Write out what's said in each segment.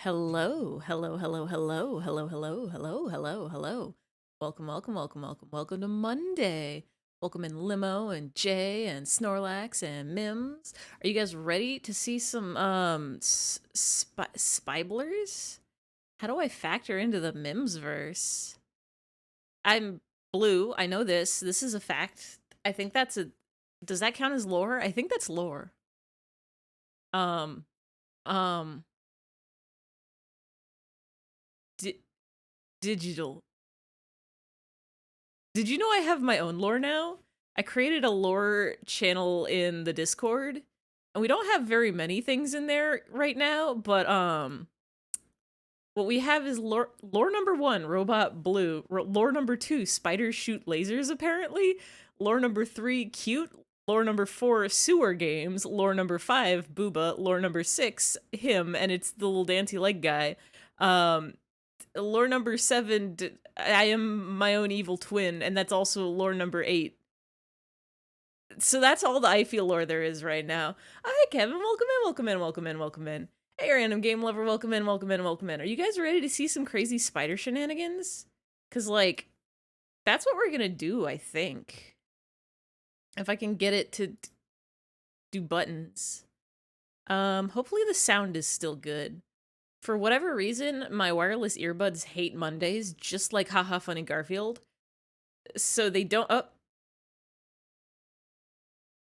Hello, hello, hello, hello, hello, hello, hello, hello, hello. Welcome, welcome, welcome, welcome, welcome to Monday. Welcome in Limo and Jay and Snorlax and Mims. Are you guys ready to see some spiblers? How do I factor into the Mims verse? I'm blue. I know this. This is a fact. I think that's a. Does that count as lore? I think that's lore. Um, um, di digital. Did you know I have my own lore now? I created a lore channel in the Discord, and we don't have very many things in there right now, but what we have is lore number 1, Robot Blue. Lore number 2, Spiders shoot lasers apparently. Lore number 3, Cute. Lore number 4, Sewer Games. Lore number 5, Booba. Lore number 6, him, and it's the little dancey leg guy. Lore number 7, I am my own evil twin, and that's also lore number 8. So that's all the eyfey lore there is right now. Hi, Kevin. Welcome in, welcome in, welcome in, welcome in. Hey, random game lover. Welcome in, welcome in, welcome in. Are you guys ready to see some crazy spider shenanigans? Because, like, that's what we're gonna do, I think. If I can get it to do buttons. Hopefully the sound is still good. For whatever reason, my wireless earbuds hate Mondays, just like Haha Funny Garfield. So they don't... Oh.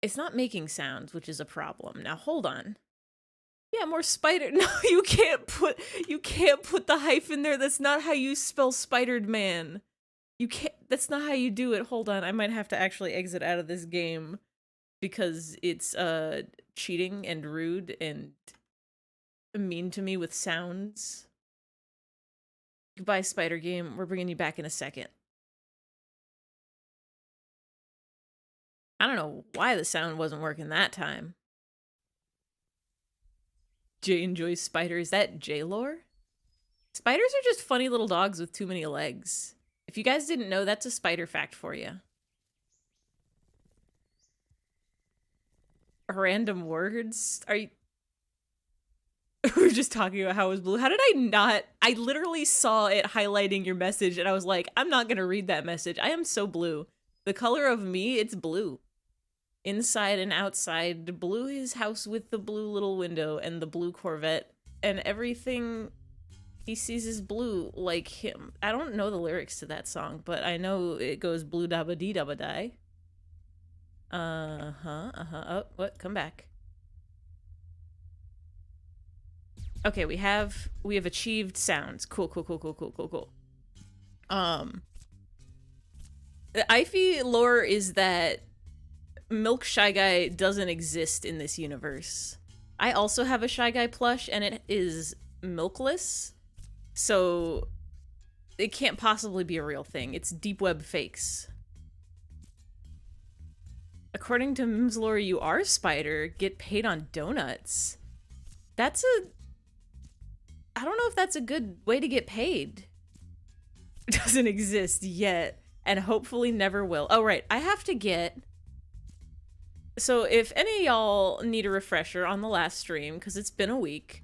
It's not making sounds, which is a problem. Now, hold on. Yeah, more spider... No, you can't put the hyphen there. That's not how you spell Spidered Man. You can't... That's not how you do it. Hold on. I might have to actually exit out of this game because it's, cheating and rude and mean to me with sounds. Goodbye, Spider Game. We're bringing you back in a second. I don't know why the sound wasn't working that time. Jay enjoys spiders. Is that J-lore? Spiders are just funny little dogs with too many legs. If you guys didn't know, that's a spider fact for you. Random words? Are you... We were just talking about how it was blue. How did I not? I literally saw it highlighting your message and I was like, I'm not gonna read that message. I am so blue. The color of me, it's blue. Inside and outside, blue his house with the blue little window and the blue Corvette, and everything he sees is blue like him. I don't know the lyrics to that song, but I know it goes blue dabba dee dabba die. Oh, what? Come back. Okay, we have achieved sounds. Cool, cool, cool, cool, cool, cool, cool. The eyfey lore is that Milk Shy Guy doesn't exist in this universe. I also have a Shy Guy plush, and it is milkless, so it can't possibly be a real thing. It's deep web fakes. According to Mim's lore, you are Spider. Get paid on donuts. That's a... I don't know if that's a good way to get paid. It doesn't exist yet, and hopefully never will. Oh, right. I have to get... So if any of y'all need a refresher on the last stream, because it's been a week,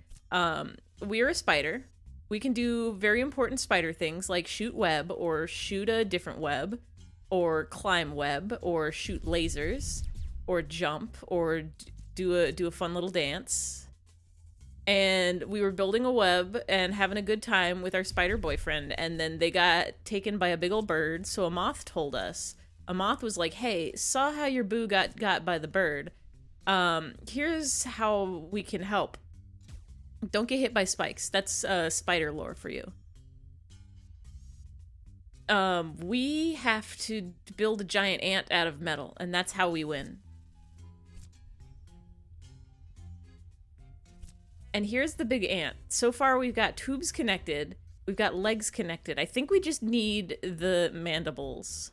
we are a spider. We can do very important spider things like shoot web, or shoot a different web, or climb web, or shoot lasers, or jump, or do a fun little dance. And we were building a web and having a good time with our spider boyfriend, and then they got taken by a big old bird, so a moth told us. A moth was like, hey, saw how your boo got by the bird. Here's how we can help. Don't get hit by spikes. That's spider lore for you. We have to build a giant ant out of metal, and that's how we win. And here's the big ant. So far, we've got tubes connected. We've got legs connected. I think we just need the mandibles.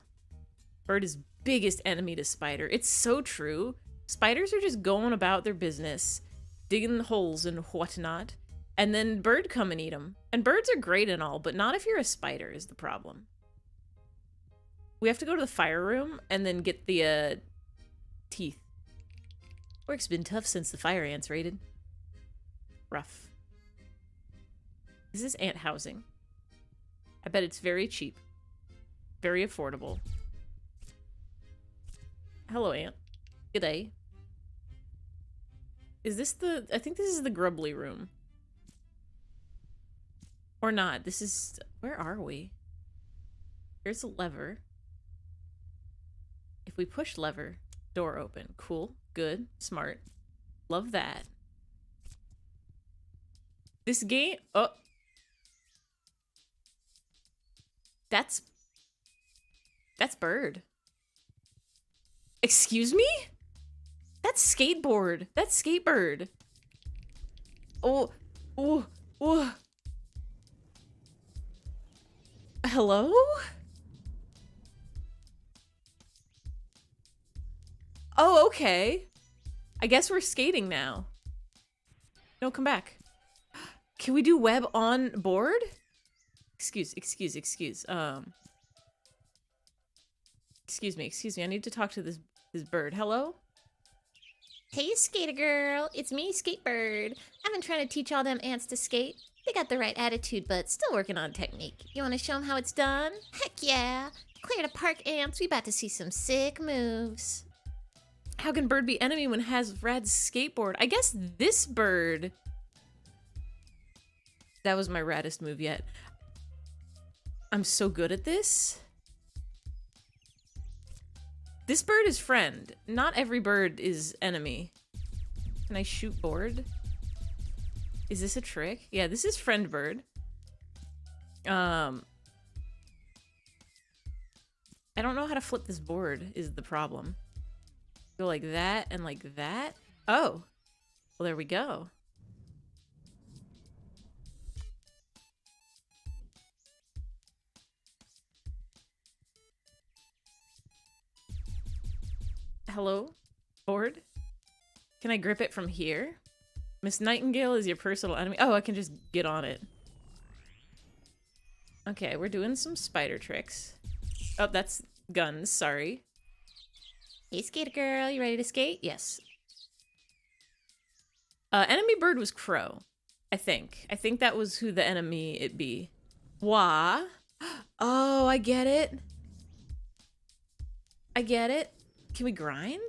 Bird is biggest enemy to spider. It's so true. Spiders are just going about their business, digging holes and whatnot, and then bird come and eat them. And birds are great and all, but not if you're a spider is the problem. We have to go to the fire room and then get the teeth. Work's been tough since the fire ants raided. Rough. This is ant housing. I bet it's very cheap. Very affordable. Hello, ant. G'day. Is this the... I think this is the grubbly room. Or not. This is... Where are we? Here's a lever. If we push lever, door open. Cool. Good. Smart. Love that. This game... Oh. That's Bird. Excuse me? That's skateboard. That's skatebird. Oh. Oh. Oh. Hello? Oh, okay. I guess we're skating now. No, come back. Can we do web on board? Excuse me. I need to talk to this bird. Hello? Hey, skater girl. It's me, Skatebird. I've been trying to teach all them ants to skate. They got the right attitude, but still working on technique. You want to show them how it's done? Heck yeah. Clear to park, ants. We about to see some sick moves. How can bird be enemy when it has rad skateboard? I guess this bird... That was my raddest move yet. I'm so good at this. This bird is friend. Not every bird is enemy. Can I shoot board? Is this a trick? Yeah, this is friend bird. I don't know how to flip this board is the problem. Go like that and like that. Oh. Well, there we go. Hello? Board? Can I grip it from here? Miss Nightingale is your personal enemy. Oh, I can just get on it. Okay, we're doing some spider tricks. Oh, that's guns, sorry. Hey, skater girl. You ready to skate? Yes. Enemy bird was crow, I think. I think that was who the enemy it be. Wah. Oh, I get it. I get it. Can we grind?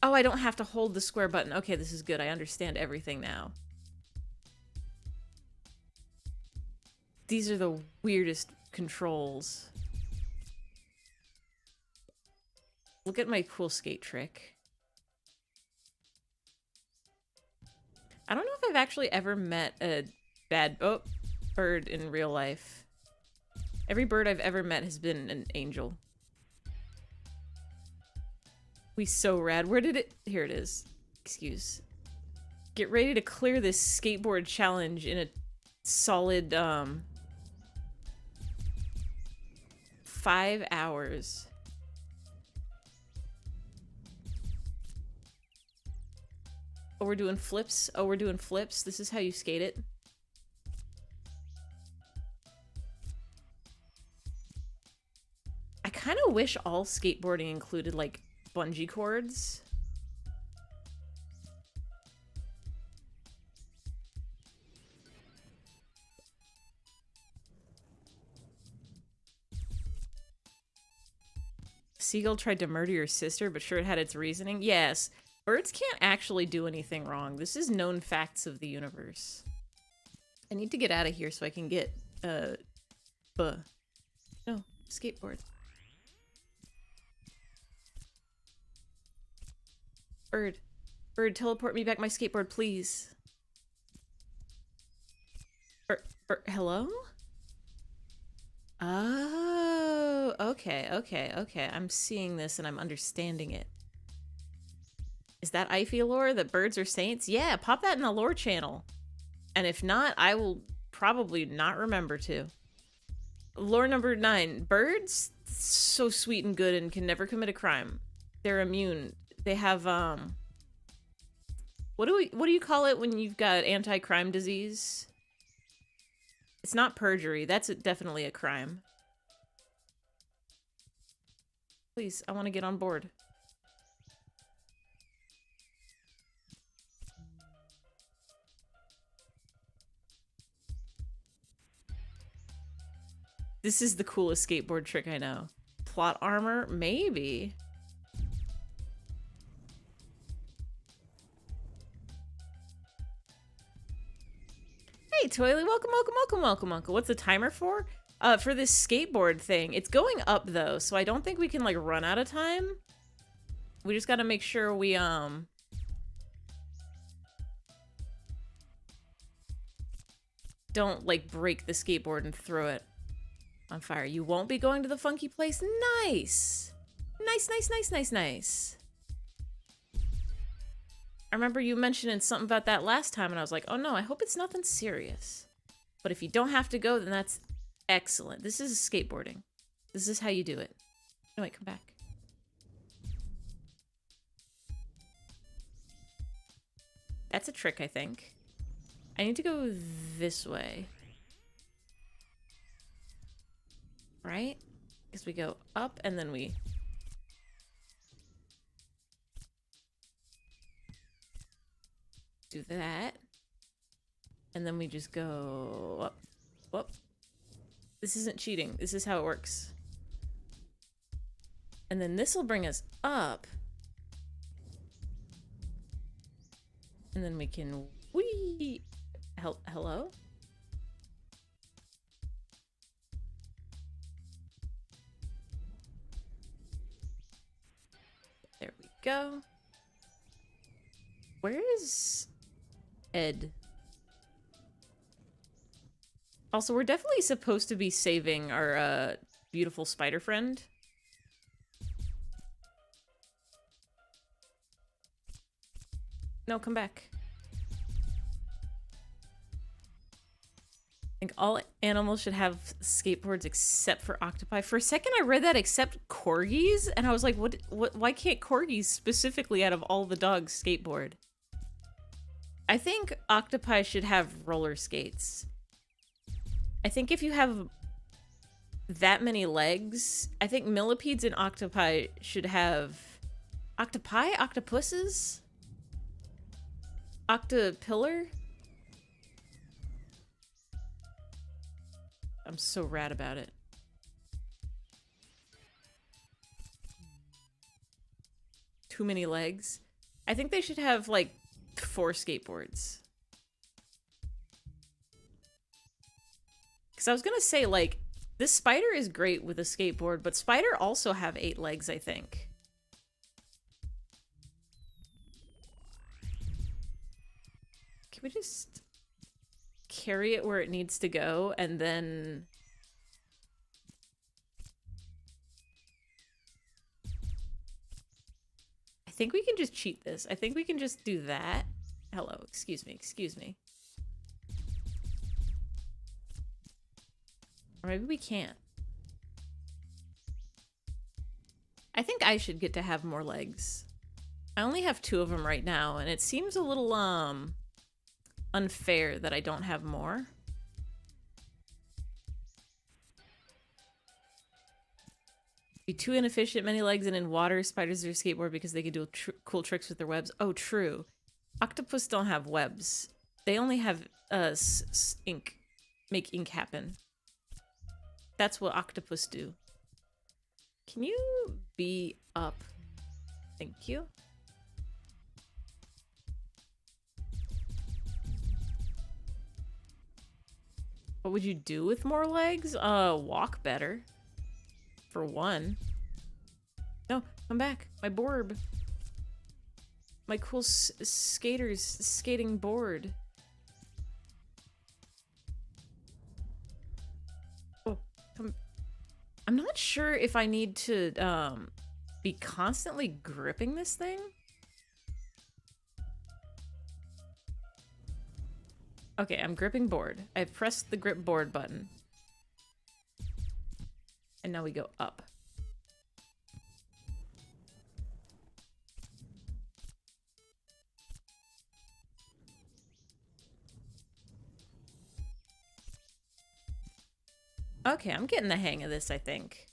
Oh, I don't have to hold the square button. Okay, this is good. I understand everything now. These are the weirdest controls. Look at my cool skate trick. I don't know if I've actually ever met a bad bird in real life. Every bird I've ever met has been an angel. We so rad. Where did it... Here it is. Excuse. Get ready to clear this skateboard challenge in a solid, 5 hours. Oh, we're doing flips? Oh, we're doing flips? This is how you skate it? I kind of wish all skateboarding included, like, bungee cords. Seagull tried to murder your sister, but sure it had its reasoning. Yes, birds can't actually do anything wrong. This is known facts of the universe. I need to get out of here so I can get, no, skateboard. Bird, teleport me back my skateboard, please. Hello? Oh, okay. I'm seeing this and I'm understanding it. Is that eyfey lore that birds are saints? Yeah, pop that in the lore channel. And if not, I will probably not remember to. Lore number 9. Birds, so sweet and good and can never commit a crime. They're immune. They have, what do you call it when you've got anti-crime disease? It's not perjury. That's definitely a crime. Please, I want to get on board. This is the coolest skateboard trick I know. Plot armor? Maybe. Hey, Toilet, welcome, welcome, welcome, welcome, uncle. What's the timer for? For this skateboard thing. It's going up, though, so I don't think we can, like, run out of time. We just gotta make sure we, don't, like, break the skateboard and throw it on fire. You won't be going to the funky place? Nice! Nice, nice, nice, nice, nice. I remember you mentioning something about that last time, and I was like, oh no, I hope it's nothing serious. But if you don't have to go, then that's excellent. This is skateboarding. This is how you do it. No, wait, come back. That's a trick, I think. I need to go this way. Right? Because we go up and then we... do that. And then we just go up. Whoop. This isn't cheating. This is how it works. And then this will bring us up. And then we can... whee! Hello? There we go. Where is Ed? Also, we're definitely supposed to be saving our beautiful spider friend. No, come back. I think all animals should have skateboards except for octopi. For a second, I read that except corgis, and I was like, what, why can't corgis specifically out of all the dogs skateboard? I think octopi should have roller skates. I think if you have that many legs, I think millipedes and octopi should have... octopi? Octopuses? Octopillar? I'm so rad about it. Too many legs. I think they should have, like, 4 skateboards. Because I was gonna say, like, this spider is great with a skateboard, but spider also have 8 legs, I think. Can we just carry it where it needs to go and then... I think we can just cheat this. I think we can just do that. Hello, excuse me, excuse me. Or maybe we can't. I think I should get to have more legs. I only have 2 of them right now, and it seems a little, unfair that I don't have more. Be too inefficient, many legs, and in water, spiders are skateboard because they can do cool tricks with their webs. Oh, true. Octopus don't have webs. They only have ink. Make ink happen. That's what octopus do. Can you be up? Thank you. What would you do with more legs? Walk better. For one. No, come back. My board. My cool skaters skating board. Oh, come. I'm not sure if I need to be constantly gripping this thing. Okay, I'm gripping board. I've pressed the grip board button. And now we go up. Okay, I'm getting the hang of this, I think.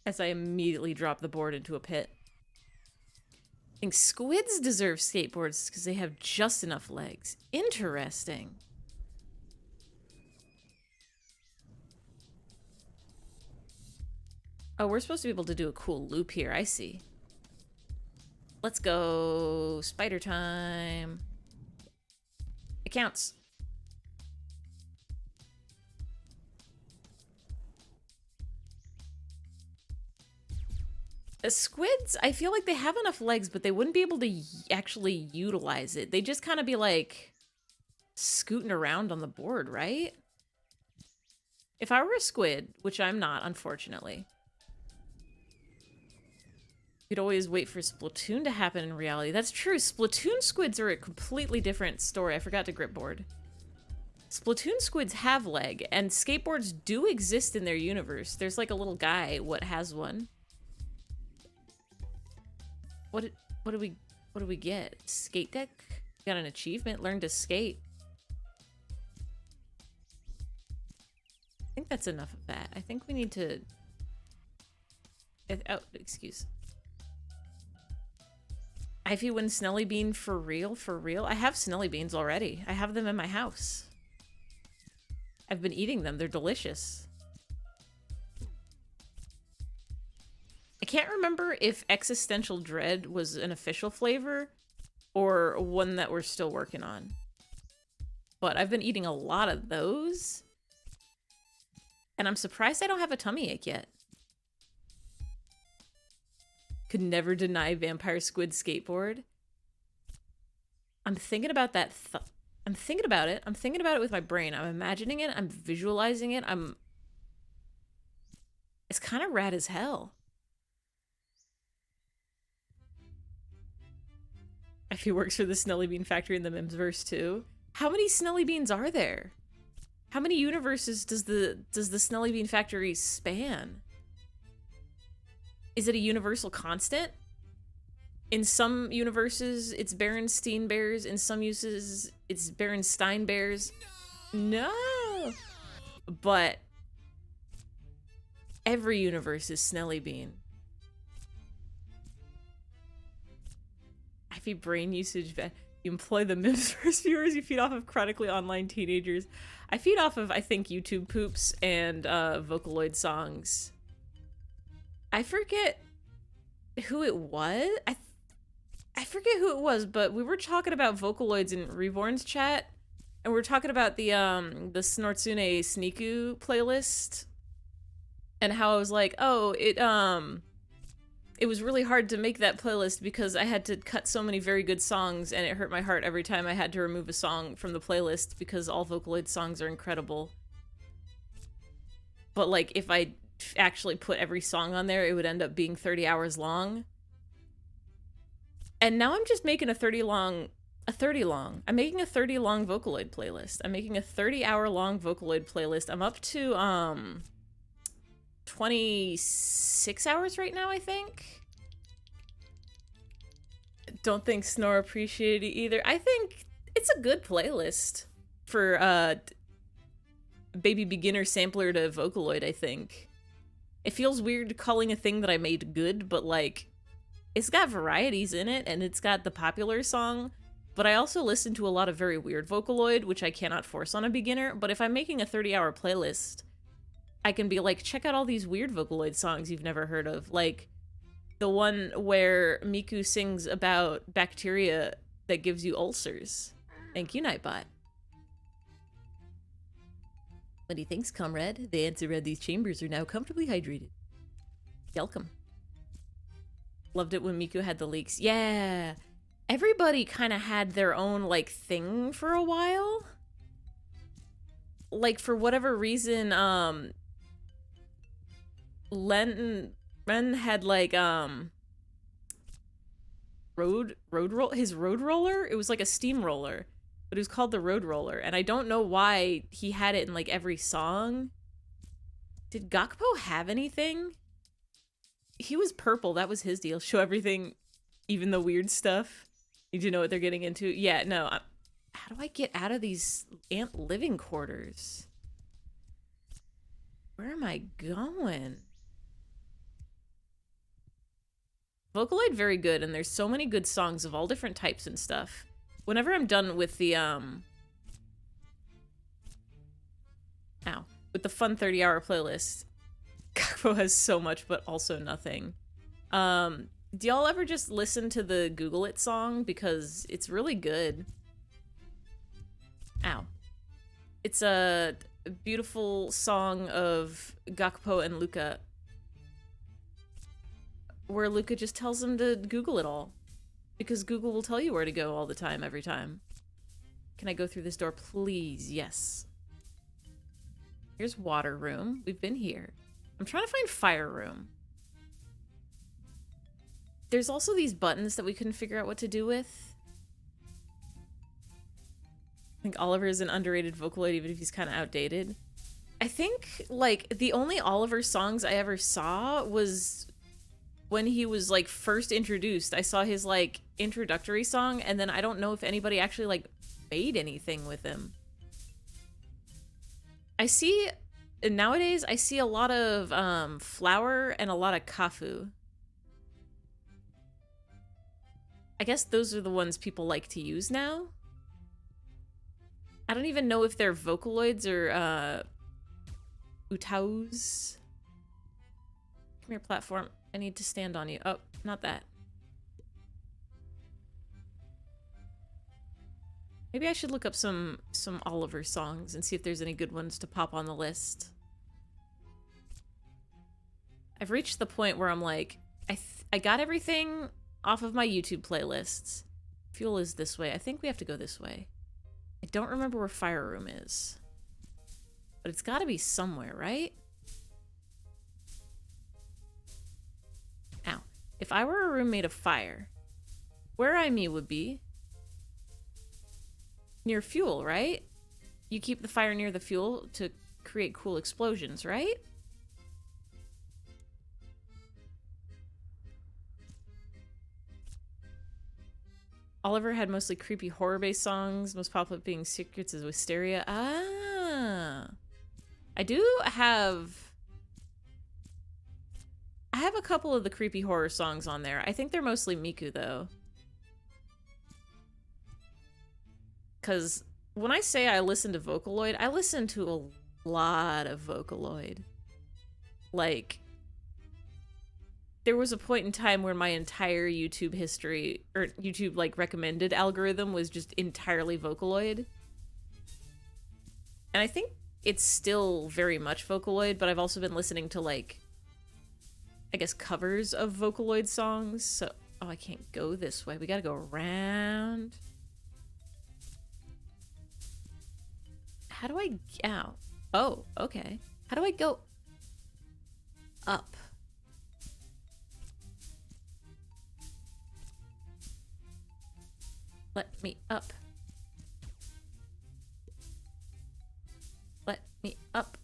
As I immediately drop the board into a pit. think squids deserve skateboards because they have just enough legs. Interesting. Oh, we're supposed to be able to do a cool loop here. I see. Let's go. Spider time. It counts. Squids, I feel like they have enough legs, but they wouldn't be able to actually utilize it. They'd just kind of be like scooting around on the board, right? If I were a squid, which I'm not, unfortunately, you'd always wait for Splatoon to happen in reality. That's true. Splatoon squids are a completely different story. I forgot to grip board. Splatoon squids have leg, and skateboards do exist in their universe. There's like a little guy what has one. What do we get? Skate deck? Got an achievement. Learn to skate. I think that's enough of that. I think we need to... Oh, excuse. Eyfey wins Snelly Bean for real? For real? I have Snelly Beans already. I have them in my house. I've been eating them. They're delicious. I can't remember if Existential Dread was an official flavor or one that we're still working on. But I've been eating a lot of those. And I'm surprised I don't have a tummy ache yet. Could never deny Vampire Squid Skateboard. I'm thinking about that. I'm thinking about it. I'm thinking about it with my brain. I'm imagining it. I'm visualizing it. It's kind of rad as hell. If he works for the Snelly Bean factory in the Mimsverse too. How many Snelly Beans are there? How many universes does the Snelly Bean factory span? Is it a universal constant? In some universes, it's Berenstein Bears. In some uses, it's Berenstein Bears. No! But every universe is Snelly Bean. If you brain usage, you employ the Mimsverse viewers, you feed off of chronically online teenagers. I feed off of, I think, YouTube poops and Vocaloid songs. I forget who it was. I forget who it was, but we were talking about Vocaloids in Reborn's chat, and we were talking about the Snortsune Sneaku playlist, and how I was like, oh, it was really hard to make that playlist because I had to cut so many very good songs, and it hurt my heart every time I had to remove a song from the playlist because all Vocaloid songs are incredible. But like, if I actually put every song on there, it would end up being 30 hours long. And now I'm just making I'm making a 30 long Vocaloid playlist. I'm making a 30-hour long Vocaloid playlist. I'm up to 26 hours right now, I think. Don't think Snore appreciated it either. I think it's a good playlist for baby beginner sampler to Vocaloid, I think. It feels weird calling a thing that I made good, but like, it's got varieties in it, and it's got the popular song, but I also listen to a lot of very weird Vocaloid, which I cannot force on a beginner. But if I'm making a 30-hour playlist, I can be like, check out all these weird Vocaloid songs you've never heard of. Like, the one where Miku sings about bacteria that gives you ulcers. Thank you, Nightbot. What do you think, comrade? The answer read these chambers are now comfortably hydrated. Welcome. Loved it when Miku had the leaks. Yeah. Everybody kind of had their own, like, thing for a while. Like, for whatever reason, Ren had, like, his road roller? It was like a steamroller, but it was called the road roller, and I don't know why he had it in, like, every song. Did Gakpo have anything? He was purple, that was his deal. Show everything, even the weird stuff. Need to know what they're getting into. Yeah, no. How do I get out of these ant living quarters? Where am I going? Vocaloid, very good, and there's so many good songs of all different types and stuff. Whenever I'm done with the, with the fun 30-hour playlist, Kakpo has so much, but also nothing. Do y'all ever just listen to the Google It song? Because it's really good. Ow. It's a beautiful song of Gakpo and Luca, where Luca just tells him to Google it all. Because Google will tell you where to go all the time, every time. Can I go through this door, please? Yes. Here's water room. We've been here. I'm trying to find fire room. There's also these buttons that we couldn't figure out what to do with. I think Oliver is an underrated Vocaloid, even if he's kind of outdated. I think, like, the only Oliver songs I ever saw was when he was, like, first introduced. I saw his, like, introductory song, and then I don't know if anybody actually, like, made anything with him. I see, nowadays, I see a lot of, Flower and a lot of Kafu. I guess those are the ones people like to use now. I don't even know if they're Vocaloids or, Utaus. Come here, platform. I need to stand on you. Oh, not that. Maybe I should look up some Oliver songs and see if there's any good ones to pop on the list. I've reached the point where I'm like, I got everything off of my YouTube playlists. Fuel is this way. I think we have to go this way. I don't remember where Fire Room is. But it's gotta be somewhere, right? Ow. If I were a room made of fire, where I me would be near fuel, right? You keep the fire near the fuel to create cool explosions, right? Oliver had mostly creepy horror-based songs, most popular being Secrets of Wisteria. Ah. I have a couple of the creepy horror songs on there. I think they're mostly Miku, though. Because when I say I listen to Vocaloid, I listen to a lot of Vocaloid. Like, there was a point in time where my entire YouTube history, or YouTube, like, recommended algorithm was just entirely Vocaloid. And I think it's still very much Vocaloid, but I've also been listening to, like, I guess covers of Vocaloid songs. So, oh, I can't go this way. We gotta go around. How do I, ow. Oh, okay. How do I go up? Let me up. Let me up.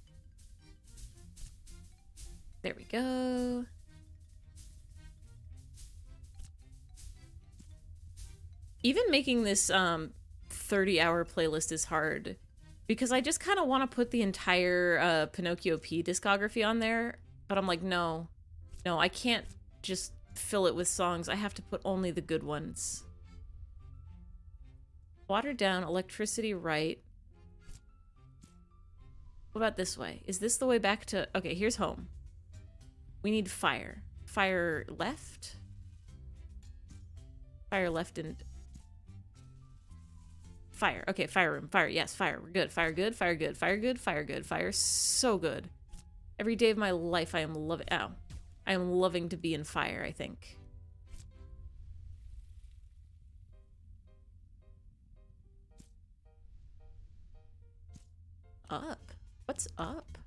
There we go. Even making this 30-hour playlist is hard because I just kind of want to put the entire Pinocchio P discography on there, but I'm like, no, I can't just fill it with songs. I have to put only the good ones. Water down, electricity right. What about this way? Is this the way back to... Okay, here's home. We need fire. Fire left? Fire left and... Fire. Okay, fire room. Fire. Yes, fire. We're good. Fire good. Fire good. Fire good. Fire good. Fire so good. Every day of my life I am loving... Ow. I am loving to be in fire, I think. Up? What's up?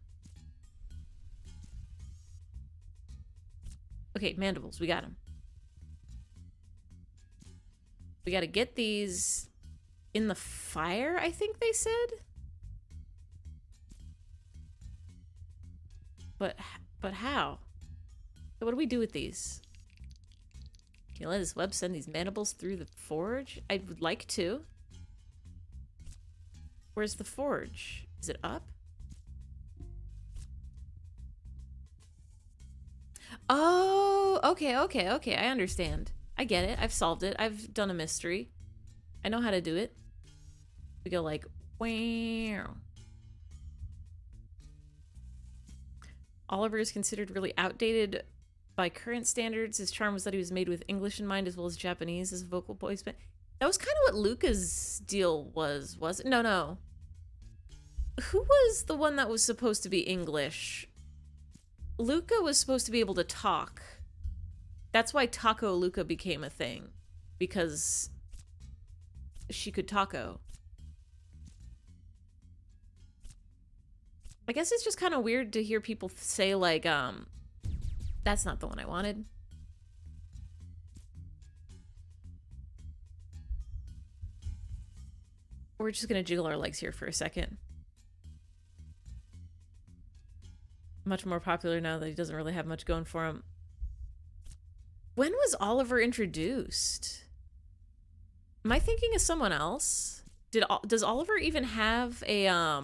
Okay, mandibles. We got them. We gotta get these in the fire, I think they said? But how? So what do we do with these? Can you let this web send these mandibles through the forge? I would like to. Where's the forge? Is it up? Oh, okay, okay, okay. I understand. I get it. I've solved it. I've done a mystery. I know how to do it. We go like, wow. Oliver is considered really outdated by current standards. His charm was that he was made with English in mind as well as Japanese as a vocal voice. But that was kind of what Luca's deal was it? No, no. Who was the one that was supposed to be English? Luca was supposed to be able to talk. That's why Taco Luca became a thing. Because she could taco. I guess it's just kind of weird to hear people say like, that's not the one I wanted. We're just gonna jiggle our legs here for a second. Much more popular now that he doesn't really have much going for him. When was Oliver introduced? Am I thinking of someone else? Does Oliver even have a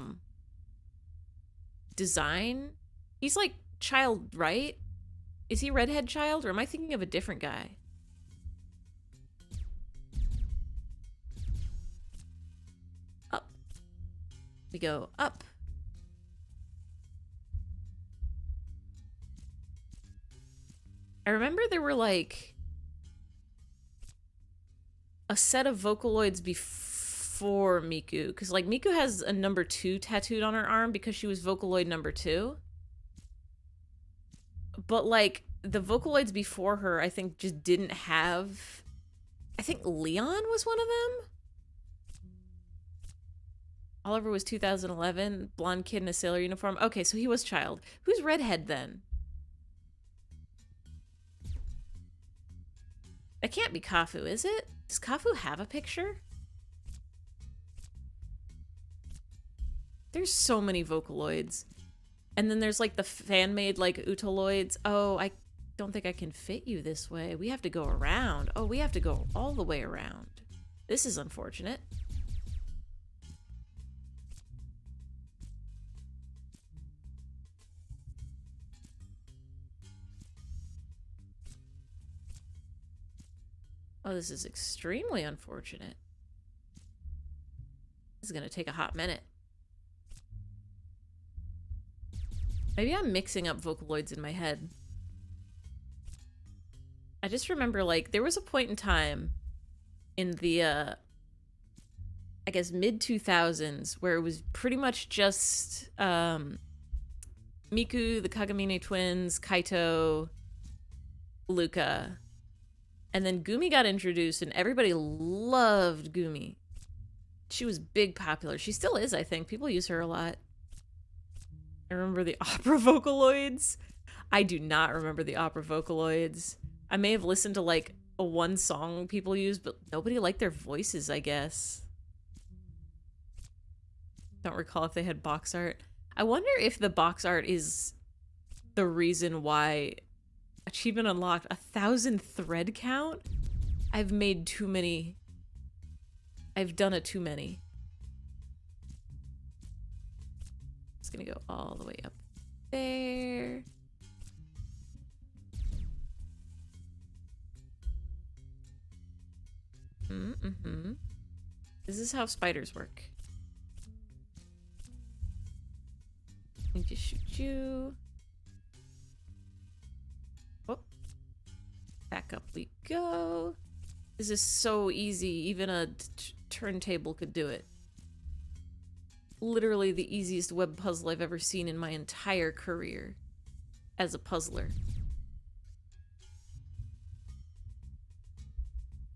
design? He's like child, right? Is he redhead child, or am I thinking of a different guy? Up. We go up. I remember there were like a set of vocaloids before Miku, because like Miku has a number 2 tattooed on her arm because she was vocaloid number 2. But like the vocaloids before her, I think just didn't have. I think Leon was one of them. Oliver was 2011, blonde kid in a sailor uniform. Okay, so he was child. Who's redhead then? That can't be Kafu, is it? Does Kafu have a picture? There's so many vocaloids. And then there's like the fan-made like utoloids. Oh, I don't think I can fit you this way. We have to go around. Oh, we have to go all the way around. This is unfortunate. Oh, this is extremely unfortunate. This is gonna take a hot minute. Maybe I'm mixing up vocaloids in my head. I just remember, like, there was a point in time in the, I guess, mid-2000s where it was pretty much just, Miku, the Kagamine twins, Kaito, Luca. And then Gumi got introduced, and everybody loved Gumi. She was big popular. She still is, I think. People use her a lot. I remember the opera vocaloids. I do not remember the opera vocaloids. I may have listened to like a one song people use, but nobody liked their voices, I guess. Don't recall if they had box art. I wonder if the box art is the reason why achievement unlocked 1,000 thread count. I've made too many. I've done it too many. It's gonna go all the way up there. Mm-hmm. This is how spiders work. I need to shoot you. Oh. Back up we go. This is so easy. Even a turntable could do it. Literally the easiest web puzzle I've ever seen in my entire career as a puzzler.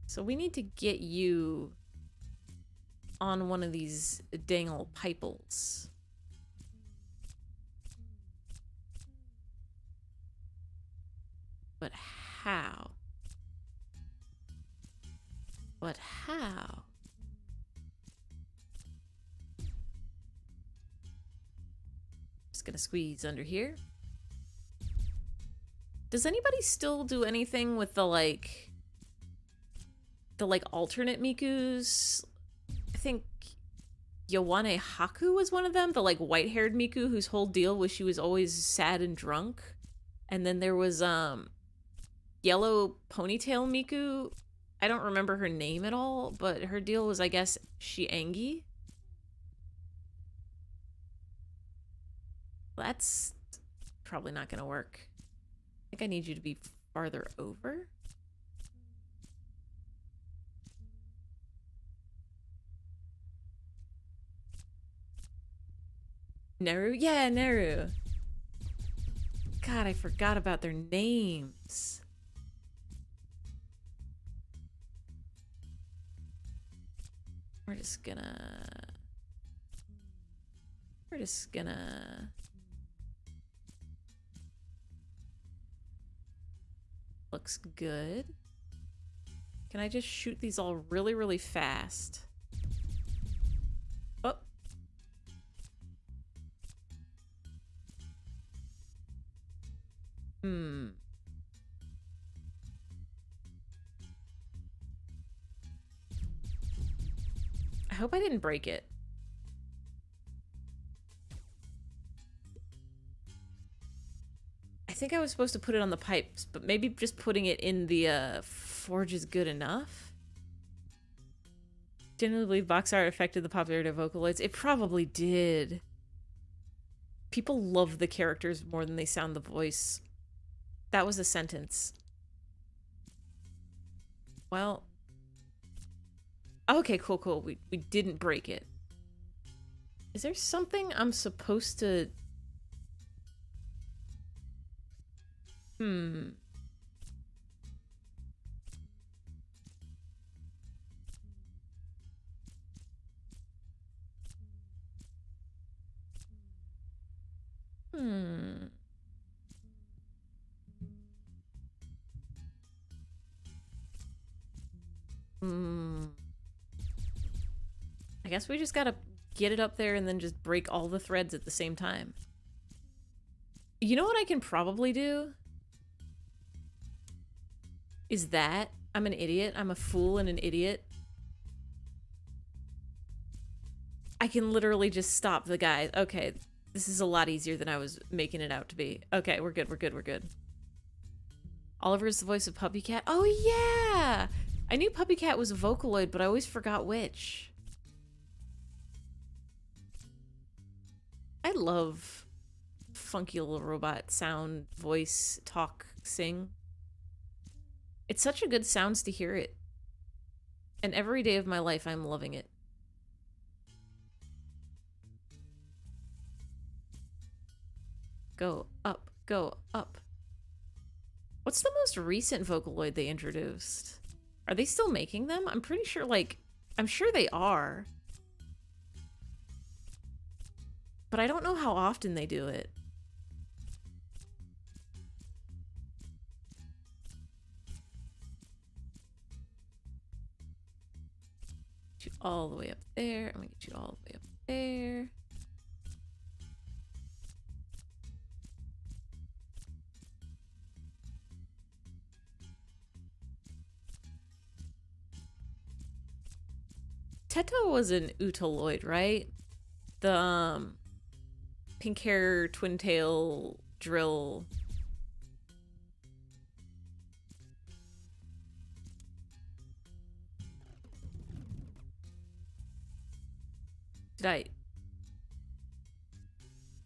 So we need to get you on one of these dang old pipels. But how? But how? Just gonna squeeze under here. Does anybody still do anything with the like alternate Mikus? I think Yowane Haku was one of them, the like white-haired Miku whose whole deal was she was always sad and drunk. And then there was yellow ponytail Miku. I don't remember her name at all, but her deal was, I guess, Shiangi. That's probably not gonna work. I think I need you to be farther over. Neru? Yeah, Neru. God, I forgot about their names. We're just gonna... Looks good. Can I just shoot these all really, really fast? Oh. I hope I didn't break it. I think I was supposed to put it on the pipes, but maybe just putting it in the forge is good enough. Genuinely believe box art affected the popularity of vocaloids. It probably did. People love the characters more than they sound the voice. That was a sentence. Well. Okay, cool, cool. We didn't break it. Is there something I'm supposed to... I guess we just gotta get it up there and then just break all the threads at the same time. You know what I can probably do? Is that... I'm an idiot. I'm a fool and an idiot. I can literally just stop the guy. Okay, this is a lot easier than I was making it out to be. Okay, we're good, we're good, we're good. Oliver is the voice of Puppy Cat. Oh yeah! I knew Puppy Cat was a Vocaloid, but I always forgot which. I love funky little robot sound, voice, talk, sing. It's such a good sounds to hear it. And every day of my life, I'm loving it. Go up, go up. What's the most recent Vocaloid they introduced? Are they still making them? I'm pretty sure, like, I'm sure they are. But I don't know how often they do it. Get you all the way up there. I'm gonna get you all the way up there. Teto was an Utaloid, right? The pink hair twin tail drill.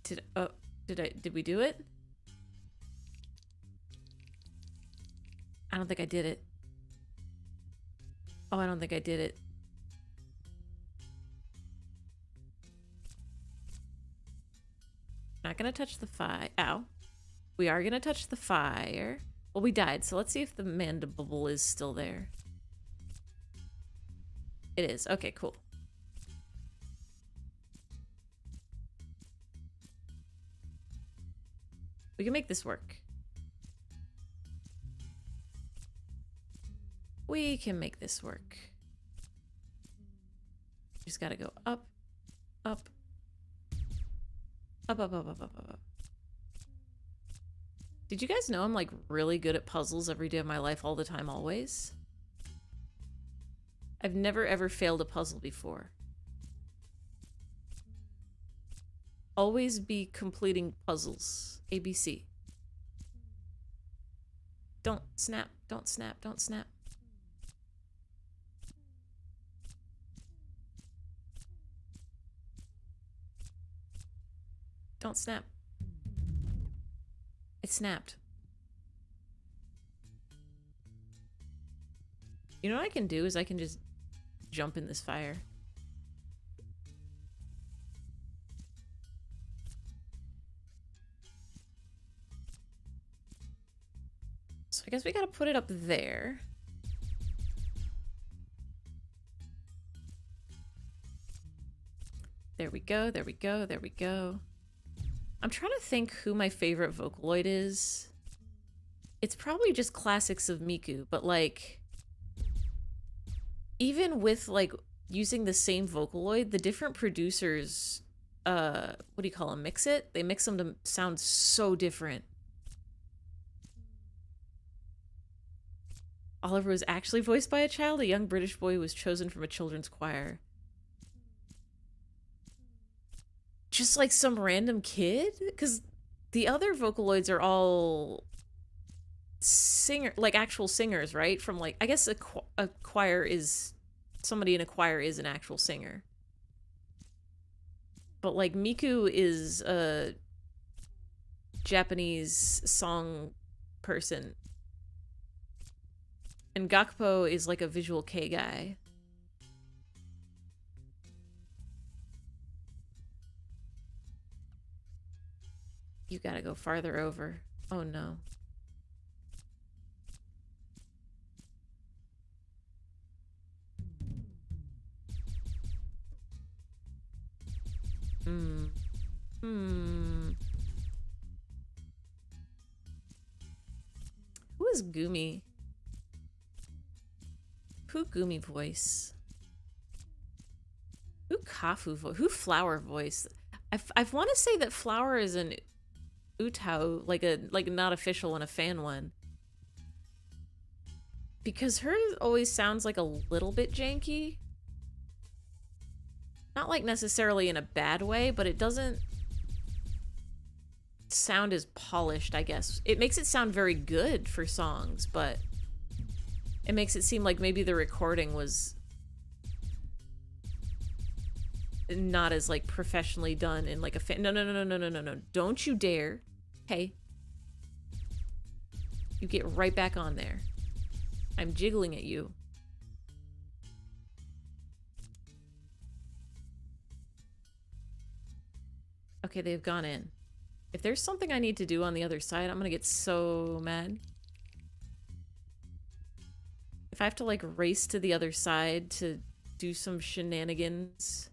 Did we do it? I don't think I did it. Oh, I don't think I did it. Not gonna touch the fire. Ow. We are gonna touch the fire. Well, we died, so let's see if the mandible is still there. It is. Okay, cool. We can make this work. We can make this work. Just gotta go up, up, up, up, up, up, up, up. Did you guys know I'm like really good at puzzles every day of my life, all the time, always? I've never ever failed a puzzle before. Always be completing puzzles. ABC. Don't snap. Don't snap. Don't snap. Don't snap. It snapped. You know what I can do is I can just jump in this fire. So I guess we gotta put it up there. There we go, there we go, there we go. I'm trying to think who my favorite vocaloid is. It's probably just classics of Miku, but like, even with like using the same vocaloid, the different producers, what do you call them, mix it? They mix them to sound so different. Oliver was actually voiced by a child. A young British boy was chosen from a children's choir. Just like some random kid? Because the other vocaloids are all like actual singers, right? From like, I guess a choir is, somebody in a choir is an actual singer. But like Miku is a Japanese song person. And Gakpo is like a visual K guy. You gotta go farther over. Oh no. Who is Gumi? Who Gumi voice? Who Kafu voice? Who Flower voice? I want to say that Flower is an Utao, like not official and a fan one. Because hers always sounds like a little bit janky. Not like necessarily in a bad way, but it doesn't sound as polished, I guess. It makes it sound very good for songs, but it makes it seem like maybe the recording was not as like professionally done in like a no, don't you dare. Hey, you get right back on there. I'm jiggling at you. Okay, they've gone in. If there's something I need to do on the other side, I'm gonna get so mad. If I have to like race to the other side to do some shenanigans.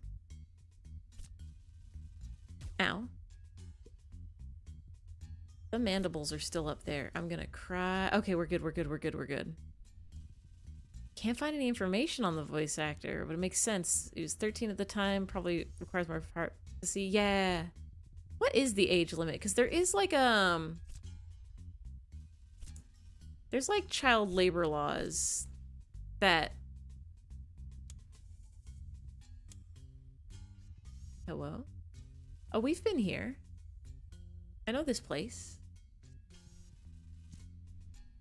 Ow. The mandibles are still up there. I'm gonna cry. Okay, we're good, we're good, we're good, we're good. Can't find any information on the voice actor, but it makes sense. He was 13 at the time, probably requires more part to see. Yeah. What is the age limit? Because there is like, there's like child labor laws that... Hello? Oh, we've been here. I know this place.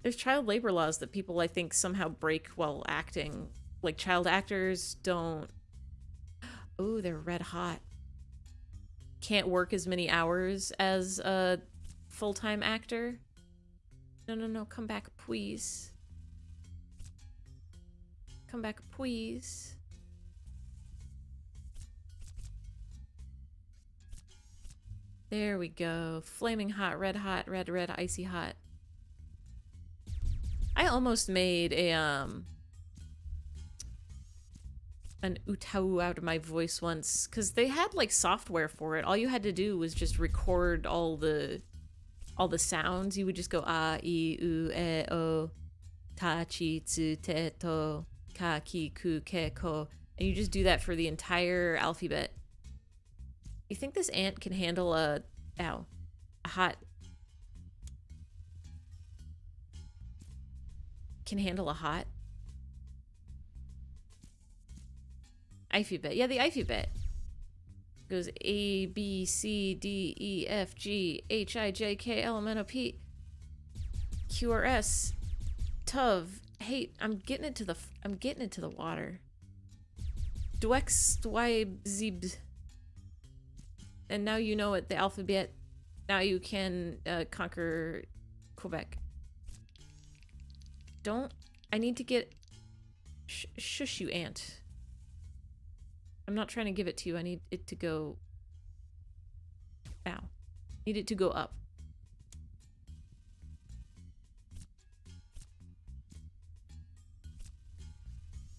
There's child labor laws that people, I think, somehow break while acting. Like, child actors don't... Oh, they're red hot. Can't work as many hours as a full-time actor. No, come back, please. Come back, please. There we go. Flaming hot, red, icy hot. I almost made a, an utau out of my voice once, because they had, like, software for it. All you had to do was just record all the sounds. You would just go ah, I, u, e, o, ta, chi, tsu, te, to, ka, ki, ku, ke, ko. And you just do that for the entire alphabet. You think this ant can handle a hot... Can handle a hot? Alphabet. Yeah, the alphabet. Goes A, B, C, D, E, F, G, H, I, J, K, L, M, N, O, P, Q, R, S, Tov, hey, I'm getting it to the water. Dwex, Dweib, Zib. And now you know it, the alphabet. Now you can conquer Quebec. I need to get... shush you, ant. I'm not trying to give it to you. I need it to go... Ow. Need it to go up.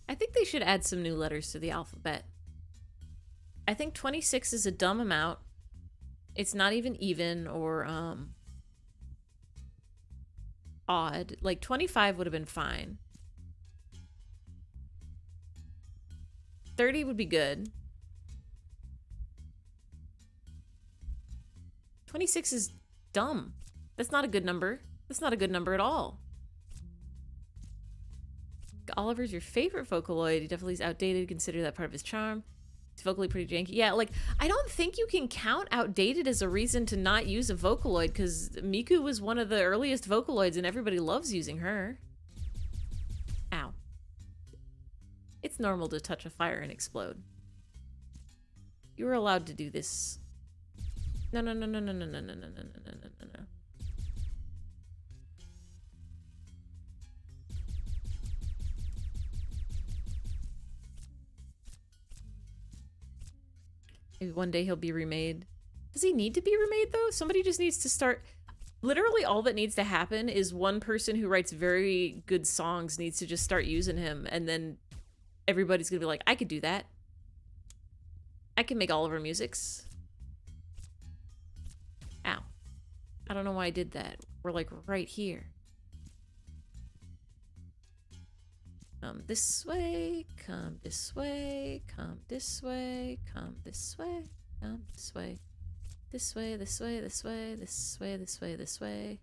I think they should add some new letters to the alphabet. I think 26 is a dumb amount. It's not even or odd. Like 25 would have been fine. 30 would be good. 26 is dumb. That's not a good number. That's not a good number at all. Oliver's your favorite vocaloid. He definitely is outdated. Consider that part of his charm. He's vocally pretty janky. Yeah, like, I don't think you can count outdated as a reason to not use a vocaloid, because Miku was one of the earliest vocaloids and everybody loves using her. Ow. It's normal to touch a fire and explode. You're allowed to do this. No, no, no, no, no, no, no, no, no, no, no, no, no, no. Maybe one day he'll be remade. Does he need to be remade, though? Somebody just needs to start... Literally all that needs to happen is one person who writes very good songs needs to just start using him, and then everybody's gonna be like, I could do that. I can make Oliver musics. Ow. I don't know why I did that. We're like right here. Come this way, come this way, come this way, come this way, come this way. This way, this way, this way, this way, this way, this way.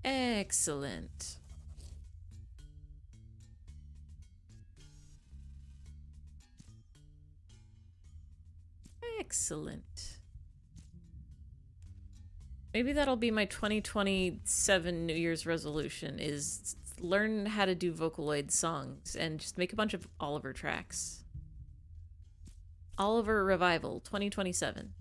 Excellent. Excellent. Maybe that'll be my 2027 New Year's resolution, is learn how to do Vocaloid songs and just make a bunch of Oliver tracks. Oliver Revival 2027.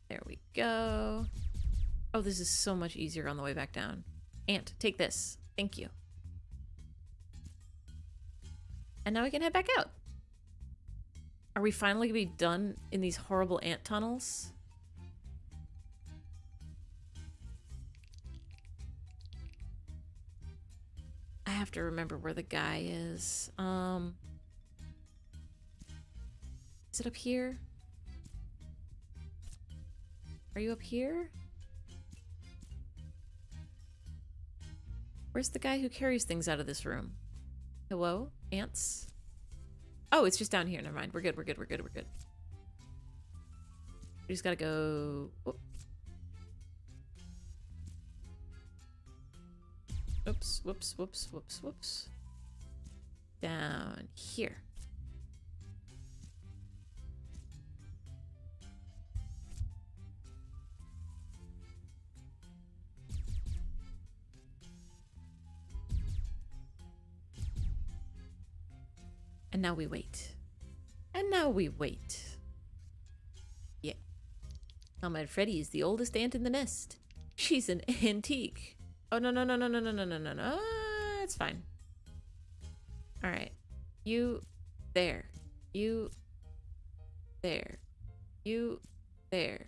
There we go. Oh, this is so much easier on the way back down. Ant, take this. Thank you. And now we can head back out. Are we finally gonna be done in these horrible ant tunnels? I have to remember where the guy is. Is it up here? Are you up here? Where's the guy who carries things out of this room? Hello? Ants? Oh, it's just down here. Never mind. We're good, we're good, we're good, we're good. We just gotta go... Whoop. Oops, whoops, whoops, whoops, whoops. Down here. And now we wait. And now we wait. Yeah. Comrade Freddy is the oldest ant in the nest. She's an antique. Oh, no, no, no, no, no, no, no, no, no, no. It's fine. All right. You there. You there. You there.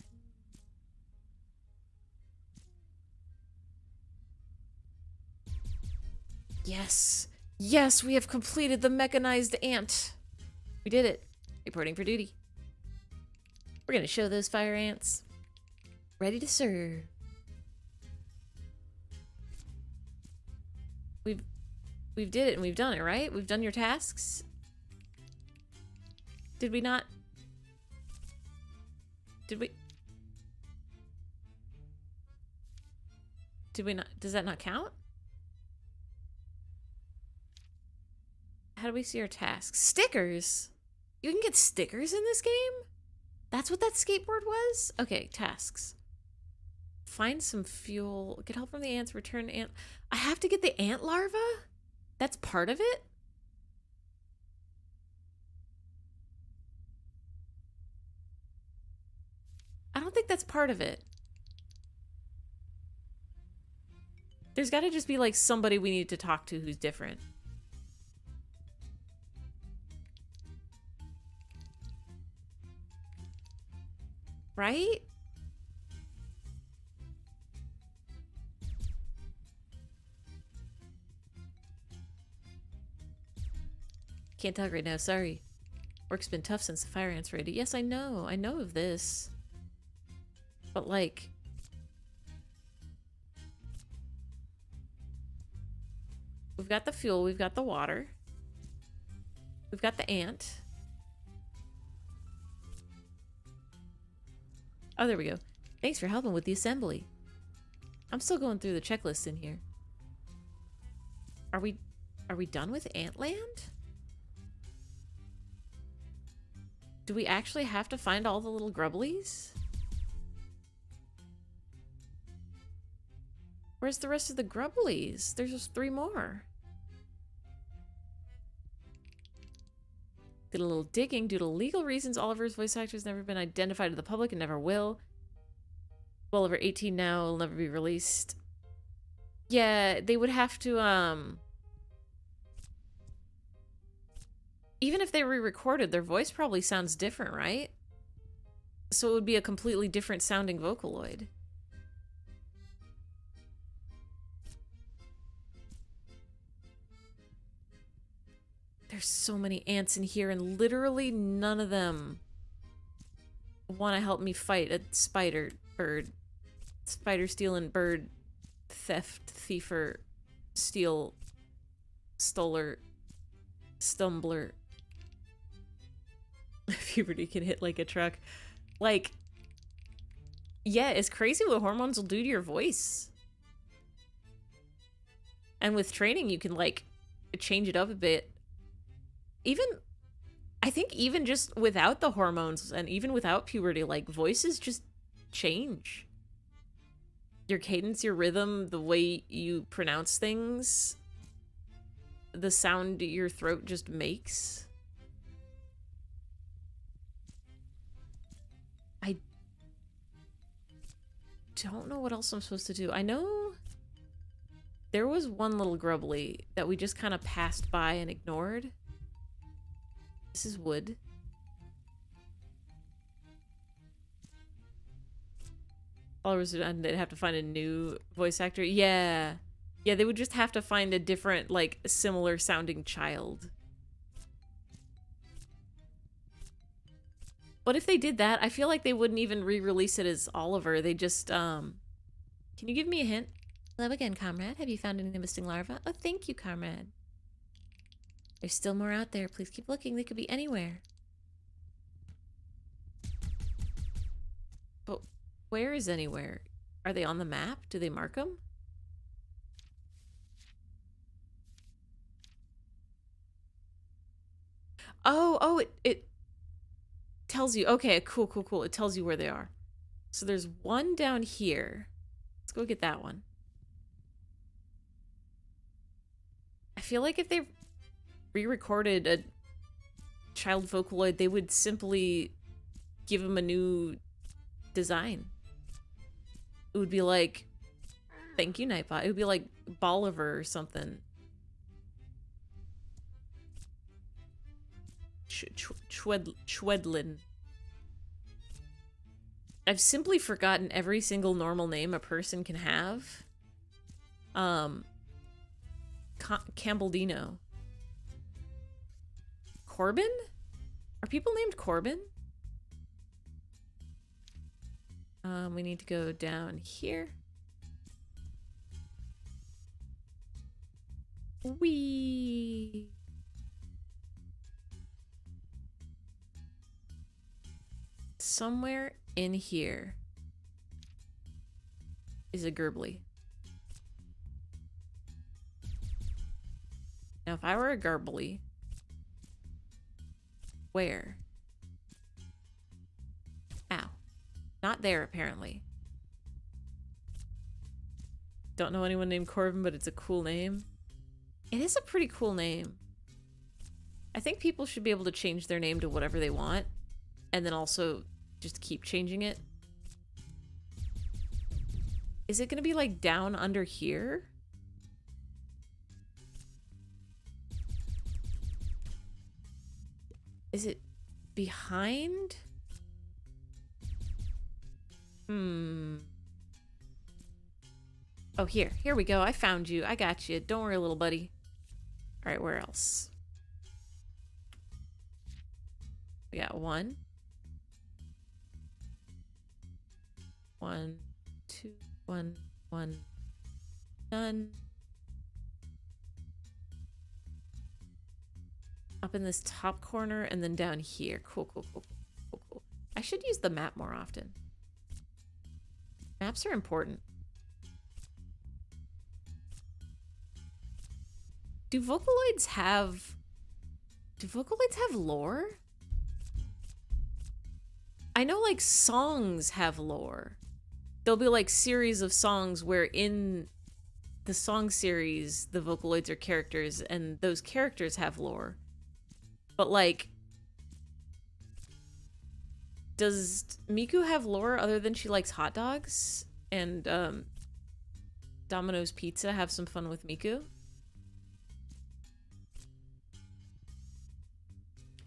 Yes. Yes, we have completed the mechanized ant. We did it. Reporting for duty. We're gonna show those fire ants. Ready to serve. We've did it and we've done it, right? We've done your tasks. Did we not? Did we? Did we not? Does that not count? how do we see our tasks? Stickers! You can get stickers in this game? That's what that skateboard was? Okay, tasks. Find some fuel. Get help from the ants. Return ant. I have to get the ant larva? That's part of it? I don't think that's part of it. There's gotta just be like somebody we need to talk to who's different. Right? Can't talk right now, sorry. Work's been tough since the fire ants raided. Yes, I know of this. But like... We've got the fuel, we've got the water. We've got the ant. Oh, there we go. Thanks for helping with the assembly. I'm still going through the checklist in here. Are we done with Antland? Do we actually have to find all the little grubblies? Where's the rest of the grubblies? There's just 3 more. Did a little digging. Due to legal reasons, Oliver's voice actor has never been identified to the public and never will. Well over 18 now, will never be released. Yeah, they would have to, even if they re-recorded, their voice probably sounds different, right? So it would be a completely different sounding vocaloid. There's so many ants in here, and literally none of them want to help me fight a spider bird. Spider stealing bird theft, thiefer, steal, stoler, stumbler. Puberty can hit like a truck. Like, yeah, it's crazy what hormones will do to your voice. And with training, you can, like, change it up a bit. Even, I think even just without the hormones and even without puberty, like, voices just change. Your cadence, your rhythm, the way you pronounce things, the sound your throat just makes. I don't know what else I'm supposed to do. I know there was one little grubbly that we just kind of passed by and ignored. This is wood. And they'd have to find a new voice actor. Yeah. Yeah, they would just have to find a different, like, similar sounding child. But if they did that, I feel like they wouldn't even re-release it as Oliver. They just, Can you give me a hint? Hello again, comrade. Have you found any missing larvae? Oh, thank you, comrade. There's still more out there. Please keep looking. They could be anywhere. But where is anywhere? Are they on the map? Do they mark them? Oh, it tells you. Okay, cool. It tells you where they are. So there's one down here. Let's go get that one. I feel like if they re-recorded a child vocaloid, they would simply give him a new design. It would be like, thank you, Nightbot. It would be like Bolivar or something. Chwedlin. I've simply forgotten every single normal name a person can have. Campbellino. Corbin? Are people named Corbin? We need to go down here. Whee! Somewhere in here is a Gerbly. Now, if I were a Gerbly, Where? Ow. Not there, apparently. Don't know anyone named Corbin, but it's a cool name. It is a pretty cool name. I think people should be able to change their name to whatever they want, and then also just keep changing it. Is it gonna be like down under here? Is it behind? Oh, here we go. I found you. I got you. Don't worry, little buddy. All right, where else? We got 1, 1, 2, 1, 1. Done. Up in this top corner and then down here. Cool, cool, cool, cool, cool. I should use the map more often. Maps are important. Do vocaloids have lore? I know like songs have lore. There'll be like series of songs where in the song series the vocaloids are characters and those characters have lore. But like, does Miku have lore other than she likes hot dogs? And Domino's Pizza have some fun with Miku?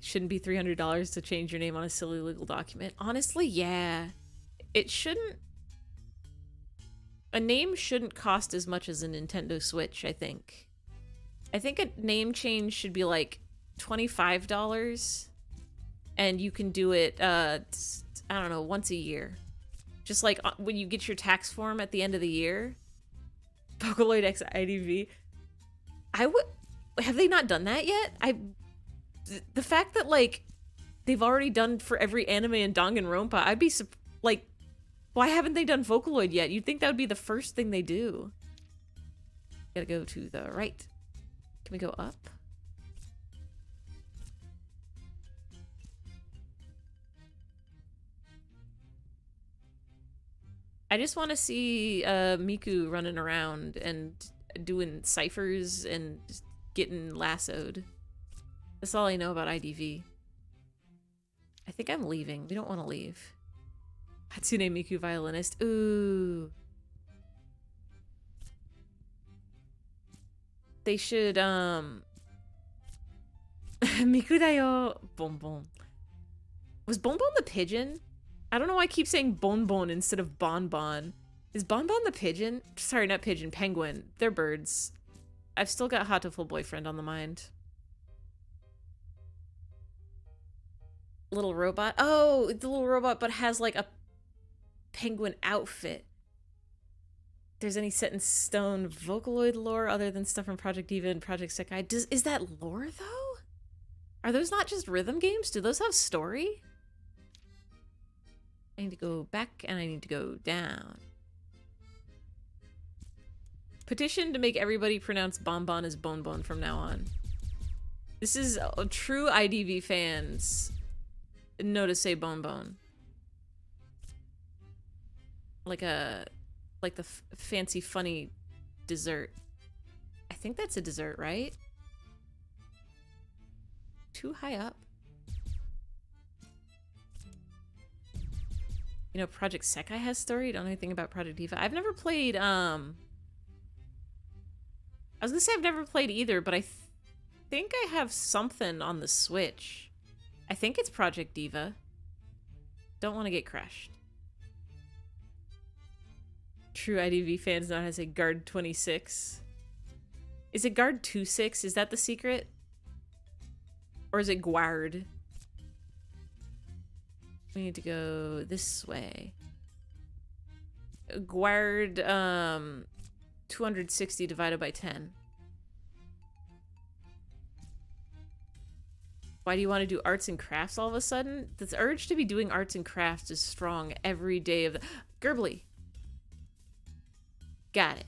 Shouldn't be $300 to change your name on a silly legal document. Honestly, yeah. It shouldn't... A name shouldn't cost as much as a Nintendo Switch, I think. I think a name change should be like $25. And you can do it, I don't know, once a year. Just like when you get your tax form at the end of the year. Vocaloid X IDV. Have they not done that yet? The fact that, like, they've already done for every anime in Danganronpa, I'd be, like, why haven't they done Vocaloid yet? You'd think that would be the first thing they do. Gotta go to the right. Can we go up? I just want to see Miku running around and doing ciphers and just getting lassoed. That's all I know about IDV. I think I'm leaving. We don't want to leave. Hatsune Miku violinist. Ooh. They should, Miku da yo. Bonbon. Was Bonbon the pigeon? I don't know why I keep saying Bonbon instead of Bonbon. Is Bonbon the pigeon? Sorry, not pigeon. Penguin. They're birds. I've still got Hatoful Boyfriend on the mind. Little robot. Oh, the little robot, but has like a penguin outfit. If there's any set in stone Vocaloid lore other than stuff from Project Diva and Project Sekai. Is that lore though? Are those not just rhythm games? Do those have story? I need to go back and I need to go down. Petition to make everybody pronounce Bonbon as Bonbon from now on. This is true IDV fans know to say Bonbon. Like the fancy funny dessert. I think that's a dessert, right? Too high up. You know, Project Sekai has story. Don't know anything about Project Diva. I've never played, I was gonna say I've never played either, but I think I have something on the Switch. I think it's Project Diva. Don't want to get crushed. True IDV fans know how to say Guard 26. Is it Guard 26? Is that the secret? Or is it Guard? We need to go this way. Guard 260 divided by 10. Why do you want to do arts and crafts all of a sudden? This urge to be doing arts and crafts is strong every day of the... Gerbly. Got it.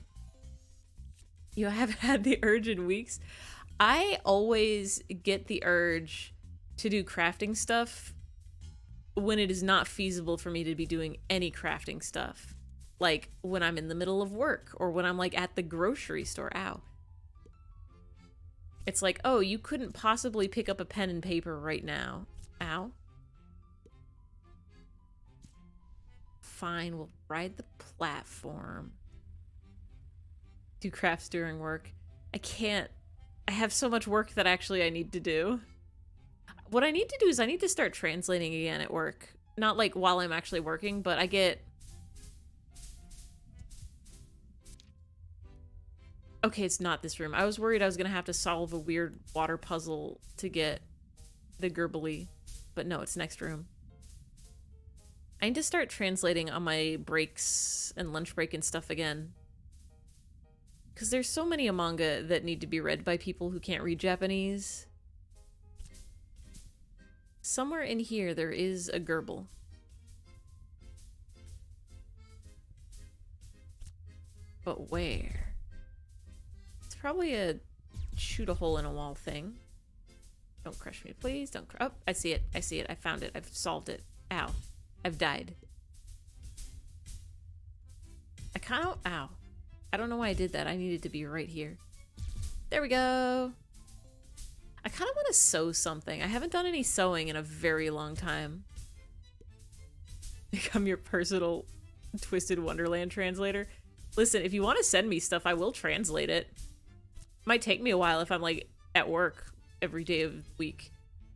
You haven't had the urge in weeks? I always get the urge to do crafting stuff when it is not feasible for me to be doing any crafting stuff. Like when I'm in the middle of work or when I'm like at the grocery store. Ow. It's like, oh, you couldn't possibly pick up a pen and paper right now. Ow. Fine, we'll ride the platform. Do crafts during work. I can't. I have so much work that actually I need to do. What I need to do is I need to start translating again at work. Not like while I'm actually working, but I get... Okay, it's not this room. I was worried I was gonna have to solve a weird water puzzle to get the gerbily, but no, it's next room. I need to start translating on my breaks and lunch break and stuff again. Because there's so many manga that need to be read by people who can't read Japanese. Somewhere in here there is a gerbil. But where? It's probably a shoot a hole in a wall thing. Don't crush me, please. Don't oh, I see it. I see it. I found it. I've solved it. Ow. I've died. I kind of... Ow. I don't know why I did that. I needed to be right here. There we go. I kind of want to sew something. I haven't done any sewing in a very long time. Become your personal Twisted Wonderland translator. Listen, if you want to send me stuff, I will translate it. Might take me a while if I'm like at work every day of the week,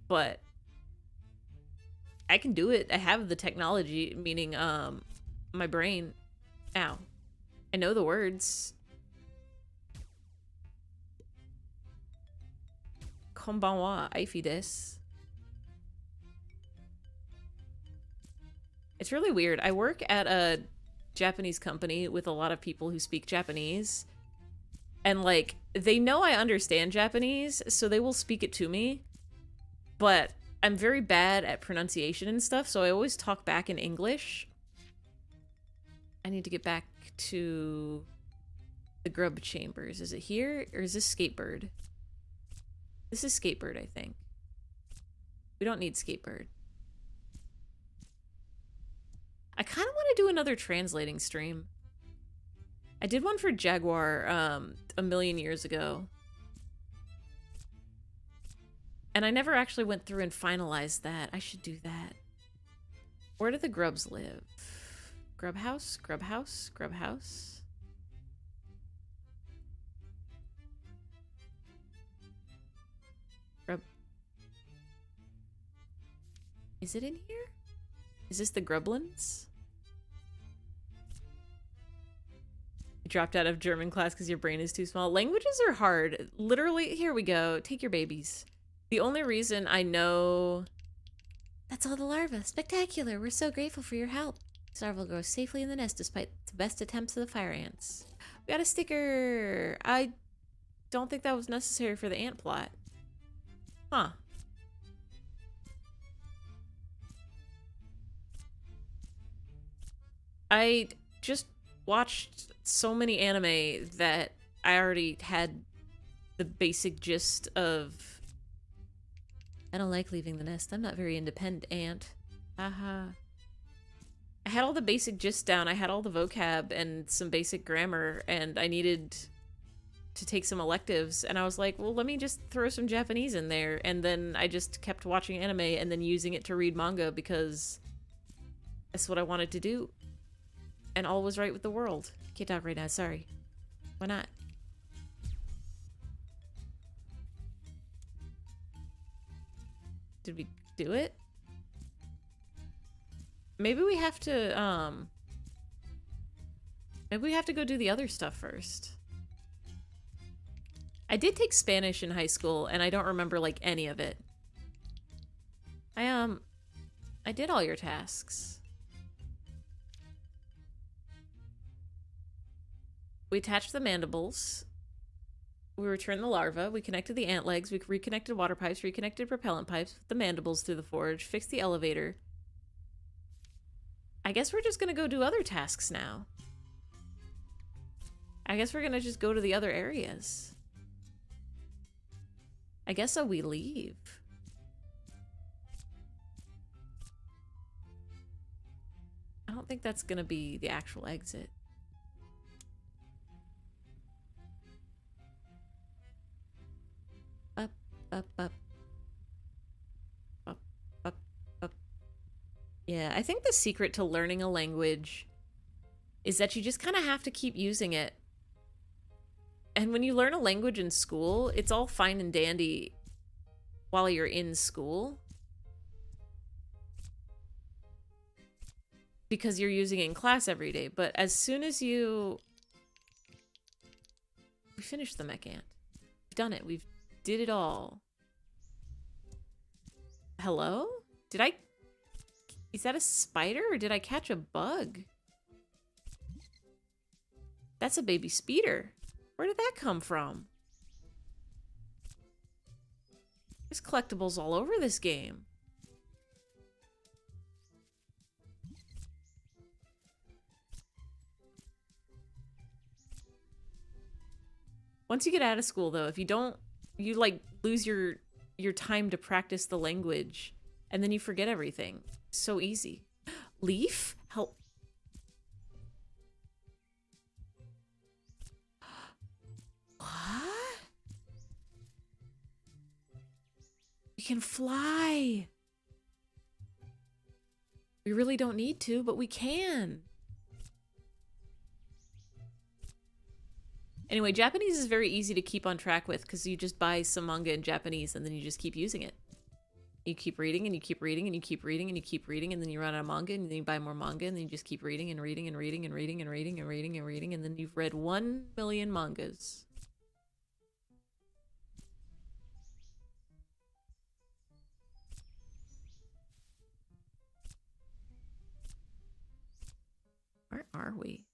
but I can do it. I have the technology, meaning my brain. Ow. I know the words. Konbanwa, eyfey desu. It's really weird. I work at a Japanese company with a lot of people who speak Japanese. And like, they know I understand Japanese, so they will speak it to me. But I'm very bad at pronunciation and stuff, so I always talk back in English. I need to get back to the grub chambers. Is it here, or is this Skatebird? This is Skatebird, I think. We don't need Skatebird. I kind of want to do another translating stream. I did one for Jaguar a million years ago. And I never actually went through and finalized that. I should do that. Where do the grubs live? Grub house? Grub house? Grub house? Grub. Is it in here? Is this the Grublins? You dropped out of German class because your brain is too small. Languages are hard. Literally, here we go. Take your babies. The only reason I know... That's all the larvae. Spectacular. We're so grateful for your help. This larva will grow safely in the nest despite the best attempts of the fire ants. We got a sticker. I don't think that was necessary for the ant plot. Huh. I just watched so many anime that I already had the basic gist of... I don't like leaving the nest. I'm not very independent, ant. Haha. I had all the basic gist down. I had all the vocab and some basic grammar, and I needed to take some electives. And I was like, well, let me just throw some Japanese in there. And then I just kept watching anime and then using it to read manga because that's what I wanted to do. And all was right with the world. Can't talk right now, sorry. Why not? Did we do it? Maybe we have to, maybe we have to go do the other stuff first. I did take Spanish in high school, and I don't remember, like, any of it. I did all your tasks. We attached the mandibles. We returned the larva. We connected the ant legs. We reconnected water pipes. Reconnected propellant pipes. Put the mandibles through the forge. Fixed the elevator. I guess we're just gonna go do other tasks now. I guess we're gonna just go to the other areas. I guess we leave. don't think that's gonna be the actual exit. Up, up, up. Up, up, up. Yeah, I think the secret to learning a language is that you just kind of have to keep using it. And when you learn a language in school, it's all fine and dandy while you're in school, because you're using it in class every day. But as soon as we finished the mech ant. We've done it. We've did it all. Hello? Is that a spider or did I catch a bug? That's a baby speeder. Where did that come from? There's collectibles all over this game. Once you get out of school, though, if you don't, you like lose your time to practice the language, and then you forget everything. So easy. Leaf? Help. What? We can fly. We really don't need to, but we can. Anyway, Japanese is very easy to keep on track with because you just buy some manga in Japanese and then you just keep using it. You keep reading and you keep reading and you keep reading and you keep reading and then you run out of manga and then you buy more manga and then you just keep reading and reading and reading and reading and reading and reading and reading and then you've read 1 million mangas. Where are we?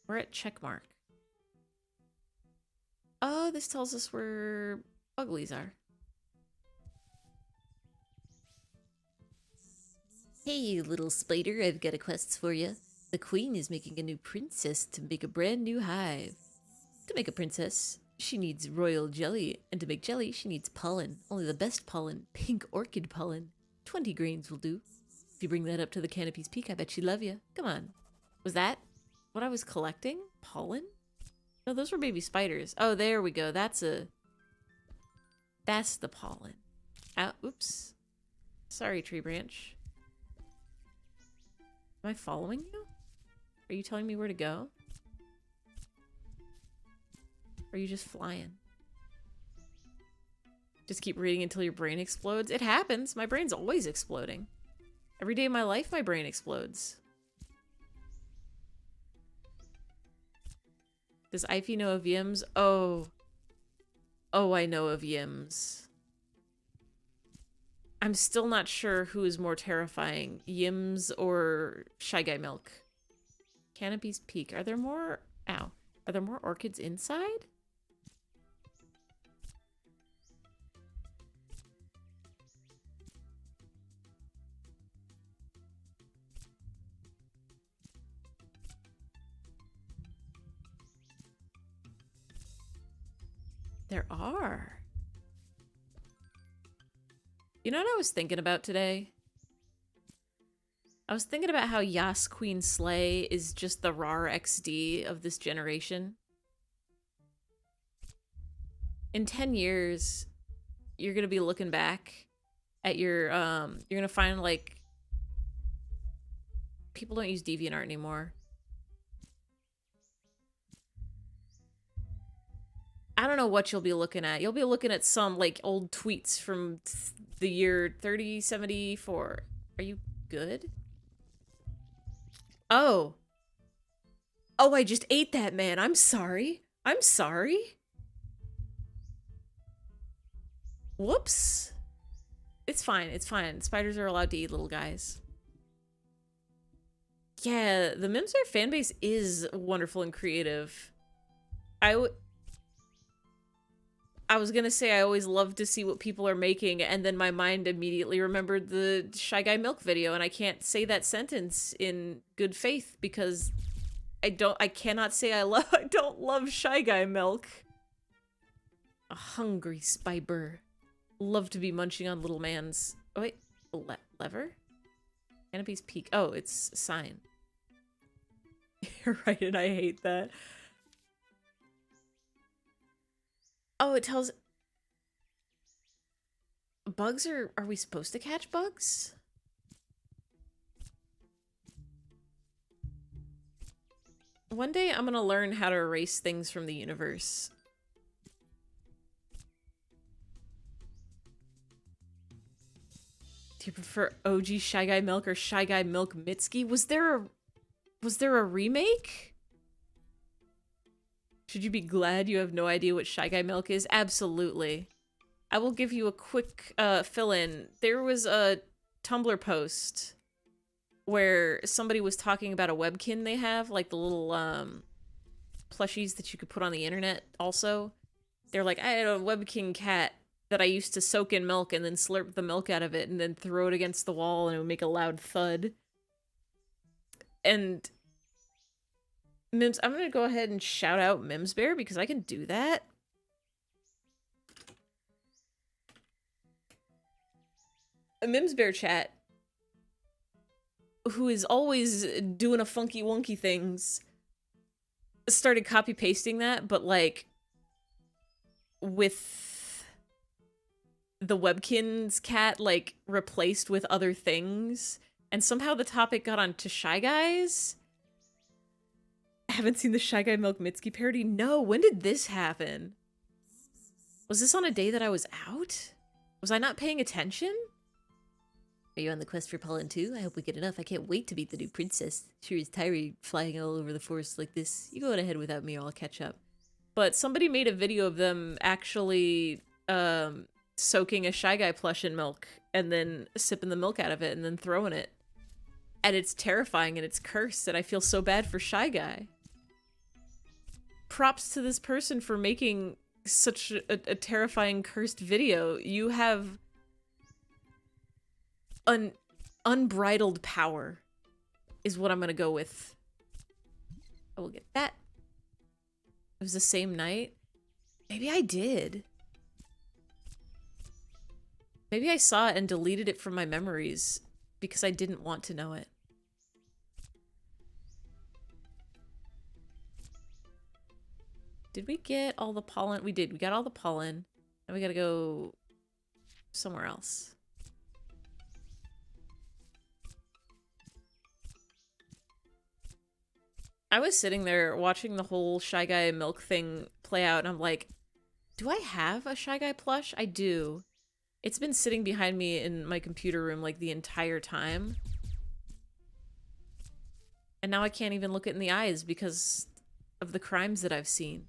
We're at checkmark. Oh, this tells us where uglies are. Hey, little spider, I've got a quest for you. The queen is making a new princess to make a brand new hive. To make a princess, she needs royal jelly, and to make jelly, she needs pollen. Only the best pollen, pink orchid pollen. 20 grains will do. If you bring that up to the Canopy's Peak, I bet she'd love you. Come on. Was that what I was collecting? Pollen? No, those were baby spiders. Oh, there we go. That's the pollen. Oops. Sorry, tree branch. Am I following you? Are you telling me where to go? Or are you just flying? Just keep reading until your brain explodes? It happens. My brain's always exploding. Every day of my life, my brain explodes. Does eyfey know of Yims? Oh. Oh, I know of Yims. I'm still not sure who is more terrifying, Yims or Shy Guy Milk. Canopy's Peak. Are there more? Ow. Are there more orchids inside? There are. You know what I was thinking about today? I was thinking about how Yas Queen Slay is just the RAR XD of this generation. In 10 years, you're gonna be looking back at your, you're gonna find, like, people don't use DeviantArt anymore. I don't know what you'll be looking at. You'll be looking at some, like, old tweets from the year 3074. Are you good? Oh. Oh, I just ate that man. I'm sorry. I'm sorry. Whoops. It's fine. It's fine. Spiders are allowed to eat little guys. Yeah, the Mimsar fanbase is wonderful and creative. I was gonna say I always love to see what people are making, and then my mind immediately remembered the Shy Guy Milk video, and I can't say that sentence in good faith because I cannot say I don't love Shy Guy Milk. A hungry spider. Love to be munching on little man's... Oh wait, lever? Canopy's Peak. Oh, it's a sign. You're right, and I hate that. Oh, it tells... Bugs are we supposed to catch bugs? One day I'm gonna learn how to erase things from the universe. Do you prefer OG Shy Guy Milk or Shy Guy Milk Mitski? Was there a remake? Should you be glad you have no idea what Shy Guy Milk is? Absolutely. I will give you a quick fill-in. There was a Tumblr post where somebody was talking about a webkin they have, like the little plushies that you could put on the internet also. They're like, I had a webkin cat that I used to soak in milk and then slurp the milk out of it and then throw it against the wall and it would make a loud thud. And Mims, I'm gonna go ahead and shout out Mims Bear because I can do that. A Mims Bear chat, who is always doing a funky wonky things, started copy pasting that, but like with the Webkinz cat like replaced with other things, and somehow the topic got onto Shy Guys. Haven't seen the Shy Guy Milk Mitski parody? No, when did this happen? Was this on a day that I was out? Was I not paying attention? Are you on the quest for pollen too? I hope we get enough. I can't wait to meet the new princess. Sure is tiring flying all over the forest like this. You go on ahead without me, I'll catch up. But somebody made a video of them actually soaking a Shy Guy plush in milk and then sipping the milk out of it and then throwing it. And it's terrifying and it's cursed and I feel so bad for Shy Guy. Props to this person for making such a terrifying cursed video. You have unbridled power is what I'm gonna go with. I will get that. It was the same night. Maybe I did. Maybe I saw it and deleted it from my memories because I didn't want to know it. Did we get all the pollen? We did. We got all the pollen. Now we gotta go somewhere else. I was sitting there watching the whole Shy Guy milk thing play out, and I'm like, do I have a Shy Guy plush? I do. It's been sitting behind me in my computer room like the entire time. And now I can't even look it in the eyes because of the crimes that I've seen.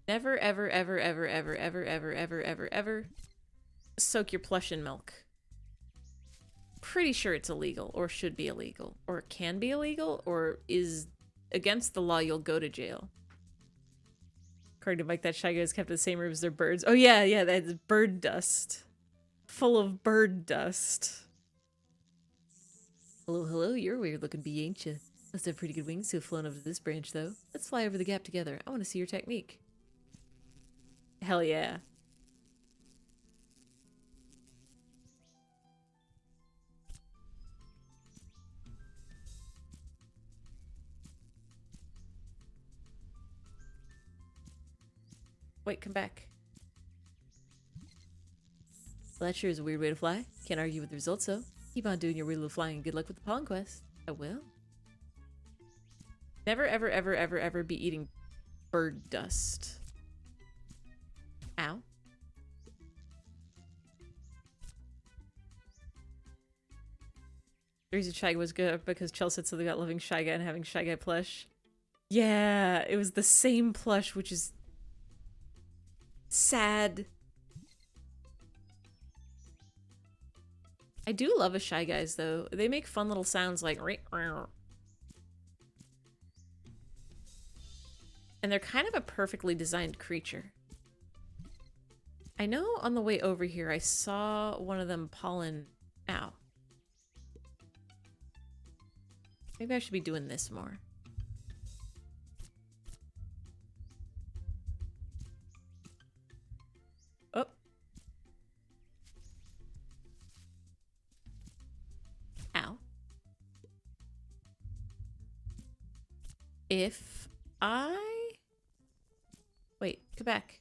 Never, ever, ever, ever, ever, ever, ever, ever, ever, ever soak your plush in milk. Pretty sure it's illegal, or should be illegal, or can be illegal, or is against the law. You'll go to jail. According to Mike, that Shy Guys kept in the same room as their birds. Oh yeah, that's bird dust. Full of bird dust. Hello, you're a weird looking bee, ain't you? Must have pretty good wings to have flown over to this branch, though. Let's fly over the gap together. I want to see your technique. Hell yeah. Wait, come back. Well, that sure is a weird way to fly. Can't argue with the results, though. Keep on doing your weird little flying and good luck with the pollen quest. I will. Never, ever, ever, ever, ever be eating bird dust. Ow. The reason Shy Guy was good because Chelsea said something about loving Shy Guy and having Shy Guy plush. Yeah, it was the same plush, which is sad. I do love a Shy Guys though. They make fun little sounds like and they're kind of a perfectly designed creature. I know on the way over here I saw one of them pollen. Ow. Maybe I should be doing this more. Oh. If I... Wait, go back.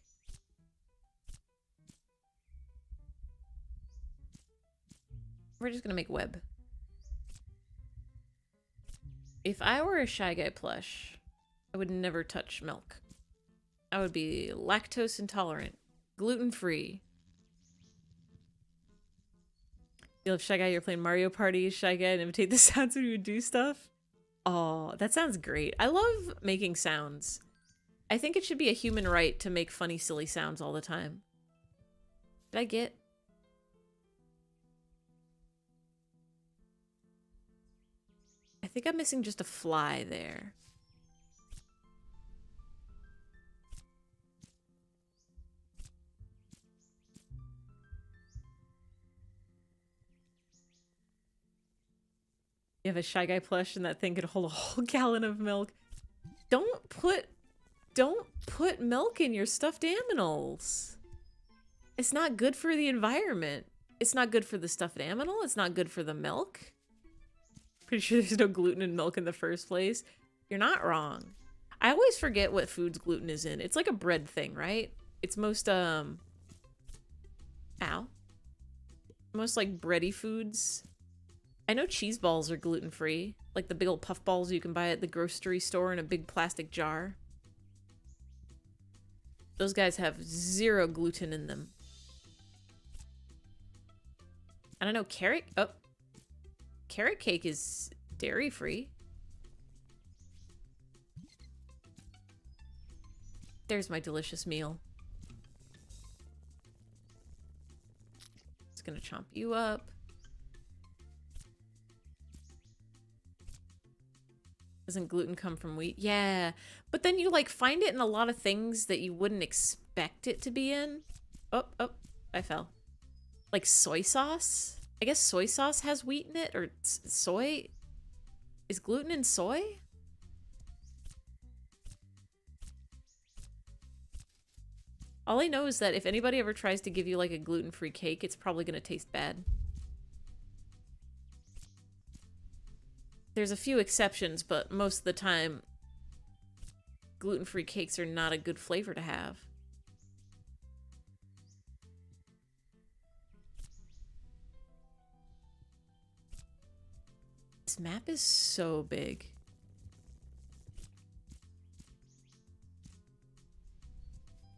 We're just gonna make web. If I were a Shy Guy plush, I would never touch milk. I would be lactose intolerant, gluten-free. You love Shy Guy, you're playing Mario Party, Shy Guy, and imitate the sounds when you do stuff. Oh, that sounds great. I love making sounds. I think it should be a human right to make funny, silly sounds all the time. Did I get... I think I'm missing just a fly there. You have a Shy Guy plush and that thing could hold a whole gallon of milk. Don't put milk in your stuffed animals. It's not good for the environment. It's not good for the stuffed animal. It's not good for the milk. Pretty sure there's no gluten in milk in the first place. You're not wrong. I always forget what foods gluten is in. It's like a bread thing, right? It's most, ow. Most like bready foods. I know cheese balls are gluten-free. Like the big old puff balls you can buy at the grocery store in a big plastic jar. Those guys have 0 gluten in them. I don't know, carrot cake is dairy-free. There's my delicious meal. It's gonna chomp you up. Doesn't gluten come from wheat? Yeah, but then you like find it in a lot of things that you wouldn't expect it to be in. Oh, I fell. Like soy sauce? I guess soy sauce has wheat in it, or soy? Is gluten in soy? All I know is that if anybody ever tries to give you like a gluten-free cake, it's probably gonna taste bad. There's a few exceptions, but most of the time, gluten-free cakes are not a good flavor to have. This map is so big.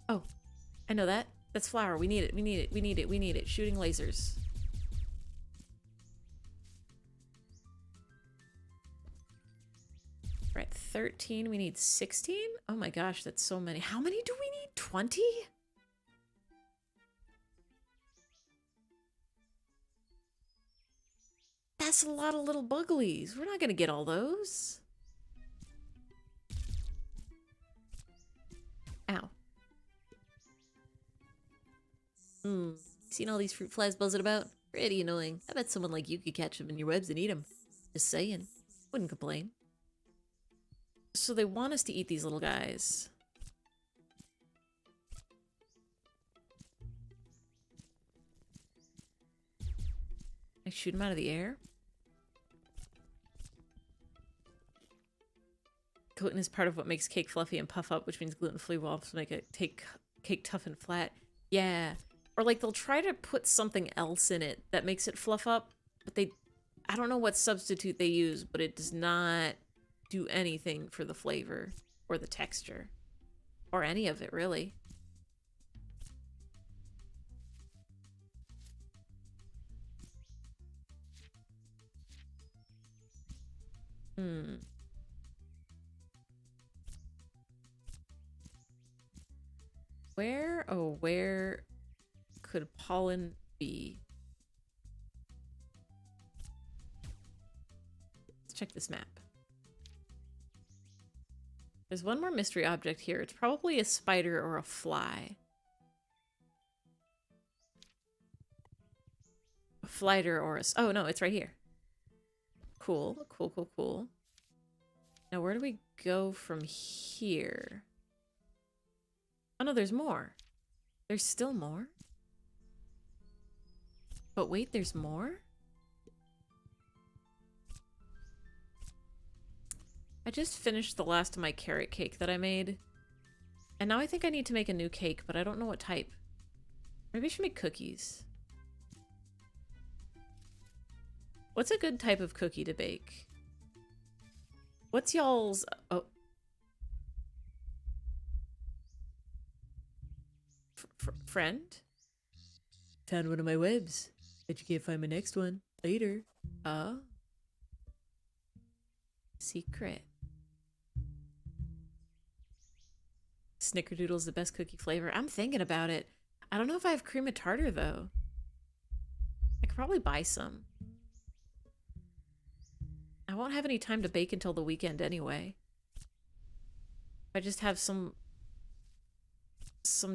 Oh, I know that. That's flour. We need it. We need it. We need it. We need it. Shooting lasers. We're at 13. We need 16? Oh my gosh, that's so many. How many do we need? 20? That's a lot of little buglies. We're not gonna get all those. Ow. Seen all these fruit flies buzzing about? Pretty annoying. I bet someone like you could catch them in your webs and eat them. Just saying. Wouldn't complain. So they want us to eat these little guys. I shoot them out of the air? Gluten is part of what makes cake fluffy and puff up, which means gluten-free will also make it cake tough and flat. Yeah. Or like they'll try to put something else in it that makes it fluff up, but I don't know what substitute they use, but it does not do anything for the flavor or the texture or any of it, really. Where could pollen be? Let's check this map. There's one more mystery object here. It's probably a spider or a fly. A flighter or a... Oh, no, it's right here. Cool, cool, cool, cool. Now, where do we go from here? Oh, no, there's more. There's still more? But wait, there's more? I just finished the last of my carrot cake that I made. And now I think I need to make a new cake, but I don't know what type. Maybe I should make cookies. What's a good type of cookie to bake? What's y'all's... Oh. Friend? Found one of my webs. Bet you can't find my next one. Later. Oh. Secret. Snickerdoodle's the best cookie flavor. I'm thinking about it. I don't know if I have cream of tartar, though. I could probably buy some. I won't have any time to bake until the weekend anyway. I just have some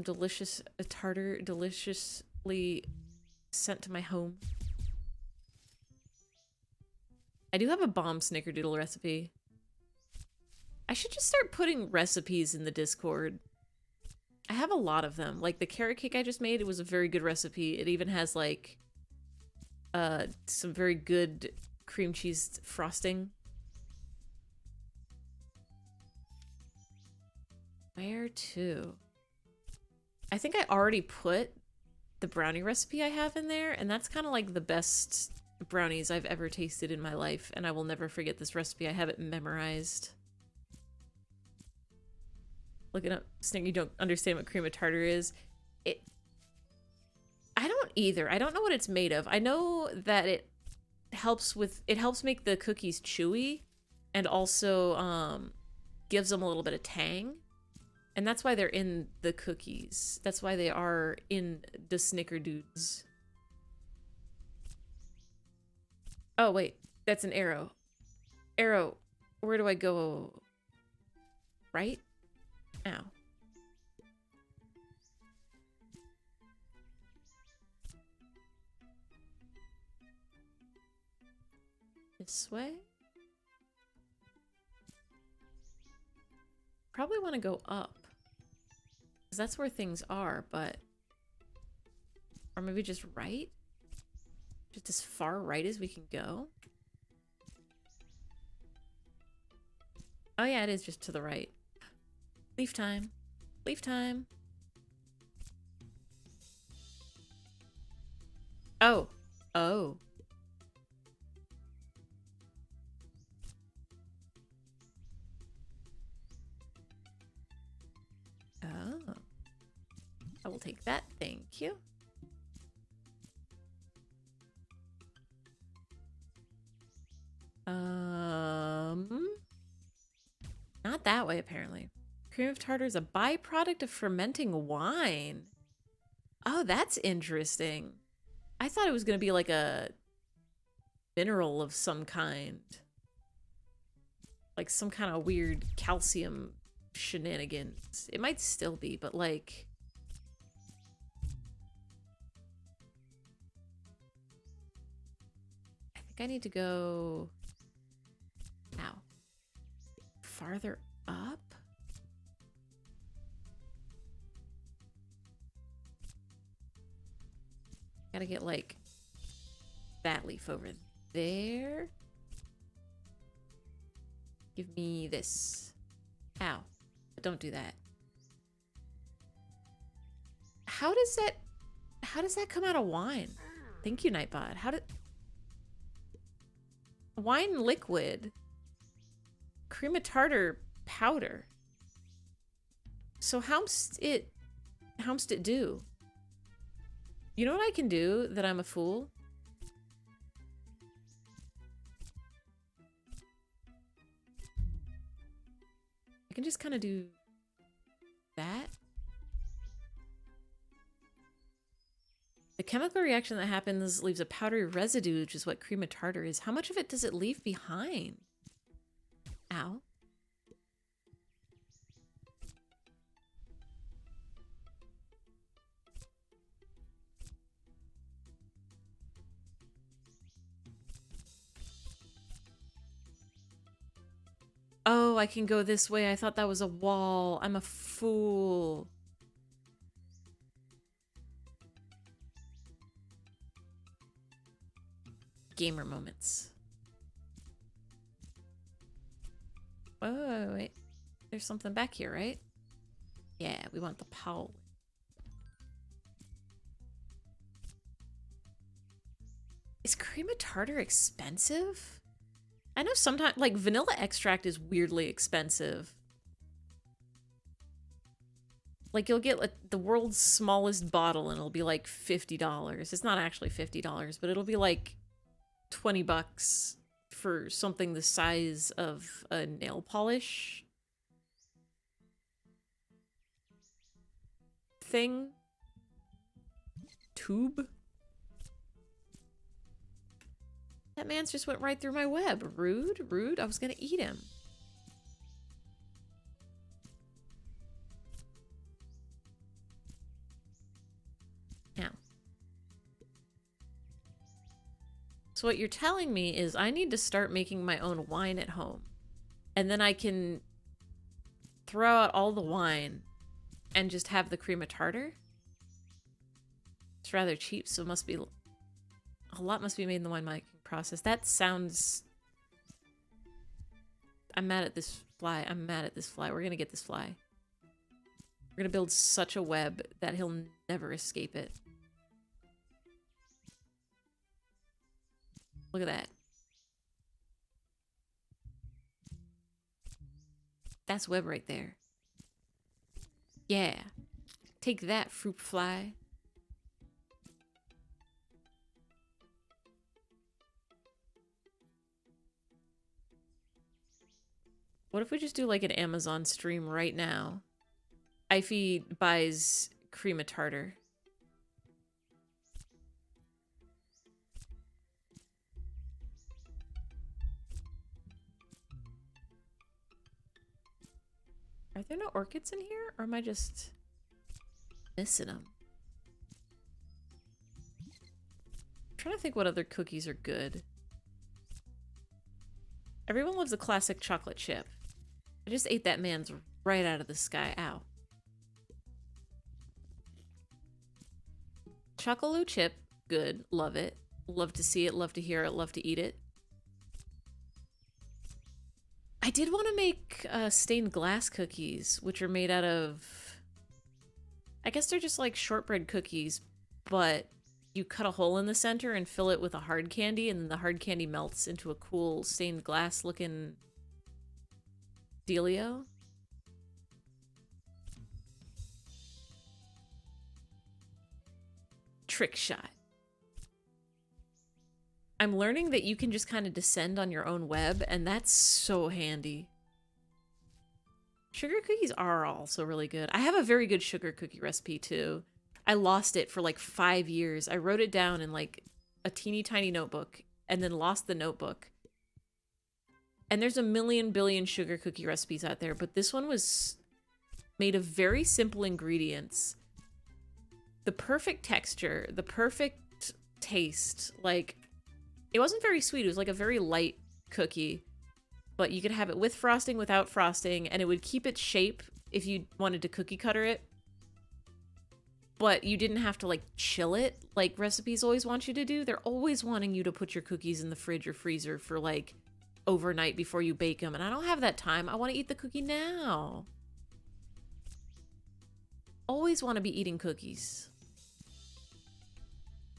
delicious tartar deliciously sent to my home. I do have a bomb snickerdoodle recipe. I should just start putting recipes in the Discord. I have a lot of them. Like the carrot cake I just made, it was a very good recipe. It even has like some very good cream cheese frosting. Where to? I think I already put the brownie recipe I have in there, and that's kind of like the best brownies I've ever tasted in my life, and I will never forget this recipe. I have it memorized. Looking up, Snick, you don't understand what cream of tartar is. I don't either. I don't know what it's made of. I know that it helps make the cookies chewy, and also gives them a little bit of tang. And that's why they're in the cookies. That's why they are in the snickerdoodles. Oh, wait. That's an arrow. Arrow. Where do I go? Right? Ow. This way? Probably want to go up. Because that's where things are, but... Or maybe just right? Just as far right as we can go? Oh yeah, it is just to the right. Leaf time. Leaf time. Oh. Oh. Oh. I will take that, thank you. Not that way, apparently. Cream of tartar is a byproduct of fermenting wine. Oh, that's interesting. I thought it was going to be like a mineral of some kind. Like some kind of weird calcium shenanigans. It might still be, but like... I think I need to go... Ow. Farther up? Gotta get like that leaf over there. Give me this. Ow. But don't do that. How does that come out of wine? Thank you, Nightbot. How did... Wine liquid. Cream of tartar powder. So how's it do? You know what I can do that I'm a fool? I can just kind of do that. The chemical reaction that happens leaves a powdery residue, which is what cream of tartar is. How much of it does it leave behind? Ow. Oh, I can go this way. I thought that was a wall. I'm a fool. Gamer moments. Oh, wait. There's something back here, right? Yeah, we want the pollen. Is cream of tartar expensive? I know sometimes, like, vanilla extract is weirdly expensive. Like, you'll get like, the world's smallest bottle and it'll be like $50. It's not actually $50, but it'll be like 20 bucks for something the size of a nail polish thing. Tube. That man's just went right through my web. Rude, rude. I was gonna eat him. Now. So what you're telling me is I need to start making my own wine at home. And then I can throw out all the wine and just have the cream of tartar. It's rather cheap, so it must be... A lot must be made in the winemaking process. That sounds... I'm mad at this fly. I'm mad at this fly. We're gonna get this fly. We're gonna build such a web that he'll never escape it. Look at that. That's web right there. Yeah. Take that, fruit fly. What if we just do like an Amazon stream right now? Eyfey buys cream of tartar. Are there no orchids in here? Or am I just missing them? I'm trying to think what other cookies are good. Everyone loves a classic chocolate chip. I just ate that man's right out of the sky. Ow. Chocolate chip, good. Love it. Love to see it, love to hear it, love to eat it. I did want to make stained glass cookies, which are made out of... I guess they're just like shortbread cookies, but you cut a hole in the center and fill it with a hard candy, and then the hard candy melts into a cool stained glass looking dealio. Trick shot. I'm learning that you can just kind of descend on your own web, and that's so handy. Sugar cookies are also really good. I have a very good sugar cookie recipe too. I lost it for like 5 years. I wrote it down in like a teeny tiny notebook and then lost the notebook. And there's a million billion sugar cookie recipes out there, but this one was made of very simple ingredients. The perfect texture, the perfect taste. Like, it wasn't very sweet. It was like a very light cookie, but you could have it with frosting, without frosting, and it would keep its shape if you wanted to cookie cutter it. But you didn't have to like chill it like recipes always want you to do. They're always wanting you to put your cookies in the fridge or freezer for like overnight before you bake them. And I don't have that time. I want to eat the cookie now. Always want to be eating cookies.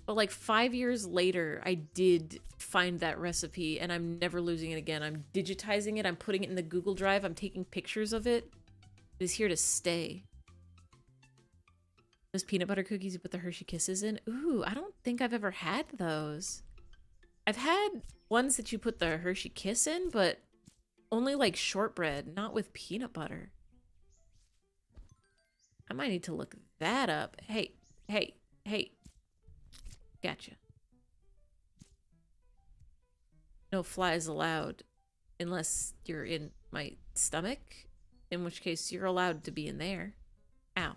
But like 5 years later, I did find that recipe and I'm never losing it again. I'm digitizing it. I'm putting it in the Google Drive. I'm taking pictures of it. It is here to stay. Those peanut butter cookies you put the Hershey Kisses in. Ooh, I don't think I've ever had those. I've had ones that you put the Hershey Kiss in, but only like shortbread, not with peanut butter. I might need to look that up. Hey, hey, hey. Gotcha. No flies allowed unless you're in my stomach, in which case you're allowed to be in there. Ow.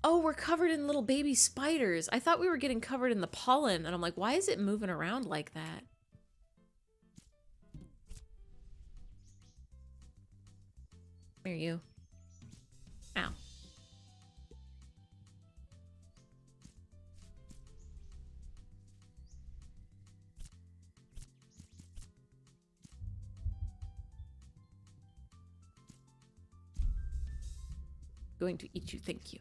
Oh, we're covered in little baby spiders. I thought we were getting covered in the pollen, and I'm like, why is it moving around like that? Where are you? Ow. Going to eat you, thank you.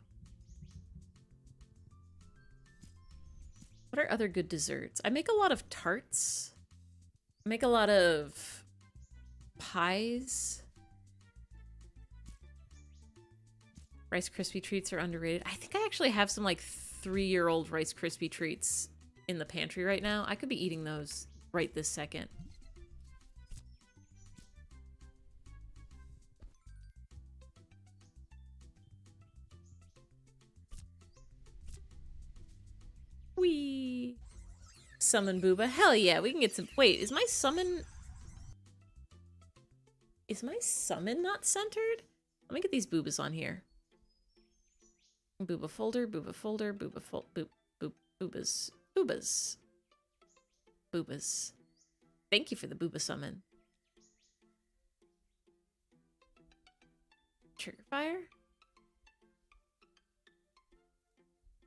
What are other good desserts? I make a lot of tarts. I make a lot of pies. Rice Krispie treats are underrated. I think I actually have some like 3-year-old Rice Krispie treats in the pantry right now. I could be eating those right this second. Wee. Summon Booba. Hell yeah, we can get some. Wait, is my summon not centered? Let me get these boobas on here. Booba folder, booba folder, booba boobas. Boobas. Boobas. Thank you for the booba summon. Trigger fire?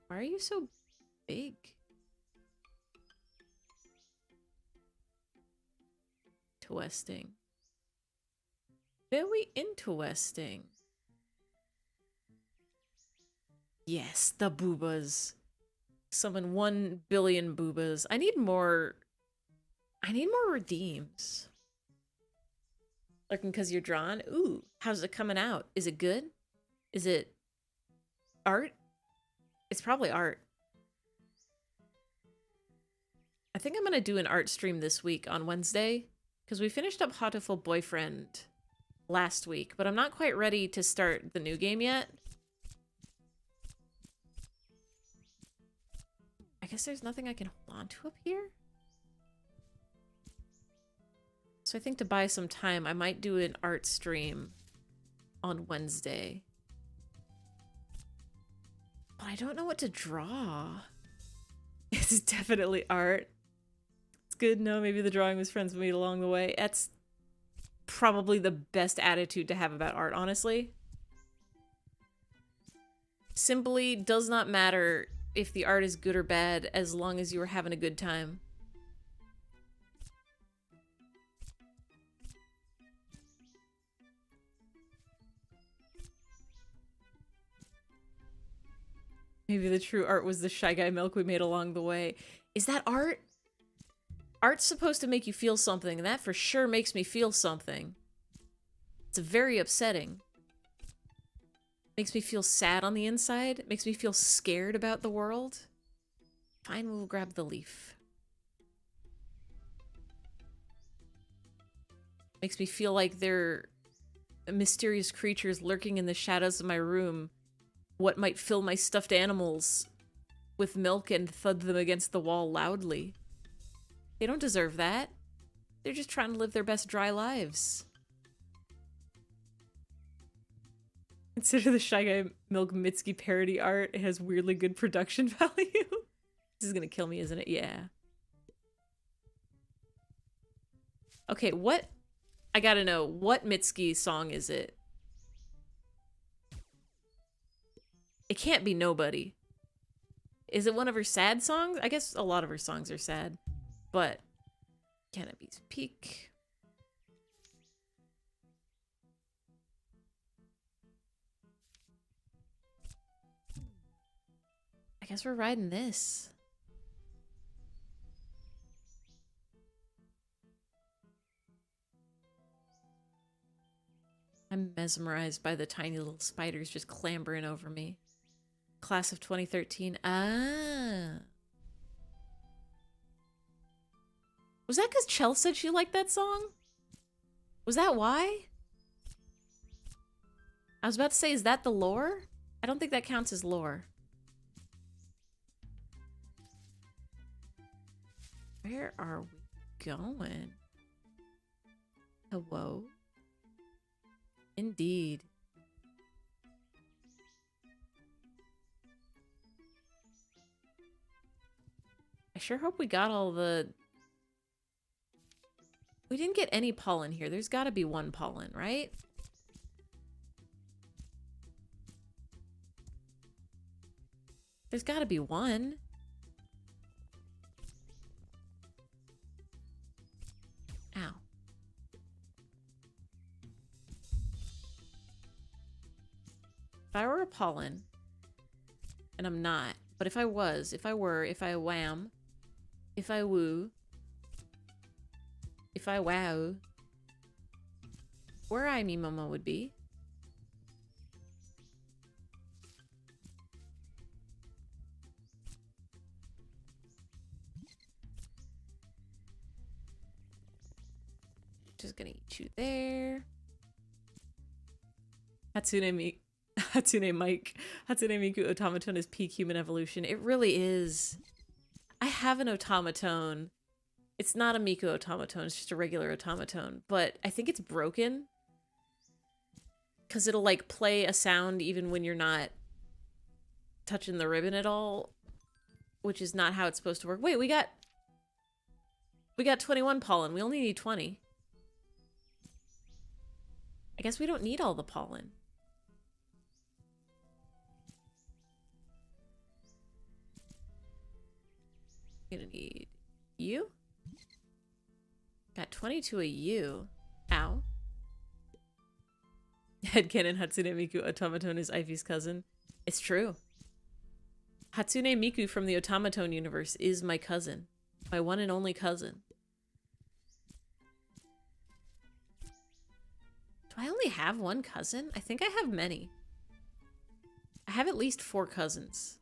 Why are you so big? Interesting. Very interesting. Yes, the boobas. Summon 1 billion boobas. I need more redeems. Looking because you're drawn? Ooh, how's it coming out? Is it good? Is it art? It's probably art. I think I'm gonna do an art stream this week on Wednesday, because we finished up Hatoful Boyfriend last week, but I'm not quite ready to start the new game yet. I guess there's nothing I can hold on to up here. So I think to buy some time, I might do an art stream on Wednesday. But I don't know what to draw. It's definitely art. It's good. No, maybe the drawing was friends with me along the way. That's probably the best attitude to have about art, honestly. Simply does not matter if the art is good or bad, as long as you are having a good time. Maybe the true art was the Shy Guy milk we made along the way. Is that art? Art's supposed to make you feel something, and that for sure makes me feel something. It's very upsetting. Makes me feel sad on the inside. Makes me feel scared about the world. Fine, we'll grab the leaf. Makes me feel like there are mysterious creatures lurking in the shadows of my room. What might fill my stuffed animals with milk and thud them against the wall loudly. They don't deserve that. They're just trying to live their best dry lives. Consider the Shy Guy Milk Mitski parody art. It has weirdly good production value. This is gonna kill me, isn't it? Yeah. Okay, what? I gotta know, what Mitski song is it? It can't be Nobody. Is it one of her sad songs? I guess a lot of her songs are sad. But can it be Peak? I guess we're riding this. I'm mesmerized by the tiny little spiders just clambering over me. Class of 2013. Ah. Was that because Chell said she liked that song? Was that why? I was about to say, is that the lore? I don't think that counts as lore. Where are we going? Hello? Indeed. I sure hope we got all the... We didn't get any pollen here. There's got to be one pollen, right? There's got to be one. Ow. If I were a pollen. And I'm not. But if I was, if I were, if I wham, if I woo, if I wow, where I me mama would be. Just gonna eat you there. Hatsune Mike. Hatsune Miku automaton is peak human evolution. It really is. I have an automaton. It's not a Miku automaton, it's just a regular automaton. But I think it's broken. Because it'll like play a sound even when you're not touching the ribbon at all. Which is not how it's supposed to work. Wait, we got 21 pollen. We only need 20. I guess we don't need all the pollen. Gonna need you. Got 22 of you. Ow. Headcanon Hatsune Miku automaton is Eyfey's cousin. It's true. Hatsune Miku from the automaton universe is my cousin. My one and only cousin. Do I only have one cousin? I think I have many. I have at least 4 cousins.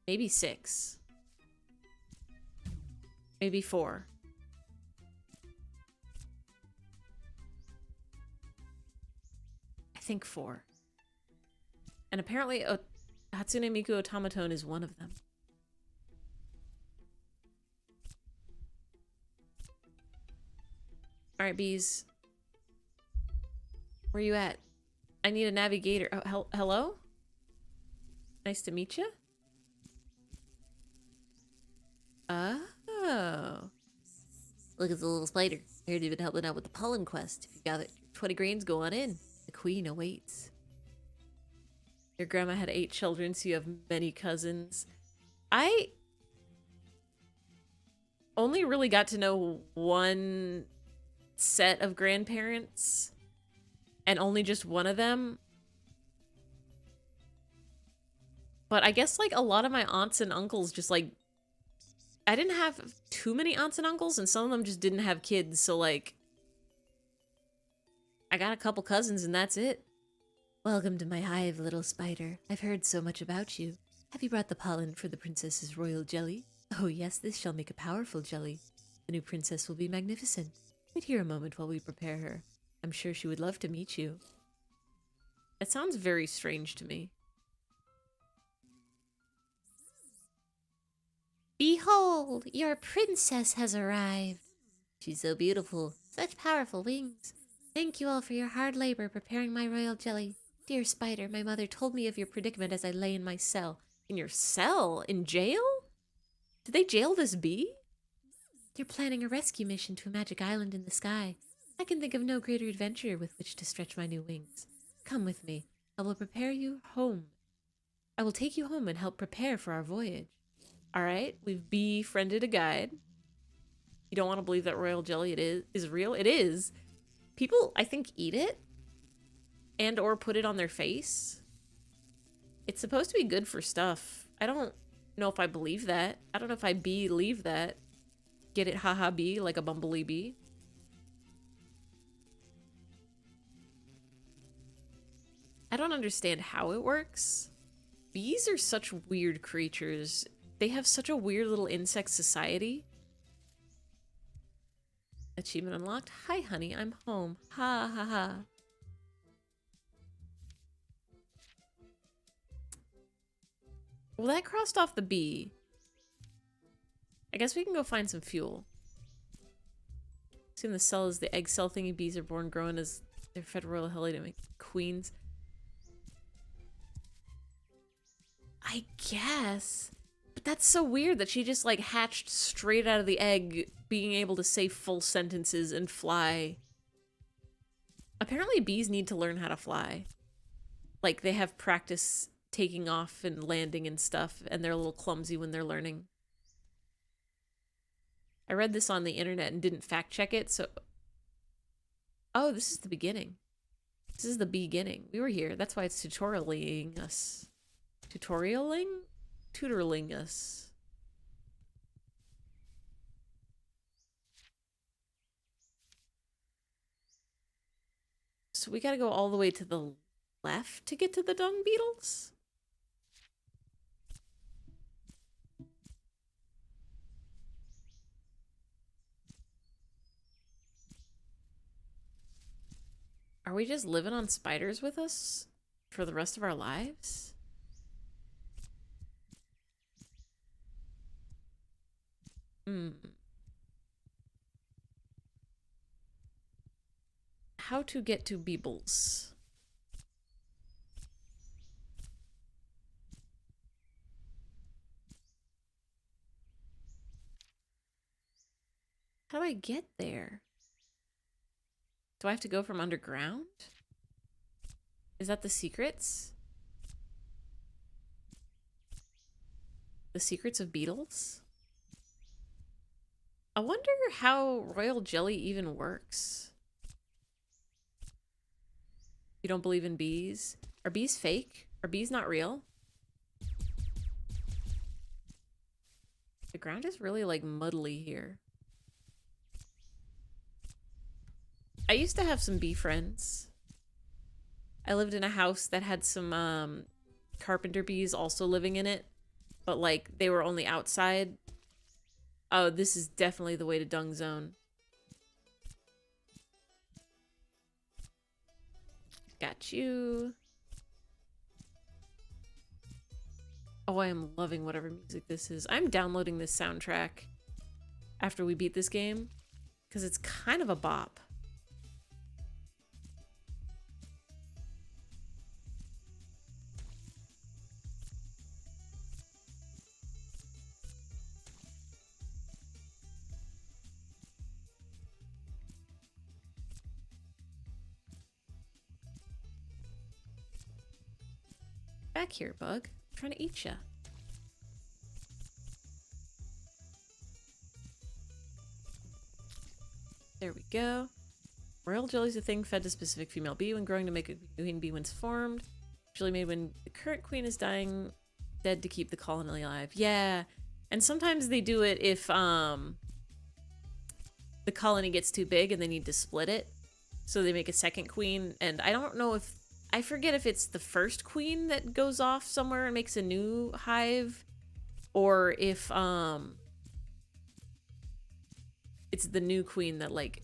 Maybe 6. Maybe 4. I think 4. And apparently Hatsune Miku automaton is one of them. Alright, bees. Where you at? I need a navigator. Oh, hello? Nice to meet you. Oh. Look at the little spider. Here to even helping out with the pollen quest. If you got it, 20 grains, go on in. The queen awaits. Your grandma had 8 children, so you have many cousins. I only really got to know one set of grandparents. And only just one of them. But I guess, like, a lot of my aunts and uncles just, like... I didn't have too many aunts and uncles, and some of them just didn't have kids, so, like... I got a couple cousins, and that's it. Welcome to my hive, little spider. I've heard so much about you. Have you brought the pollen for the princess's royal jelly? Oh yes, this shall make a powerful jelly. The new princess will be magnificent. Wait here a moment while we prepare her. I'm sure she would love to meet you. That sounds very strange to me. Behold, your princess has arrived. She's so beautiful, such powerful wings. Thank you all for your hard labor preparing my royal jelly. Dear spider, my mother told me of your predicament as I lay in my cell. In your cell? In jail? Did they jail this bee? You're planning a rescue mission to a magic island in the sky. I can think of no greater adventure with which to stretch my new wings. Come with me. I will prepare you home. I will take you home and help prepare for our voyage. Alright, we've befriended a guide. You don't want to believe that royal jelly is real? It is. People, I think, eat it. And or put it on their face. It's supposed to be good for stuff. I don't know if I believe that. I don't know if I believe that. Get it, haha bee, like a bumblebee bee. I don't understand how it works. Bees are such weird creatures. They have such a weird little insect society. Achievement unlocked. Hi, honey, I'm home. Ha ha ha. Well, that crossed off the bee. I guess we can go find some fuel. Assume the cell is the egg cell thingy. Bees are born growing as their fed royal heli to make queens. I guess. But that's so weird that she just like hatched straight out of the egg, being able to say full sentences and fly. Apparently bees need to learn how to fly. Like they have practice taking off and landing and stuff, and they're a little clumsy when they're learning. I read this on the internet and didn't fact check it, so... Oh, this is the beginning. This is the beginning. We were here. That's why it's tutorialing us. Tutorialing? Tutoring us. So we gotta go all the way to the left to get to the dung beetles? Are we just living on spiders with us for the rest of our lives? How to get to Beebles. How do I get there? Do I have to go from underground? Is that the secrets? The secrets of beetles? I wonder how royal jelly even works. You don't believe in bees? Are bees fake? Are bees not real? The ground is really like muddly here. I used to have some bee friends. I lived in a house that had some carpenter bees also living in it, but like they were only outside. Oh, this is definitely the way to Dung Zone. Got you. Oh, I am loving whatever music this is. I'm downloading this soundtrack after we beat this game because it's kind of a bop. Back here, bug. I'm trying to eat ya. There we go. Royal jelly is a thing fed to specific female bee when growing to make a queen bee when formed. Usually made when the current queen is dying, dead to keep the colony alive. Yeah, and sometimes they do it if the colony gets too big and they need to split it. So they make a second queen, and I don't know if I forget if it's the first queen that goes off somewhere and makes a new hive, or if it's the new queen that like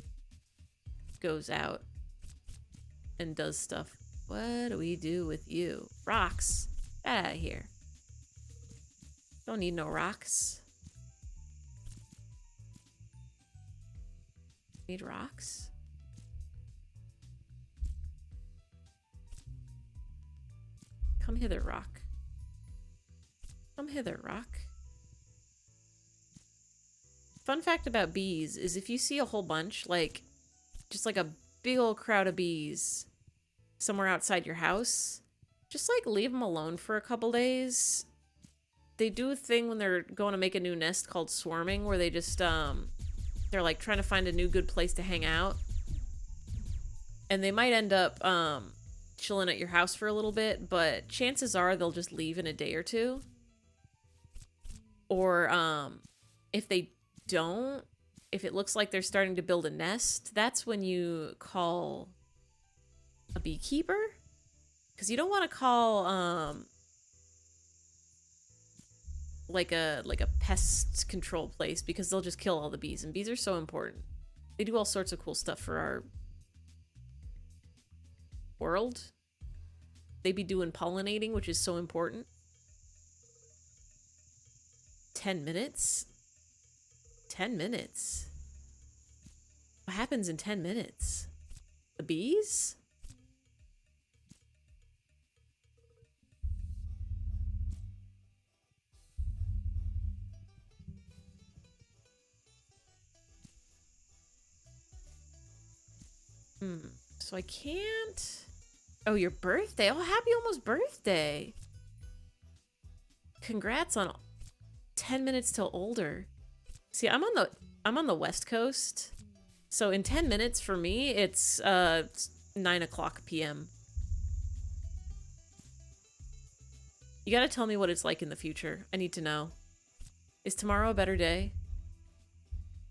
goes out and does stuff. What do we do with you? Rocks. Get out of here. Don't need no rocks. Need rocks? Come hither, rock. Come hither, rock. Fun fact about bees is if you see a whole bunch, like, just like a big old crowd of bees somewhere outside your house, just like leave them alone for a couple days. They do a thing when they're going to make a new nest called swarming, where they just, they're like trying to find a new good place to hang out. And they might end up, chilling at your house for a little bit, but chances are they'll just leave in a day or two. Or if they don't, if it looks like they're starting to build a nest, that's when you call a beekeeper, because you don't want to call like a pest control place, because they'll just kill all the bees, and bees are so important. They do all sorts of cool stuff for our world. They be doing pollinating, which is so important. 10 minutes? 10 minutes? What happens in 10 minutes? The bees? So I can't... Oh, your birthday. Oh, happy almost birthday. Congrats on 10 minutes till older. See, I'm on the West Coast. So in 10 minutes for me, it's 9 o'clock p.m. You gotta tell me what it's like in the future. I need to know. Is tomorrow a better day?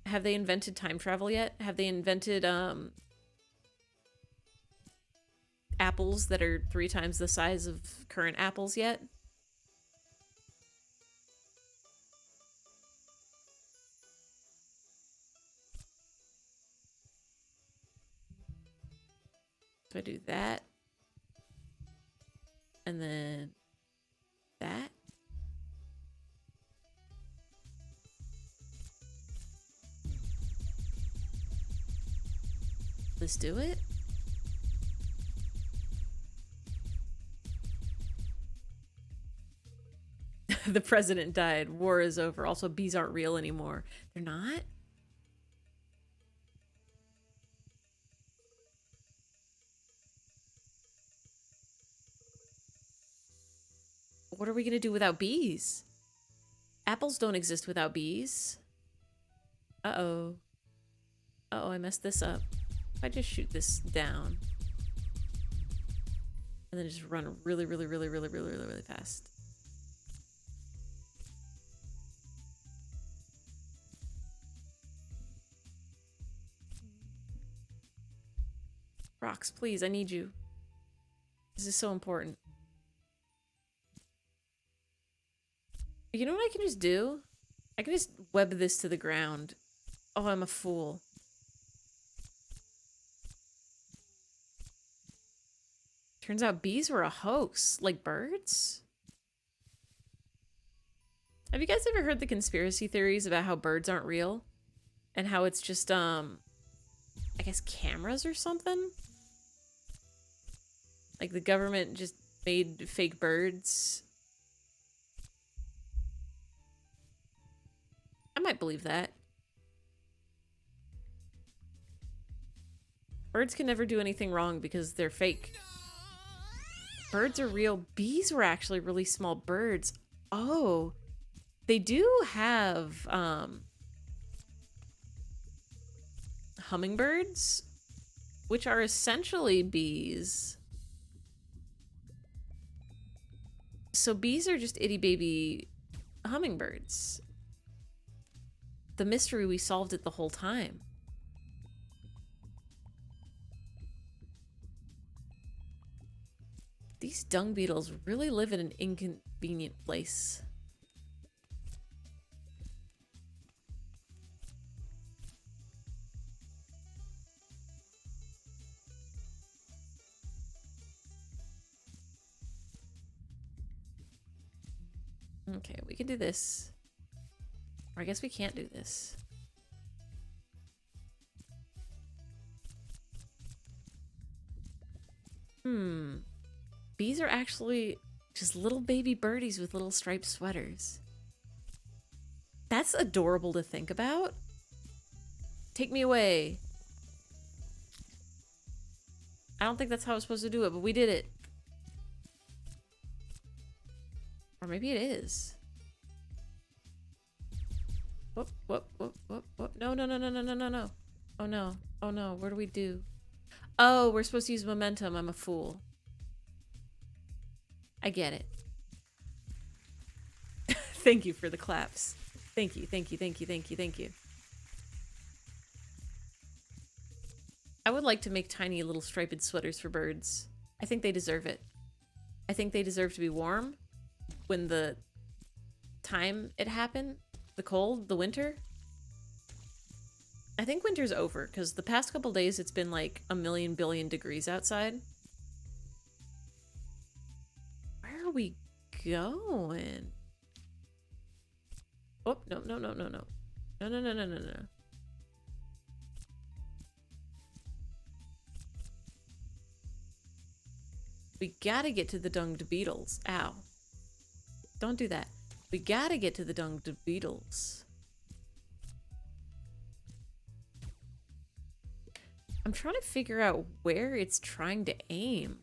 Have they invented time travel yet? Have they invented, apples that are 3 times the size of current apples yet? So I do that. And then that. Let's do it. The president died. War is over. Also, bees aren't real anymore. They're not? What are we gonna do without bees? Apples don't exist without bees. Uh-oh. Uh-oh, I messed this up. If I just shoot this down. And then just run really, really, really, really, really, really, really fast. Rocks, please, I need you. This is so important. You know what I can just do? I can just web this to the ground. Oh, I'm a fool. Turns out bees were a hoax, like birds. Have you guys ever heard the conspiracy theories about how birds aren't real? And how it's just, I guess cameras or something? Like the government just made fake birds. I might believe that. Birds can never do anything wrong because they're fake. Birds are real. Bees were actually really small birds. Oh, they do have hummingbirds, which are essentially bees. So bees are just itty baby hummingbirds. The mystery, we solved it the whole time. These dung beetles really live in an inconvenient place. Okay, we can do this. Or I guess we can't do this. Bees are actually just little baby birdies with little striped sweaters. That's adorable to think about. Take me away. I don't think that's how I was supposed to do it, but we did it. Or maybe it is. Whoop, whoop, whoop, whoop, whoop. No, no, no, no, no, no, no, no. Oh no. Oh no. What do we do? Oh, we're supposed to use momentum. I'm a fool. I get it. Thank you for the claps. Thank you, thank you, thank you, thank you, thank you. I would like to make tiny little striped sweaters for birds. I think they deserve it. I think they deserve to be warm when the time it happened. The cold, the winter. I think winter's over because the past couple days it's been like 1,000,000 billion degrees outside. Where are we going? Oh, no, no, no, no, no. No, no, no, no, no, no. We gotta get to the dunged beetles. Ow. Don't do that. We gotta get to the dunged beetles. I'm trying to figure out where it's trying to aim.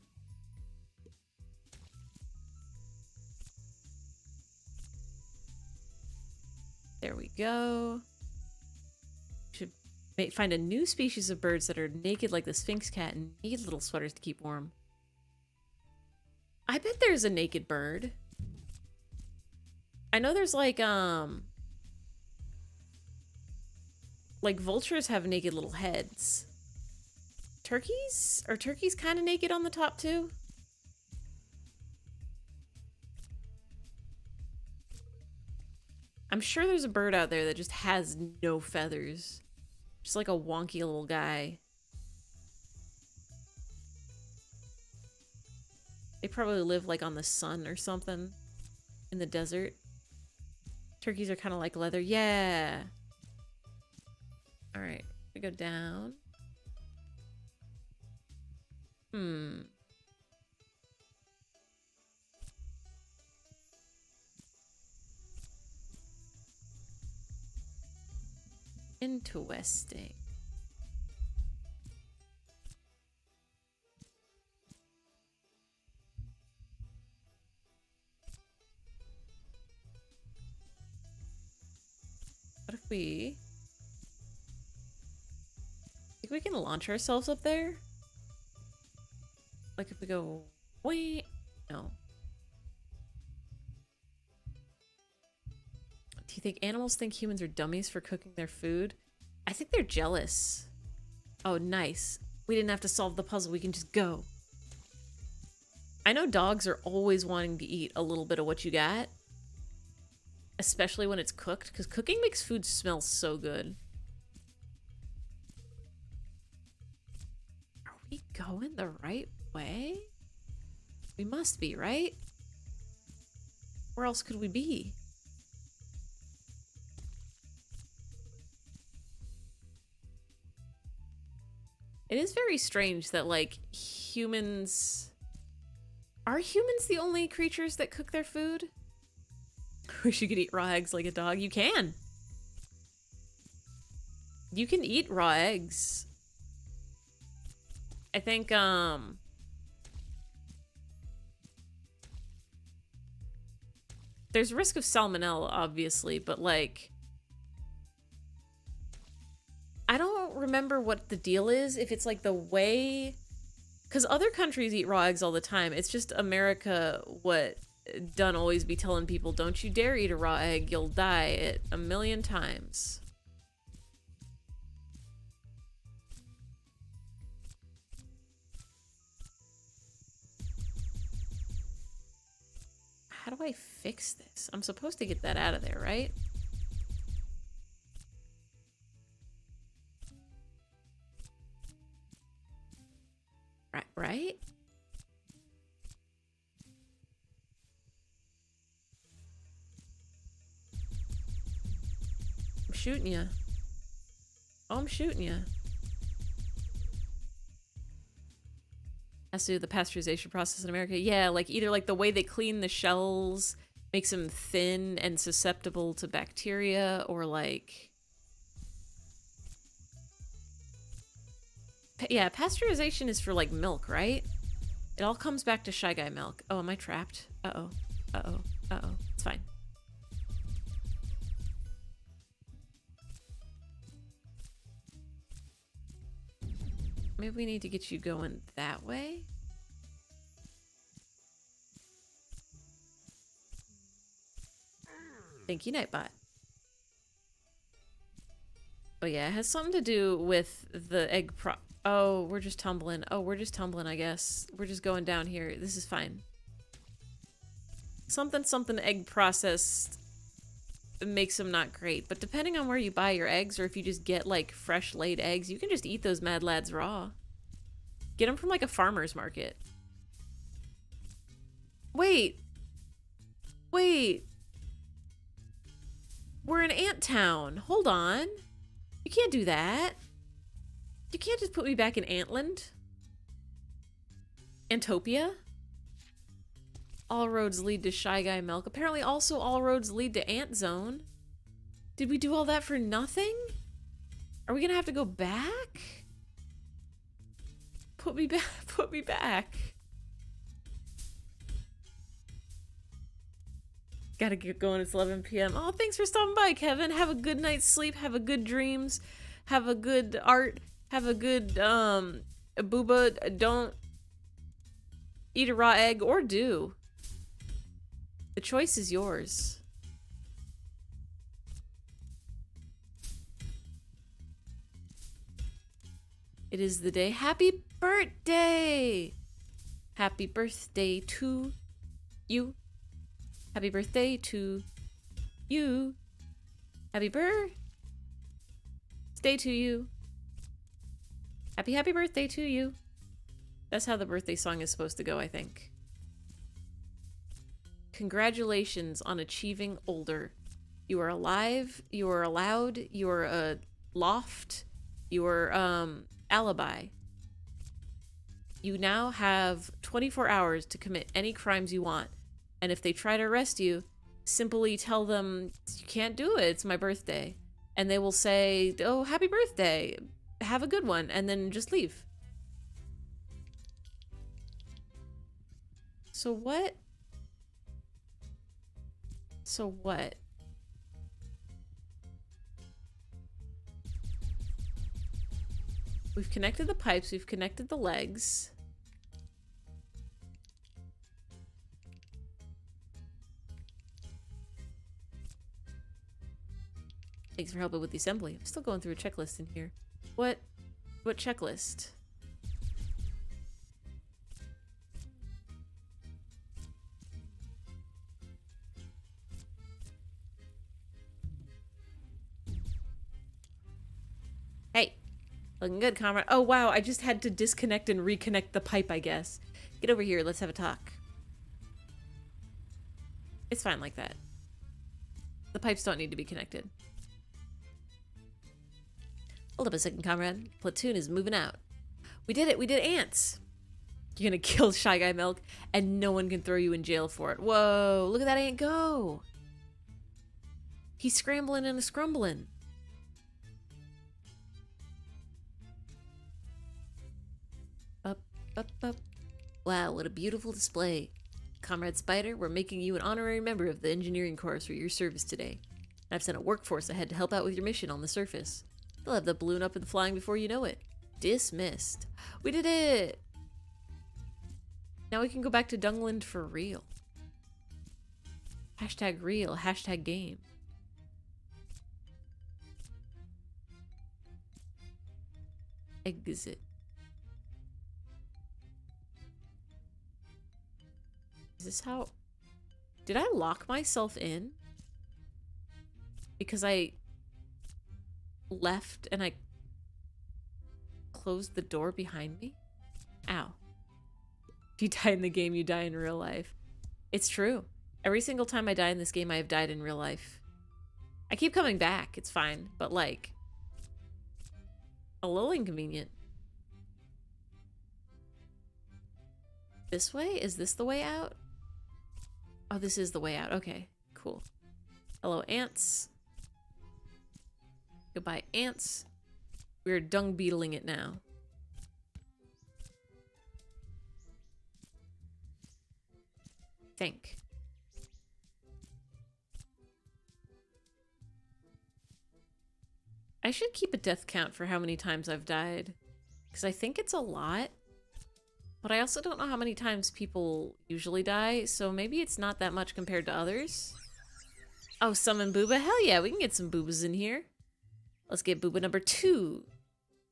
There we go. Should Find a new species of birds that are naked like the Sphinx cat and need little sweaters to keep warm. I bet there's a naked bird. I know there's like vultures have naked little heads. Turkeys? Are turkeys kind of naked on the top too? I'm sure there's a bird out there that just has no feathers. Just like a wonky little guy. They probably live like on the sun or something in the desert. Turkeys are kind of like leather. Yeah. All right, we go down. Interesting. What if we... think we can launch ourselves up there? Like if we go... wait... no. Do you think animals think humans are dummies for cooking their food? I think they're jealous. Oh, nice. We didn't have to solve the puzzle. We can just go. I know dogs are always wanting to eat a little bit of what you got. Especially when it's cooked, because cooking makes food smell so good. Are we going the right way? We must be, right? Where else could we be? It is very strange that, like, humans... Are humans the only creatures that cook their food? Wish you could eat raw eggs like a dog. You can. You can eat raw eggs. I think, there's risk of salmonella, obviously, but, like... I don't remember what the deal is, if it's, like, the way... Because other countries eat raw eggs all the time. It's just America, what Dunn always be telling people, don't you dare eat a raw egg, you'll die it 1,000,000 times. How do I fix this? I'm supposed to get that out of there, right? Right? I'm shooting you. Oh, I'm shooting you. Has to do with the pasteurization process in America. Yeah, like either like the way they clean the shells makes them thin and susceptible to bacteria, or like... Yeah, pasteurization is for, like, milk, right? It all comes back to Shy Guy milk. Oh, am I trapped? Uh-oh. Uh-oh. Uh-oh. It's fine. Maybe we need to get you going that way? Thank you, Nightbot. Oh, yeah, it has something to do with the egg Oh, we're just tumbling. Oh, we're just tumbling, I guess. We're just going down here. This is fine. Something egg processed makes them not great. But depending on where you buy your eggs, or if you just get, like, fresh laid eggs, you can just eat those mad lads raw. Get them from, like, a farmer's market. Wait. Wait. We're in Ant Town. Hold on. You can't do that. You can't just put me back in Antland. Antopia? All roads lead to Shy Guy Milk. Apparently also all roads lead to Ant Zone. Did we do all that for nothing? Are we gonna have to go back? Put me back. Put me back. Gotta get going. It's 11 p.m. Oh, thanks for stopping by, Kevin. Have a good night's sleep. Have a good dreams. have a good art, have a good booba, don't eat a raw egg, or do. The choice is yours. It is the day. Happy birthday! Happy birthday to you. Happy birthday to you. Happy birthday to you. Happy birthday to you. That's how the birthday song is supposed to go, I think. Congratulations on achieving older. You are alive, you are allowed, you are a loft, you are alibi. You now have 24 hours to commit any crimes you want. And if they try to arrest you, simply tell them, you can't do it, it's my birthday. And they will say, oh, happy birthday, have a good one, and then just leave. So what? So what? We've connected the pipes, we've connected the legs. Thanks for helping with the assembly. I'm still going through a checklist in here. What checklist? Hey, looking good, comrade. Oh wow, I just had to disconnect and reconnect the pipe, I guess. Get over here, let's have a talk. It's fine like that. The pipes don't need to be connected. Hold up a second, comrade. Platoon is moving out. We did it, we did ants. You're gonna kill Shy Guy Milk and no one can throw you in jail for it. Whoa, look at that ant go. He's scrambling and a scrumbling. Up, up, up. Wow, what a beautiful display. Comrade Spider, we're making you an honorary member of the engineering corps for your service today. I've sent a workforce ahead to help out with your mission on the surface. They'll have the balloon up and flying before you know it. Dismissed. We did it! Now we can go back to Dungland for real. Hashtag real, hashtag game. Exit. Is this how... Did I lock myself in? Because I left and I closed the door behind me? Ow. If you die in the game, you die in real life. It's true. Every single time I die in this game, I have died in real life. I keep coming back, it's fine, but like, a little inconvenient. This way? Is this the way out? Oh, this is the way out. Okay, cool. Hello, ants. Goodbye, ants. We're dung beetling it now. Think. I should keep a death count for how many times I've died, because I think it's a lot. But I also don't know how many times people usually die, so maybe it's not that much compared to others. Oh, summon Booba? Hell yeah, we can get some Boobas in here. Let's get Booba number 2.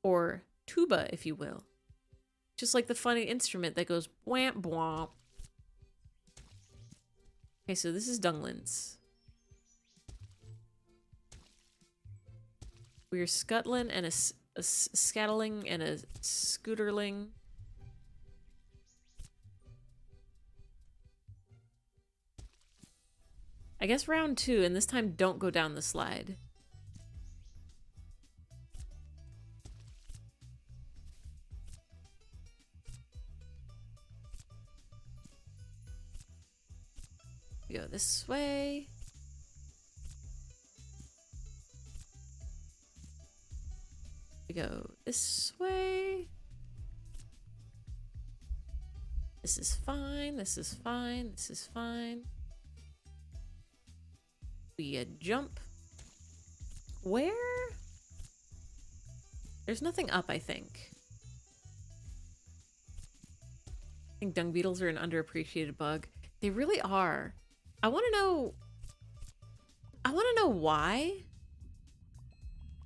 Or tuba, if you will. Just like the funny instrument that goes whamp bwomp. Okay, so this is Dunglands. We're scuttling and a scattling and a scooterling. I guess round 2, and this time don't go down the slide. We go this way. We go this way. This is fine, this is fine, this is fine. We jump. Where? There's nothing up, I think. I think dung beetles are an underappreciated bug. They really are. I want to know... I want to know why.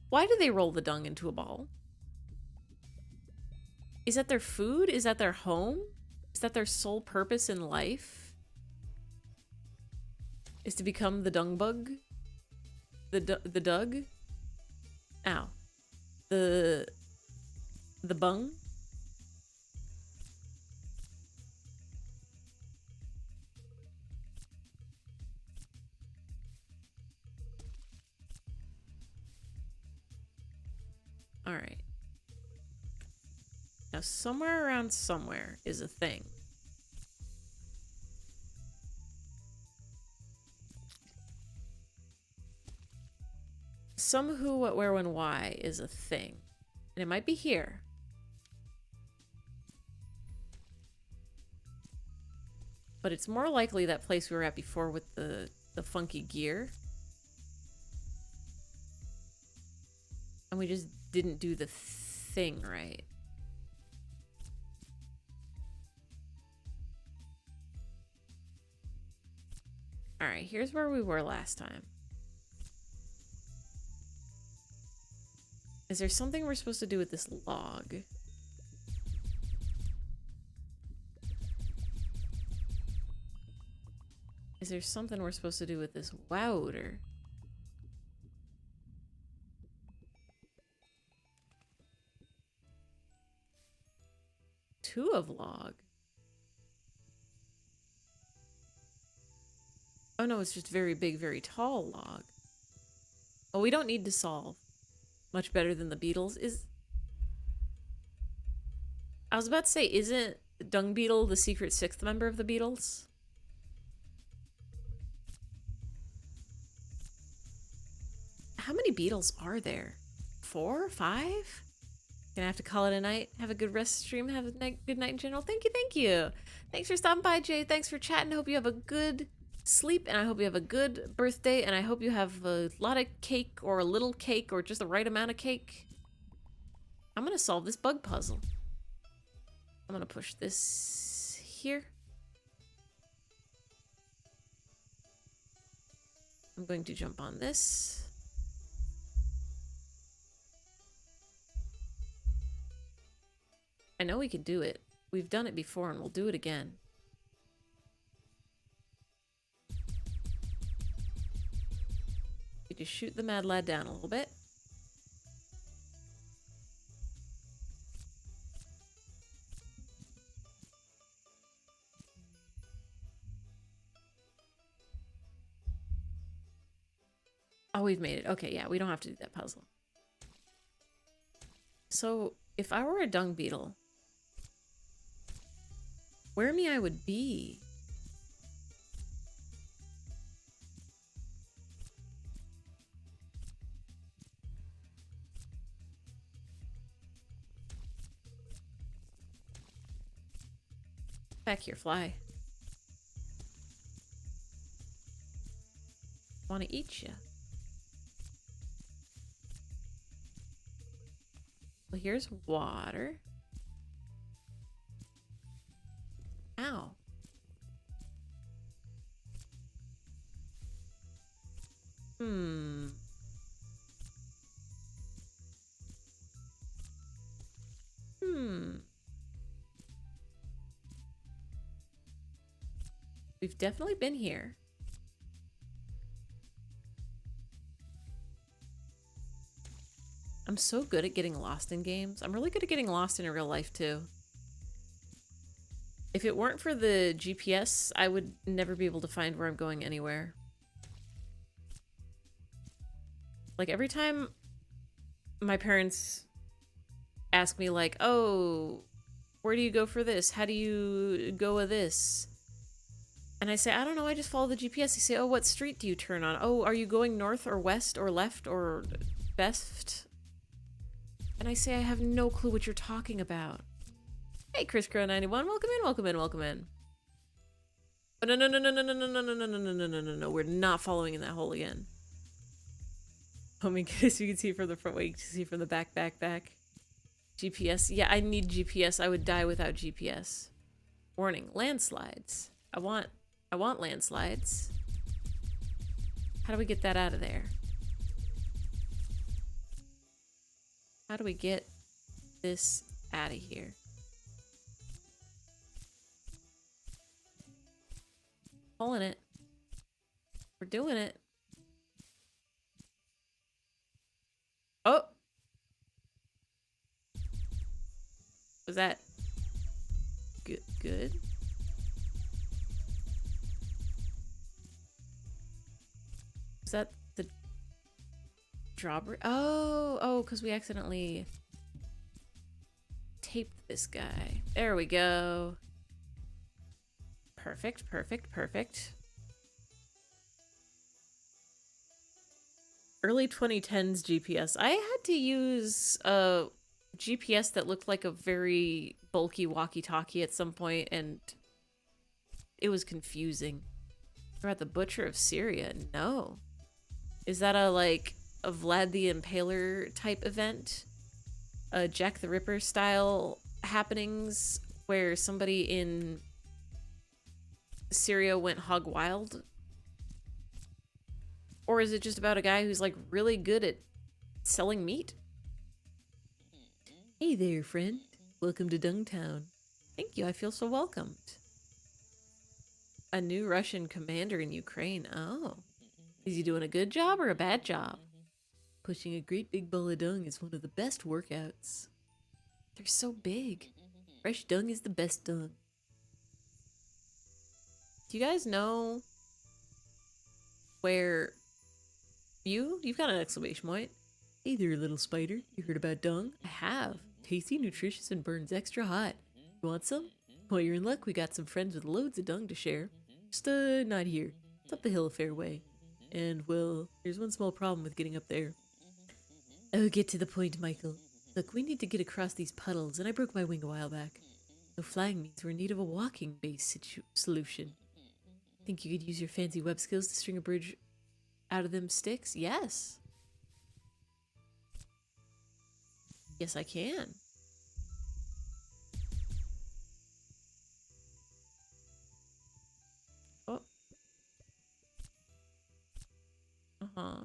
Why do they roll the dung into a ball? Is that their food? Is that their home? Is that their sole purpose in life? Is to become the dung bug? The dug? Ow. The bung? All right. Now, somewhere around somewhere is a thing. Some who, what, where, when, why is a thing. And it might be here. But it's more likely that place we were at before with the funky gear. And we just didn't do the thing right. Alright, here's where we were last time. Is there something we're supposed to do with this log? Is there something we're supposed to do with this wowder? Two of log. Oh no, it's just very big, very tall log. Oh, we don't need to solve. Much better than the beetles. I was about to say, isn't Dung Beetle the secret sixth member of the Beatles? How many beetles are there? 4? 5? Gonna have to call it a night. Have a good rest stream. Have a good night in general. Thank you, thank you. Thanks for stopping by, Jay. Thanks for chatting. Hope you have a good sleep, and I hope you have a good birthday, and I hope you have a lot of cake or a little cake or just the right amount of cake. I'm gonna solve this bug puzzle. I'm gonna push this here. I'm going to jump on this. I know we can do it. We've done it before and we'll do it again. We just shoot the mad lad down a little bit. Oh, we've made it. Okay, yeah, we don't have to do that puzzle. So, if I were a dung beetle, where I would be? Back here, fly. Want to eat you. Well, here's water. Ow. Hmm. We've definitely been here. I'm so good at getting lost in games. I'm really good at getting lost in real life, too. If it weren't for the GPS, I would never be able to find where I'm going anywhere. Like, every time my parents ask me, like, oh, where do you go for this? How do you go with this? And I say, I don't know, I just follow the GPS. They say, oh, what street do you turn on? Oh, are you going north or west or left or best? And I say, I have no clue what you're talking about. Hey, Chris Crow 91, welcome in, welcome in, welcome in. Oh, no, no, no, no, no, no, no, no, no, no, no, no, no, no, no, no. We're not following in that hole again. Oh my goodness, you can see from the front, wait, you can see from the back, back, back. GPS. Yeah, I need GPS. I would die without GPS. Warning, landslides. I want landslides. How do we get that out of there? How do we get this out of here? Pulling it. We're doing it. Oh! Was that good? Good? Was that the drawbridge? Oh, because we accidentally taped this guy. There we go. Perfect, perfect, perfect. Early 2010s GPS. I had to use a GPS that looked like a very bulky walkie-talkie at some point, and it was confusing. We're at the Butcher of Syria. No. Is that a, like, a Vlad the Impaler type event? A Jack the Ripper style happenings where somebody in Syria went hog wild? Or is it just about a guy who's like really good at selling meat? Hey there, friend. Welcome to Dungtown. Thank you, I feel so welcomed. A new Russian commander in Ukraine. Oh. Is he doing a good job or a bad job? Pushing a great big bowl of dung is one of the best workouts. They're so big. Fresh dung is the best dung. Do you guys know where you've got an exclamation point. Hey there, little spider. You heard about dung? I have. Tasty, nutritious, and burns extra hot. You want some? Well, you're in luck. We got some friends with loads of dung to share. Just, not here. It's up the hill a fair way. And, well, there's one small problem with getting up there. Oh, get to the point, Michael. Look, we need to get across these puddles, and I broke my wing a while back. No flying means we're in need of a walking-based solution. Think you could use your fancy web skills to string a bridge out of them sticks? Yes. Yes, I can. Oh. Uh-huh.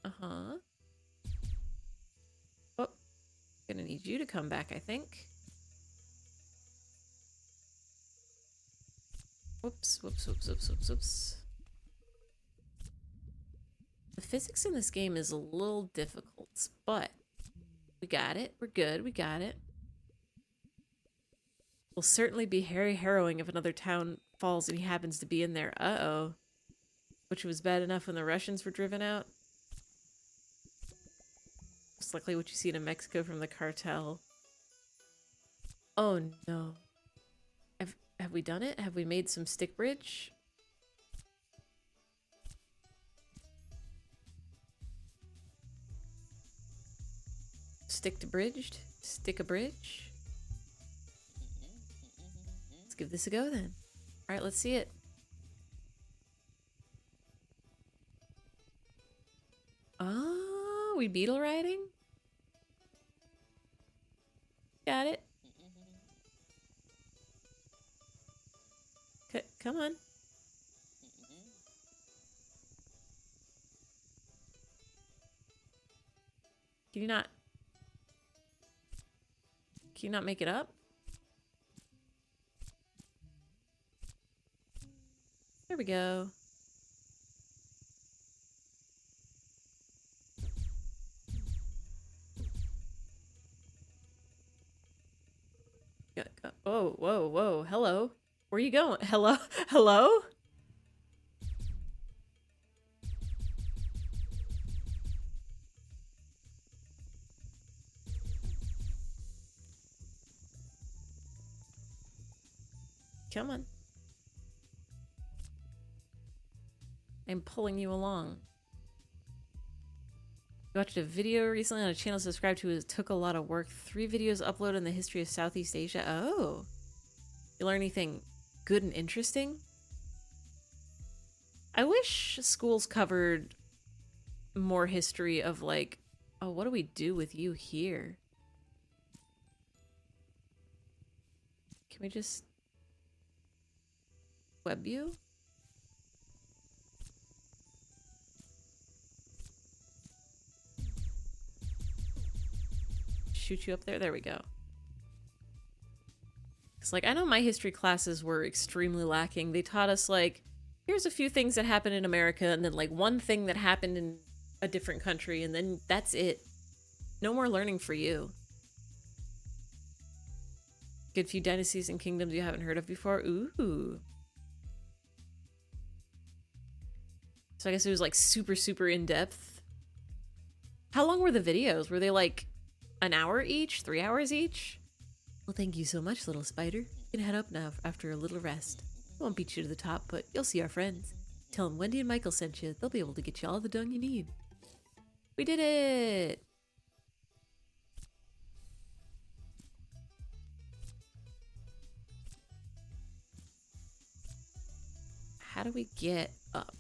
Uh-huh. Oh. Gonna need you to come back, I think. Whoops, whoops, whoops, whoops, whoops, whoops. The physics in this game is a little difficult, but we got it. We're good. We got it. Will certainly be very harrowing if another town falls and he happens to be in there. Uh-oh. Which was bad enough when the Russians were driven out. Most likely what you see in Mexico from the cartel. Oh no. Have we done it? Have we made some stick bridge? Stick to bridged? Stick a bridge? Let's give this a go then. Alright, let's see it. Oh, we beetle riding? Got it. Come on. Can you not make it up? There we go. Whoa, whoa, whoa. Hello. Where are you going? Hello? Hello? Come on. I'm pulling you along. I watched a video recently on a channel subscribed to. It took a lot of work. 3 videos uploaded on the history of Southeast Asia. Oh. You learn anything good and interesting? I wish schools covered more history of like, oh, what do we do with you here? Can we just web you? Shoot you up there? There we go. It's like, I know my history classes were extremely lacking. They taught us like, here's a few things that happened in America and then like one thing that happened in a different country and then that's it. No more learning for you. Good few dynasties and kingdoms you haven't heard of before. Ooh. So I guess it was like super, super in-depth. How long were the videos? Were they like an hour each? 3 hours each? Well, thank you so much, little spider. You can head up now after a little rest. I won't beat you to the top, but you'll see our friends. Tell them Wendy and Michael sent you. They'll be able to get you all the dung you need. We did it! How do we get up?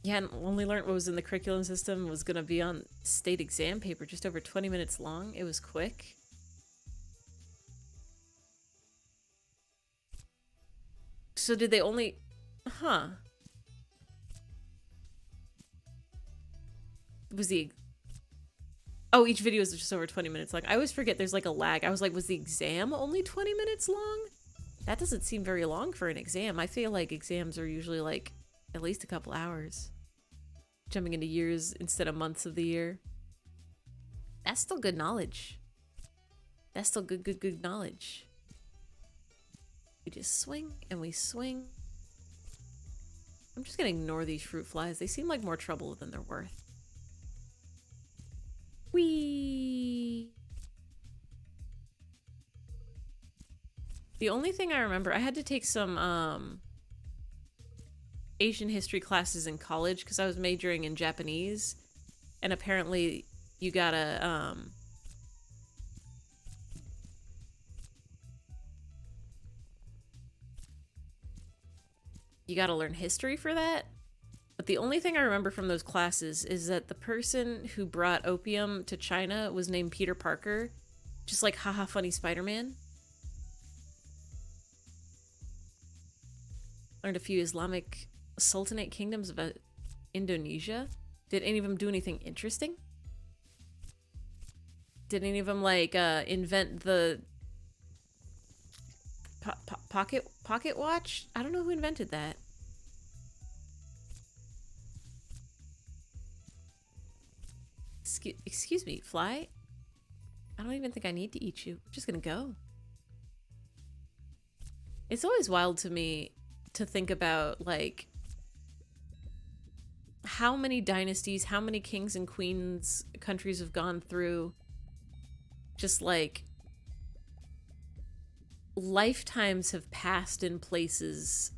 Yeah, and only learned what was in the curriculum system was going to be on state exam paper, just over 20 minutes long. It was quick. So did they only... Huh. Was the... Oh, each video is just over 20 minutes long. I always forget there's like a lag. I was like, was the exam only 20 minutes long? That doesn't seem very long for an exam. I feel like exams are usually like at least a couple hours. Jumping into years instead of months of the year. That's still good knowledge. That's still good knowledge. We just swing and we swing. I'm just gonna ignore these fruit flies. They seem like more trouble than they're worth. Whee! The only thing I remember, I had to take some Asian history classes in college because I was majoring in Japanese, and apparently you gotta learn history for that. But the only thing I remember from those classes is that the person who brought opium to China was named Peter Parker, just like haha funny Spider-Man. Learned a few Islamic Sultanate kingdoms of Indonesia. Did any of them do anything interesting? Did any of them like invent the pocket watch? I don't know who invented that. Excuse me, fly? I don't even think I need to eat you. I'm just gonna go. It's always wild to me to think about like how many dynasties, how many kings and queens countries have gone through. Just like lifetimes have passed in places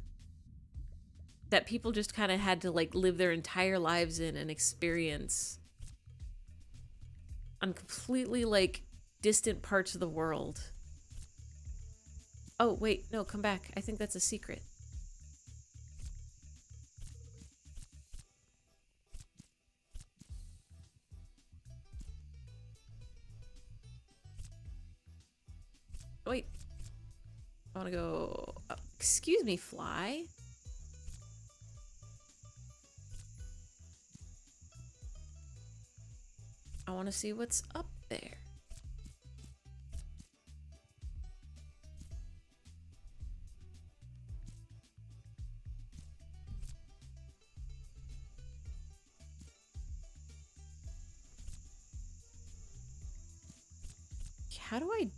that people just kind of had to like live their entire lives in and experience on completely like distant parts of the world. Oh wait, no, come back. I think that's a secret. Wait, I want to go up. Excuse me, fly. I want to see what's up there. How do I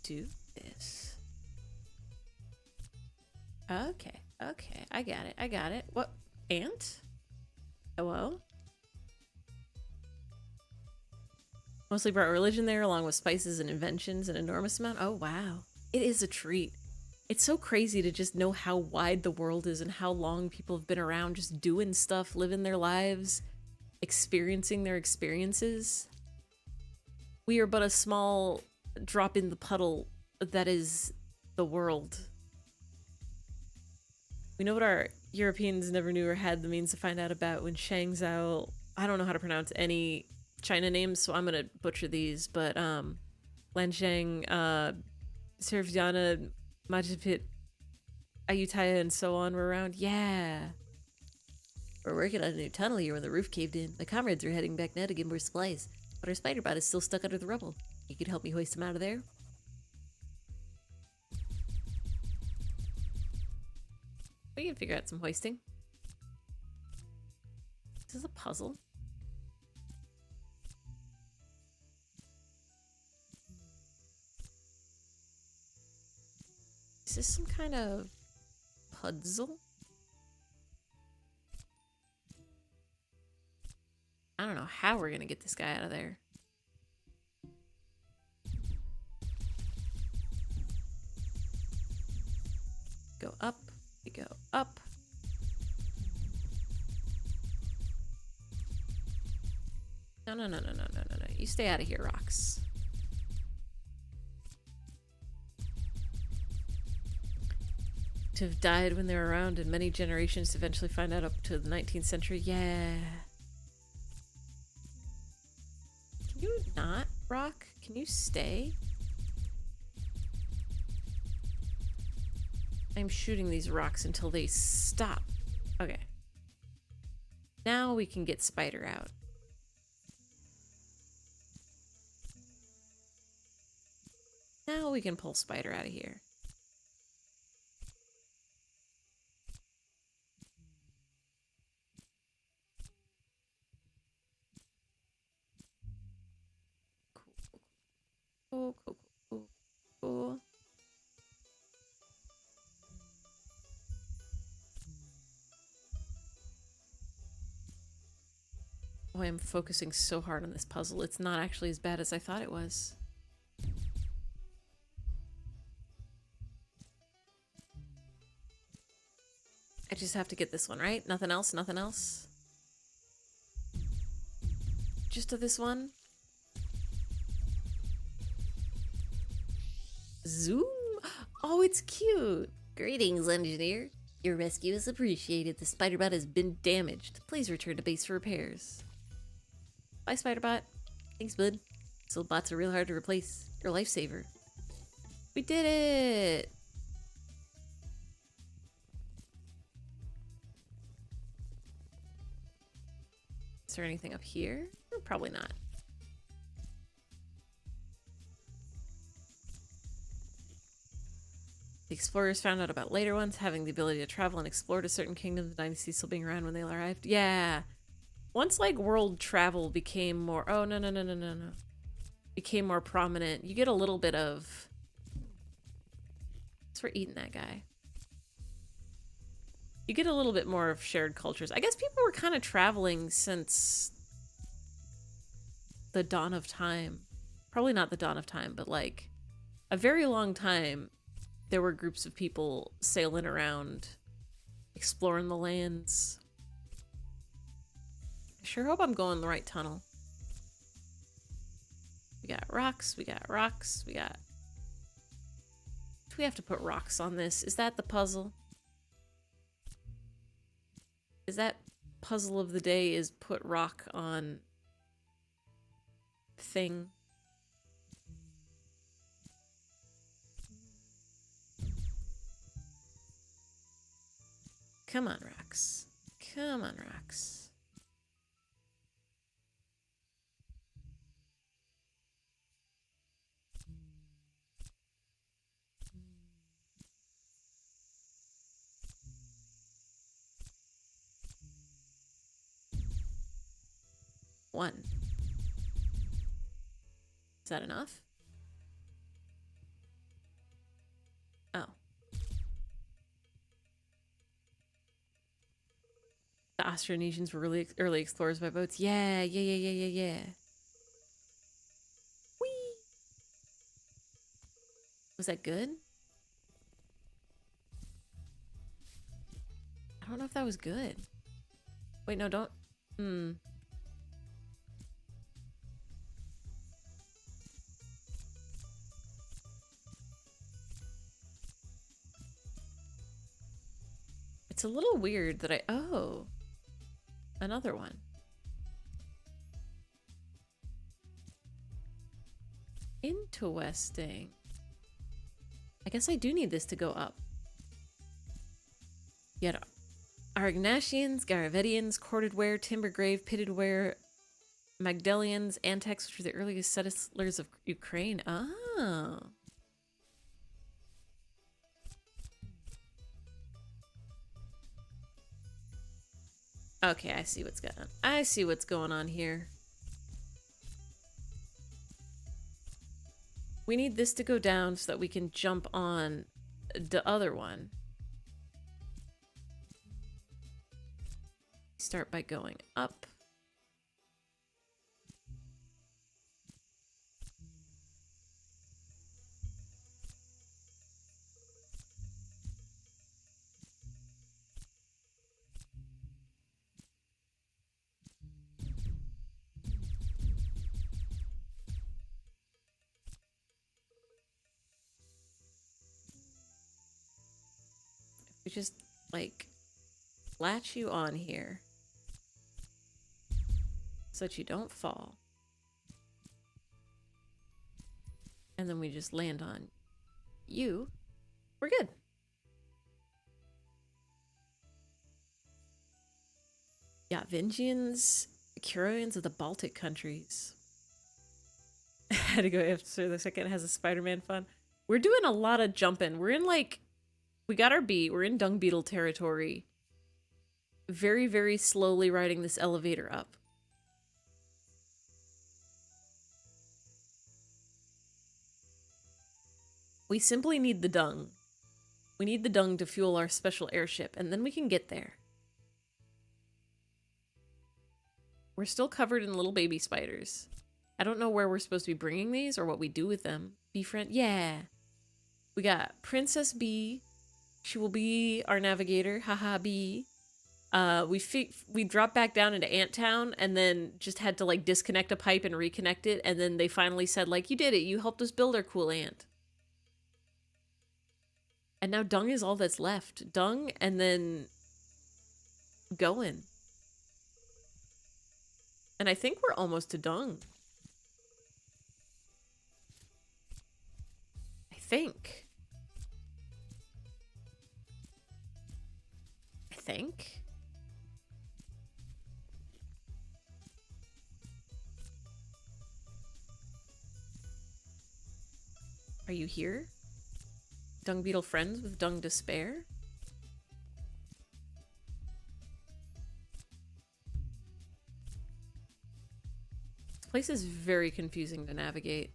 do this? Okay, okay, I got it. What? Ant? Hello? Mostly brought religion there along with spices and inventions, an enormous amount. Oh, wow. It is a treat. It's so crazy to just know how wide the world is and how long people have been around just doing stuff, living their lives, experiencing their experiences. We are but a small drop in the puddle that is the world. We know what our Europeans never knew or had the means to find out about when Shang Zhao, I don't know how to pronounce any China names, so I'm gonna butcher these, but Lanshang, Servjana, Majapit, Ayutthaya, and so on were around. Yeah. We're working on a new tunnel here when the roof caved in. My comrades are heading back now to get more supplies, but our spider bot is still stuck under the rubble. You could help me hoist him out of there? We can figure out some hoisting. This is a puzzle. Is this some kind of puzzle? I don't know how we're gonna get this guy out of there. Go up, we go up. No, no, no, no, no, no, no, no. You stay out of here, rocks. To have died when they were around in many generations to eventually find out up to the 19th century. Yeah. Can you not, rock? Can you stay? I'm shooting these rocks until they stop. Okay. Now we can get Spider out. Now we can pull Spider out of here. Cool, cool, cool, cool. Oh, I'm focusing so hard on this puzzle. It's not actually as bad as I thought it was. I just have to get this one, right? Nothing else? Nothing else? Just to this one? Zoom? Oh, it's cute. Greetings, engineer. Your rescue is appreciated. The Spiderbot has been damaged. Please return to base for repairs. Bye, Spiderbot. Thanks, bud. This old bot's are real hard to replace. Your lifesaver. We did it! Is there anything up here? Probably not. The explorers found out about later ones having the ability to travel and explore to certain kingdoms, the dynasty still being around when they arrived. Yeah. Once like world travel became more, oh no, no, no, no, no, no. Became more prominent, you get a little bit of, so we're eating that guy. You get a little bit more of shared cultures. I guess people were kind of traveling since the dawn of time. Probably not the dawn of time, but like a very long time. There were groups of people sailing around, exploring the lands. I sure hope I'm going the right tunnel. We got rocks, we got rocks, we got... Do we have to put rocks on this? Is that the puzzle? Is that puzzle of the day is put rock on thing? Come on, rocks. Come on, rocks. One. Is that enough? Oh. The Austronesians were really early explorers by boats. Yeah, yeah, yeah, yeah, yeah, yeah. Whee! Was that good? don't know if that was good. Wait, no, don't. It's a little weird that I... Oh. Another one. Interesting. I guess I do need this to go up. Yet Arignashians, Garavedians, corded ware, timbergrave, pitted ware, Magdalians, Antex, which were the earliest settlers of Ukraine. Oh. Okay, I see what's going on. I see what's going on here. We need this to go down so that we can jump on the other one. Start by going up. We just, like, latch you on here so that you don't fall. And then we just land on you. We're good. Yeah, Vingians, Curians of the Baltic countries. I had to go after the second has a Spider-Man fun. We're doing a lot of jumping. We're in, like, we got our beat. We're in dung beetle territory. Very, very slowly riding this elevator up. We simply need the dung. We need the dung to fuel our special airship, and then we can get there. We're still covered in little baby spiders. I don't know where we're supposed to be bringing these or what we do with them. Bee friend? Yeah. We got Princess Bee. She will be our navigator. Haha, Bee. We dropped back down into Ant Town and then just had to, like, disconnect a pipe and reconnect it. And then they finally said, like, you did it. You helped us build our cool ant. And now dung is all that's left. Dung and then going. And I think we're almost to dung. I think. Are you here? Dung beetle friends with dung despair? This place is very confusing to navigate.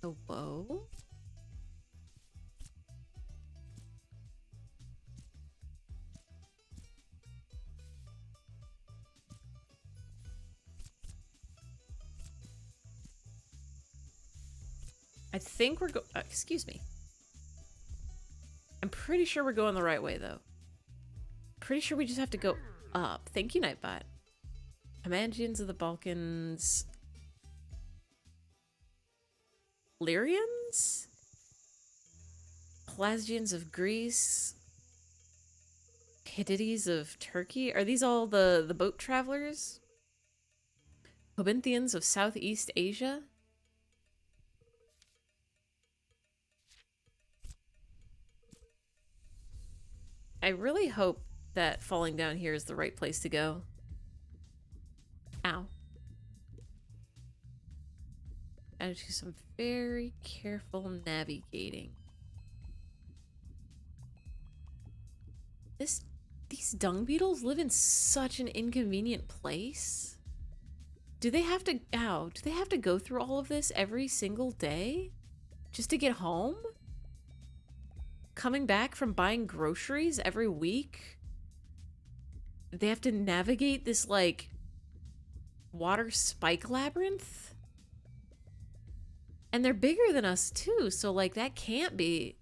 Hello? I think we're excuse me. I'm pretty sure we're going the right way, though. Pretty sure we just have to go up. Thank you, Nightbot. Comangians of the Balkans. Lyrians? Pelasgians of Greece. Hittites of Turkey. Are these all the boat travelers? Cobinthians of Southeast Asia? I really hope that falling down here is the right place to go. Ow. Gotta do some very careful navigating. These dung beetles live in such an inconvenient place. Do they have to, do they have to go through all of this every single day? Just to get home? Coming back from buying groceries every week? They have to navigate this, like, water spike labyrinth? And they're bigger than us too, so like that can't be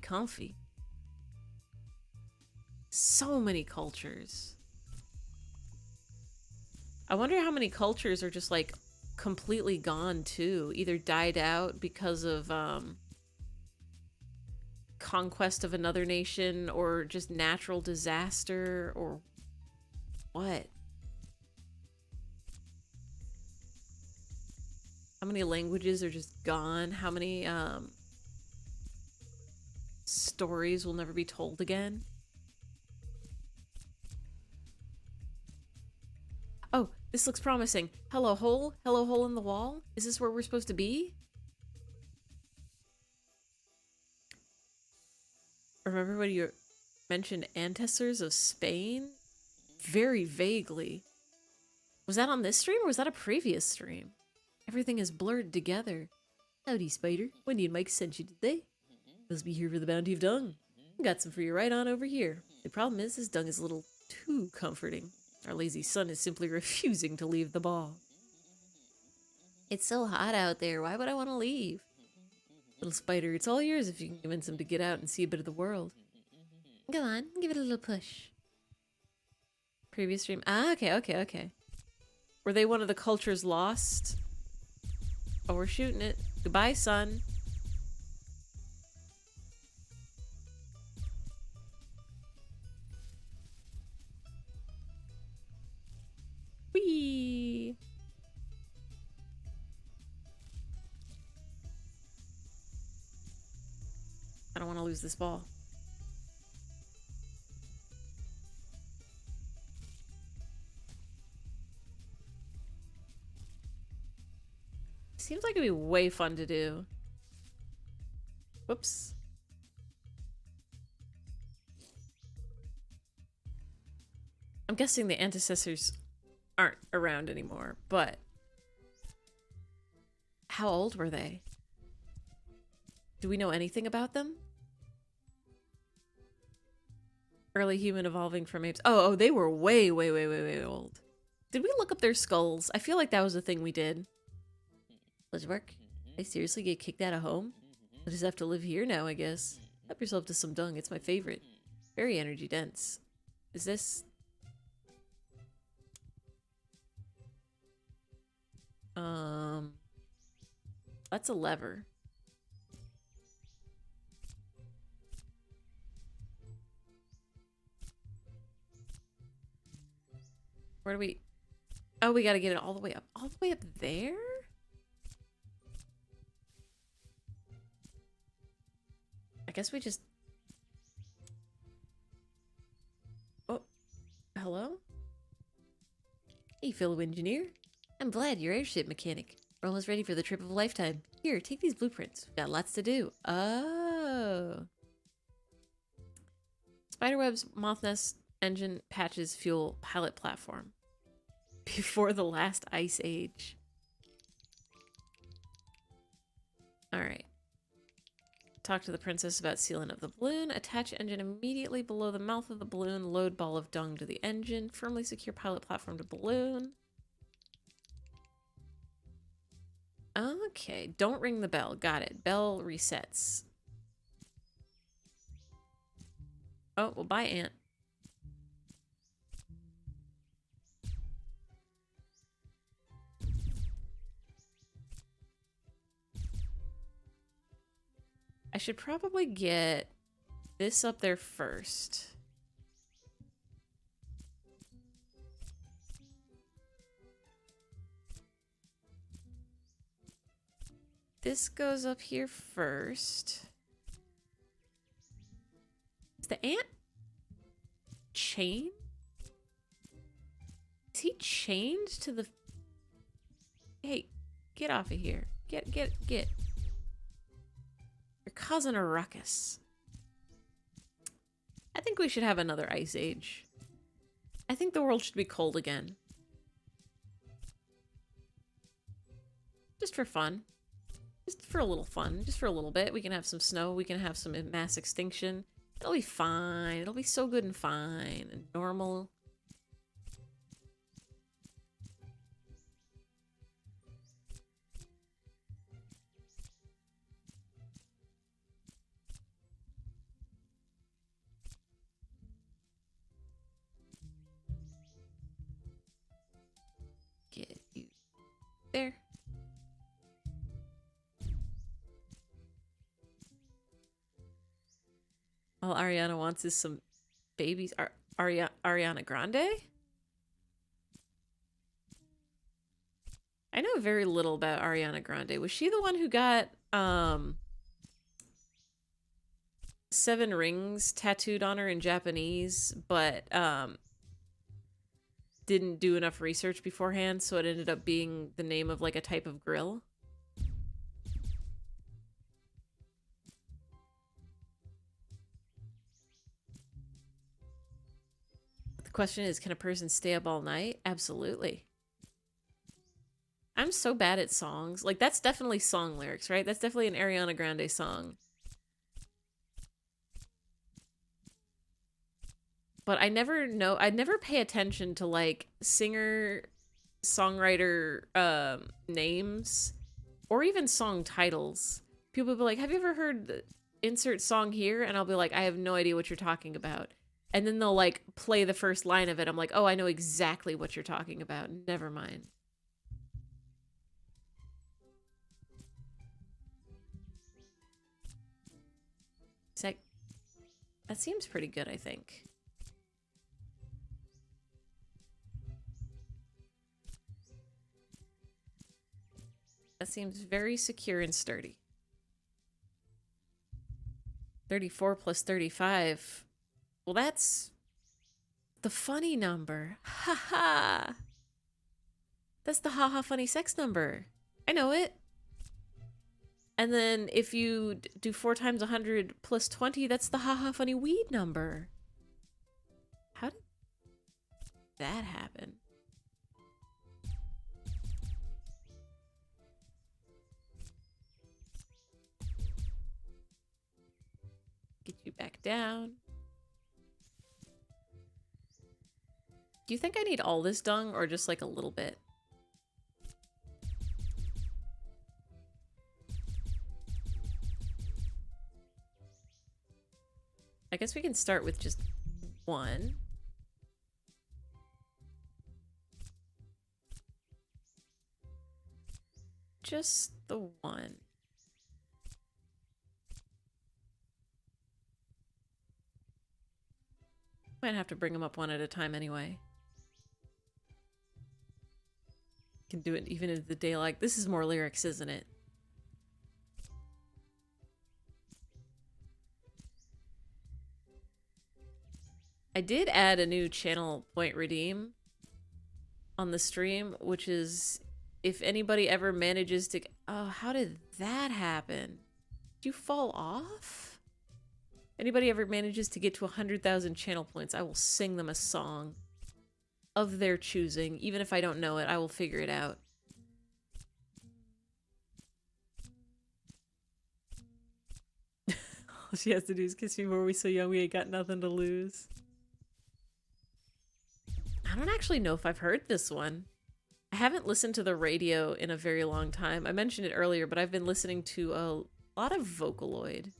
comfy. So many cultures. I wonder how many cultures are just like completely gone too, either died out because of conquest of another nation or just natural disaster or what? How many languages are just gone? How many stories will never be told again? Oh, this looks promising. Hello, hole? Hello, hole in the wall? Is this where we're supposed to be? Remember when you mentioned ancestors of Spain? Very vaguely. Was that on this stream or was that a previous stream? Everything is blurred together. Howdy, Spider. Wendy and Mike sent you today. Must be here for the bounty of dung. Got some for you right on over here. The problem is, this dung is a little too comforting. Our lazy son is simply refusing to leave the ball. It's so hot out there. Why would I want to leave? Little Spider, it's all yours if you can convince him to get out and see a bit of the world. Go on, give it a little push. Previous stream. Ah, okay. Were they one of the cultures lost? Oh, we're shooting it. Goodbye, son. Whee! I don't want to lose this ball. Seems like it'd be way fun to do. Whoops. I'm guessing the ancestors aren't around anymore, but how old were they? Do we know anything about them? Early human evolving from apes. Oh, they were way old. Did we look up their skulls? I feel like that was a thing we did. Let's work. I seriously get kicked out of home? I just have to live here now, I guess. Help yourself to some dung. It's my favorite. Very energy dense. Is this... That's a lever. Where do we... Oh, we gotta get it all the way up. All the way up there? I guess we just... Oh, hello? Hey, fellow engineer. I'm Vlad, your airship mechanic. We're almost ready for the trip of a lifetime. Here, take these blueprints. We've got lots to do. Oh. Spiderwebs, moth nest, engine, patches, fuel, pilot platform. Before the last ice age. Alright. Talk to the princess about sealing of the balloon. Attach engine immediately below the mouth of the balloon. Load ball of dung to the engine. Firmly secure pilot platform to balloon. Okay, don't ring the bell. Got it. Bell resets. Oh, well, bye, Ant. I should probably get this up there first. This goes up here first. Is the ant chained? Is he chained to the... Hey, get off of here. Get. You're causing a ruckus. I think we should have another ice age. I think the world should be cold again. Just for fun. Just for a little fun. Just for a little bit. We can have some snow. We can have some mass extinction. It'll be fine. It'll be so good and fine and normal. There. All Ariana wants is some babies. Ariana Grande? I know very little about Ariana Grande. Was she the one who got 7 rings tattooed on her in Japanese, but didn't do enough research beforehand, so it ended up being the name of like a type of grill? The question is, can a person stay up all night? Absolutely. I'm so bad at songs. Like, that's definitely song lyrics, right? That's definitely an Ariana Grande song. But I never know, I never pay attention to like singer, songwriter names or even song titles. People will be like, have you ever heard the insert song here? And I'll be like, I have no idea what you're talking about. And then they'll like play the first line of it. I'm like, oh, I know exactly what you're talking about. Never mind. That seems pretty good, I think. That seems very secure and sturdy. 34 plus 35. Well, that's the funny number. Ha ha. That's the haha funny sex number. I know it. And then if you do 4 times 100 plus 20, that's the haha funny weed number. How did that happen? Get you back down. Do you think I need all this dung or just like a little bit? I guess we can start with just 1. Just the 1. Might have to bring them up one at a time anyway. Can do it even in the daylight. This is more lyrics, isn't it? I did add a new channel point redeem on the stream, which is if anybody ever manages to... Oh, how did that happen? Did you fall off? Anybody ever manages to get to 100,000 channel points, I will sing them a song of their choosing. Even if I don't know it, I will figure it out. All she has to do is kiss me more. We so young, we ain't got nothing to lose. I don't actually know if I've heard this one. I haven't listened to the radio in a very long time. I mentioned it earlier, but I've been listening to a lot of Vocaloid.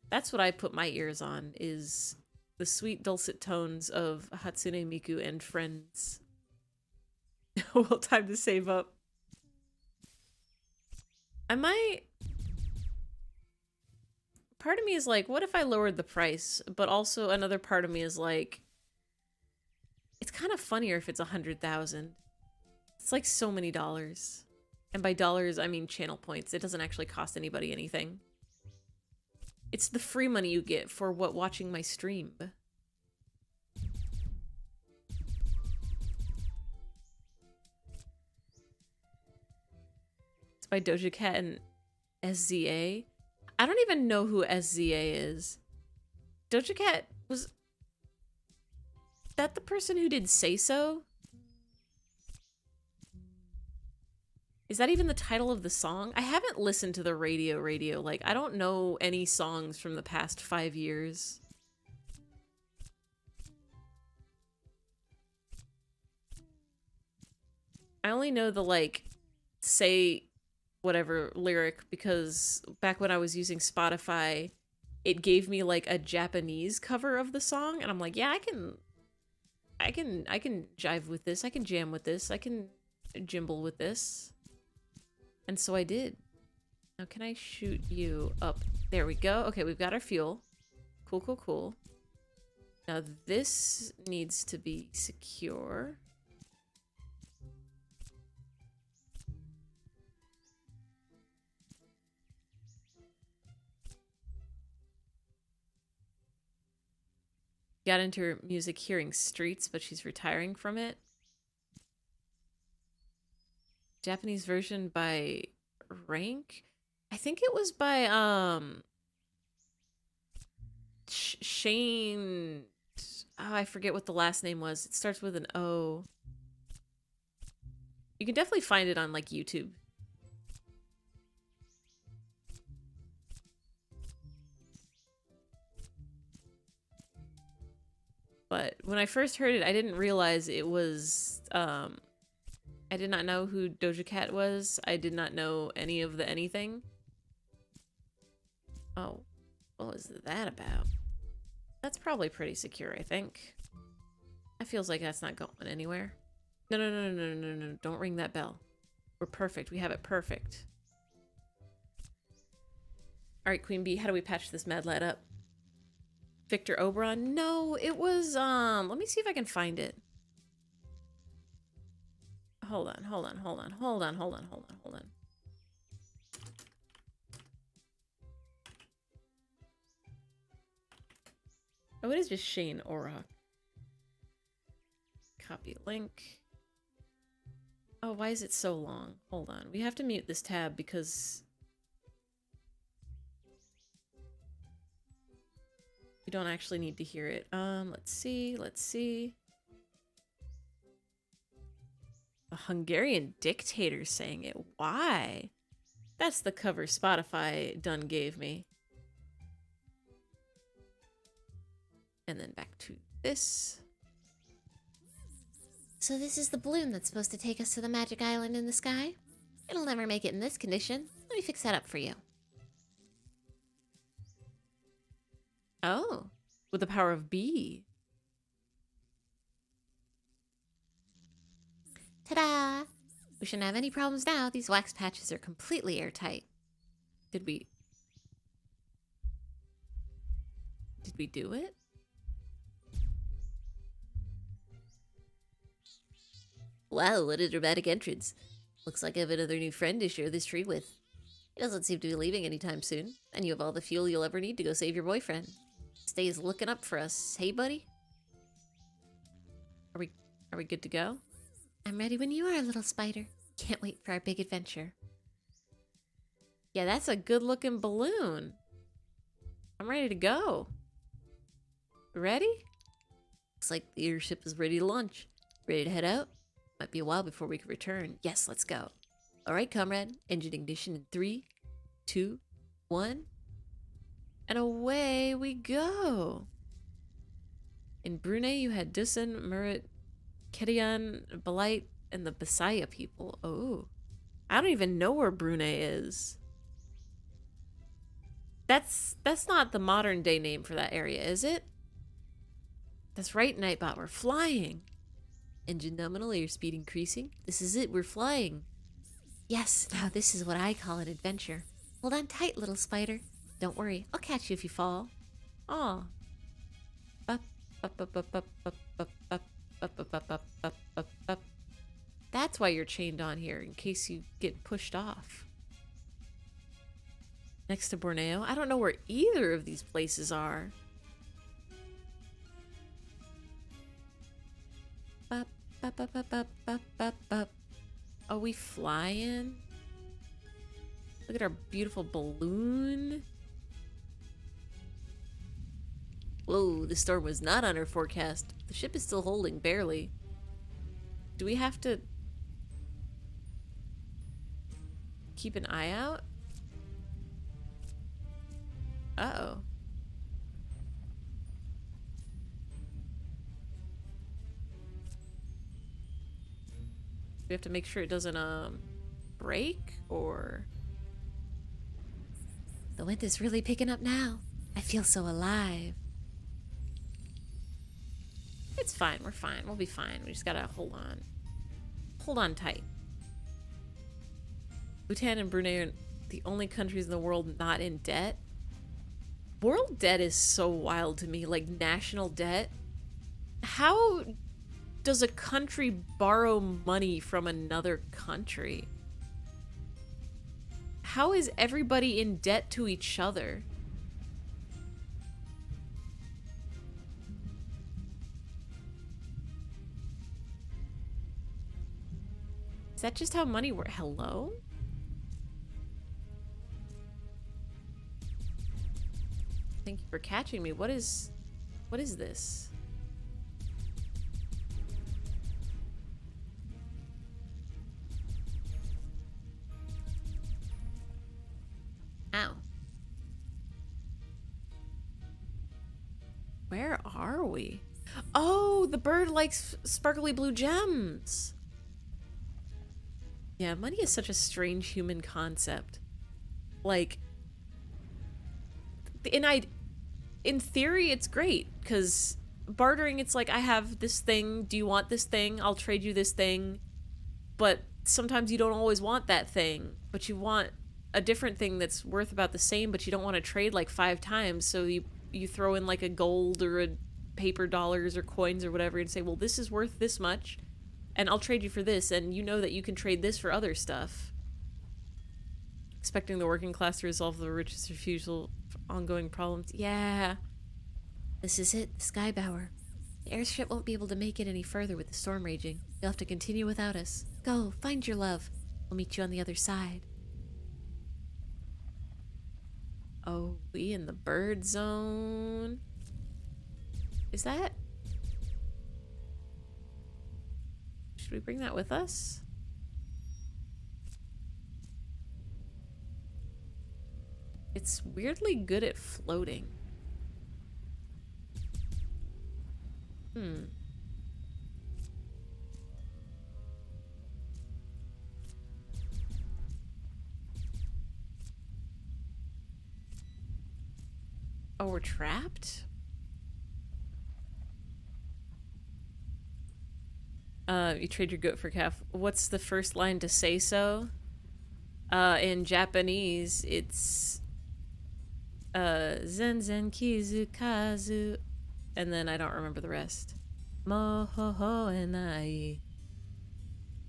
That's what I put my ears on, is the sweet dulcet tones of Hatsune Miku and friends. Well, time to save up. I might... Part of me is like, what if I lowered the price? But also another part of me is like, it's kind of funnier if it's 100,000. It's like so many dollars. And by dollars, I mean channel points. It doesn't actually cost anybody anything. It's the free money you get for what watching my stream. It's by Doja Cat and SZA. I don't even know who SZA is. Doja Cat was... that the person who did Say So? Is that even the title of the song? I haven't listened to the radio. Like, I don't know any songs from the past 5 years. I only know the, like, Say whatever lyric because back when I was using Spotify, it gave me, like, a Japanese cover of the song, and I'm like, yeah, I can jive with this, I can jam with this, I can jimble with this. And so I did. Now can I shoot you up? There we go. Okay, we've got our fuel. Cool, cool, cool. Now this needs to be secure. Got into her music hearing streets, but she's retiring from it. Japanese version by Rank? I think it was by Shane. Oh, I forget what the last name was. It starts with an O. You can definitely find it on like YouTube. But when I first heard it, I didn't realize it was I did not know who Doja Cat was. I did not know any of the anything. Oh, what was that about? That's probably pretty secure, I think. That feels like that's not going anywhere. No, no, no, no, no, no, no. Don't ring that bell. We're perfect. We have it perfect. All right, Queen Bee, how do we patch this mad lad up? Victor Oberon? No, it was, let me see if I can find it. Hold on, hold on, hold on, hold on, hold on, hold on, hold on. Oh, it is just Shane Orrock. Copy link. Oh, why is it so long? Hold on. We have to mute this tab because we don't actually need to hear it. Let's see, let's see. A Hungarian dictator saying it. Why? That's the cover Spotify done gave me. And then back to this. So this is the balloon that's supposed to take us to the magic island in the sky? It'll never make it in this condition. Let me fix that up for you. Oh, with the power of B. Ta-da! We shouldn't have any problems now. These wax patches are completely airtight. Did we do it? Wow, what a dramatic entrance. Looks like I have another new friend to share this tree with. He doesn't seem to be leaving anytime soon, and you have all the fuel you'll ever need to go save your boyfriend. Stays looking up for us. Hey, buddy? Are we good to go? I'm ready when you are, little spider. Can't wait for our big adventure. Yeah, that's a good looking balloon. I'm ready to go. Ready? Looks like the airship is ready to launch. Ready to head out? Might be a while before we can return. Yes, let's go. All right, comrade. Engine ignition in 3, 2, 1. And away we go. In Brunei, you had Dusan, Murat, Kedian, Balite, and the Bisaya people. Oh. I don't even know where Brunei is. That's not the modern day name for that area, is it? That's right, Nightbot. We're flying. Engine nominal airspeed increasing. This is it. We're flying. Yes, now this is what I call an adventure. Hold on tight, little spider. Don't worry. I'll catch you if you fall. Aw. That's why you're chained on here, in case you get pushed off. Next to Borneo? I don't know where either of these places are. Are we flying? Look at our beautiful balloon. Whoa, the storm was not on our forecast. The ship is still holding, barely. Do we have to keep an eye out? Uh-oh. We have to make sure it doesn't break, or the wind is really picking up now. I feel so alive. it's fine. We're fine. We'll be fine. We just gotta hold on. Hold on tight. Bhutan and Brunei are the only countries in the world not in debt. World debt is so wild to me, like national debt. How does a country borrow money from another country? How is everybody in debt to each other? Is that just how money works? Hello? Thank you for catching me. What is this? Ow. Where are we? Oh, the bird likes sparkly blue gems. Yeah, money is such a strange human concept. Like, in theory, it's great because bartering, it's like, I have this thing. Do you want this thing? I'll trade you this thing. But sometimes you don't always want that thing, but you want a different thing that's worth about the same, but you don't want to trade like 5 times. So you throw in like a gold or a paper dollars or coins or whatever and say, well, this is worth this much and I'll trade you for this. And you know that you can trade this for other stuff. Expecting the working class to resolve the rich's refusal for ongoing problems. Yeah. This is it, the Skybower. The airship won't be able to make it any further with the storm raging. You'll have to continue without us. Go, find your love. We'll meet you on the other side. Oh, we in the bird zone. Is that... Should we bring that with us? It's weirdly good at floating. Oh, we're trapped? You trade your goat for calf. What's the first line to say so? In Japanese, it's zen zen kizu kazu, and then I don't remember the rest. Mohoho enai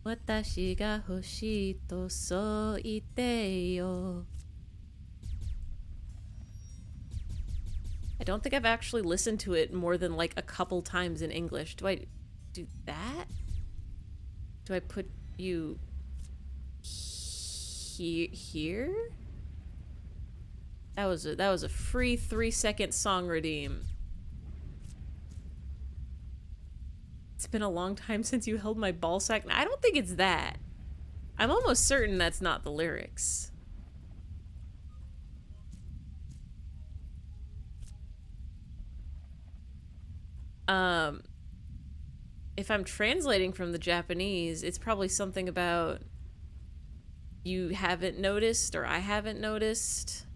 watashi ga hoshii to soite yo. I don't think I've actually listened to it more than like a couple times in English. Do I do that? Do I put you here? That was a free 3-second song redeem. It's been a long time since you held my ball sack. I don't think it's that. I'm almost certain that's not the lyrics. If I'm translating from the Japanese, it's probably something about you haven't noticed or I haven't noticed.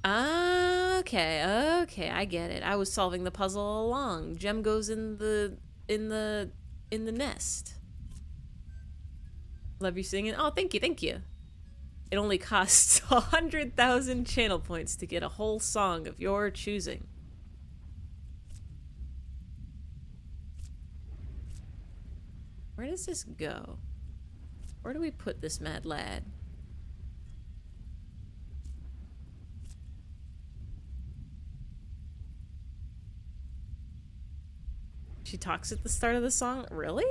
Okay, I get it. I was solving the puzzle all along. Gem goes in the nest. Love you singing. Oh, thank you. It only costs 100,000 channel points to get a whole song of your choosing. Where does this go? Where do we put this mad lad? She talks at the start of the song? Really?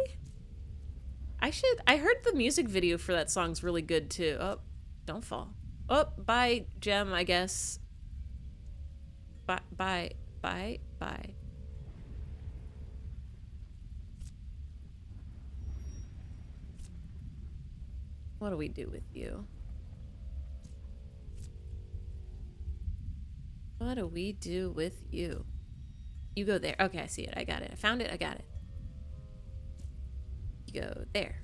I heard the music video for that song's really good too. Oh, don't fall. Oh, bye, Gem, I guess. Bye. What do we do with you? What do we do with you? You go there. Okay, I see it. I got it. I found it. I got it. You go there.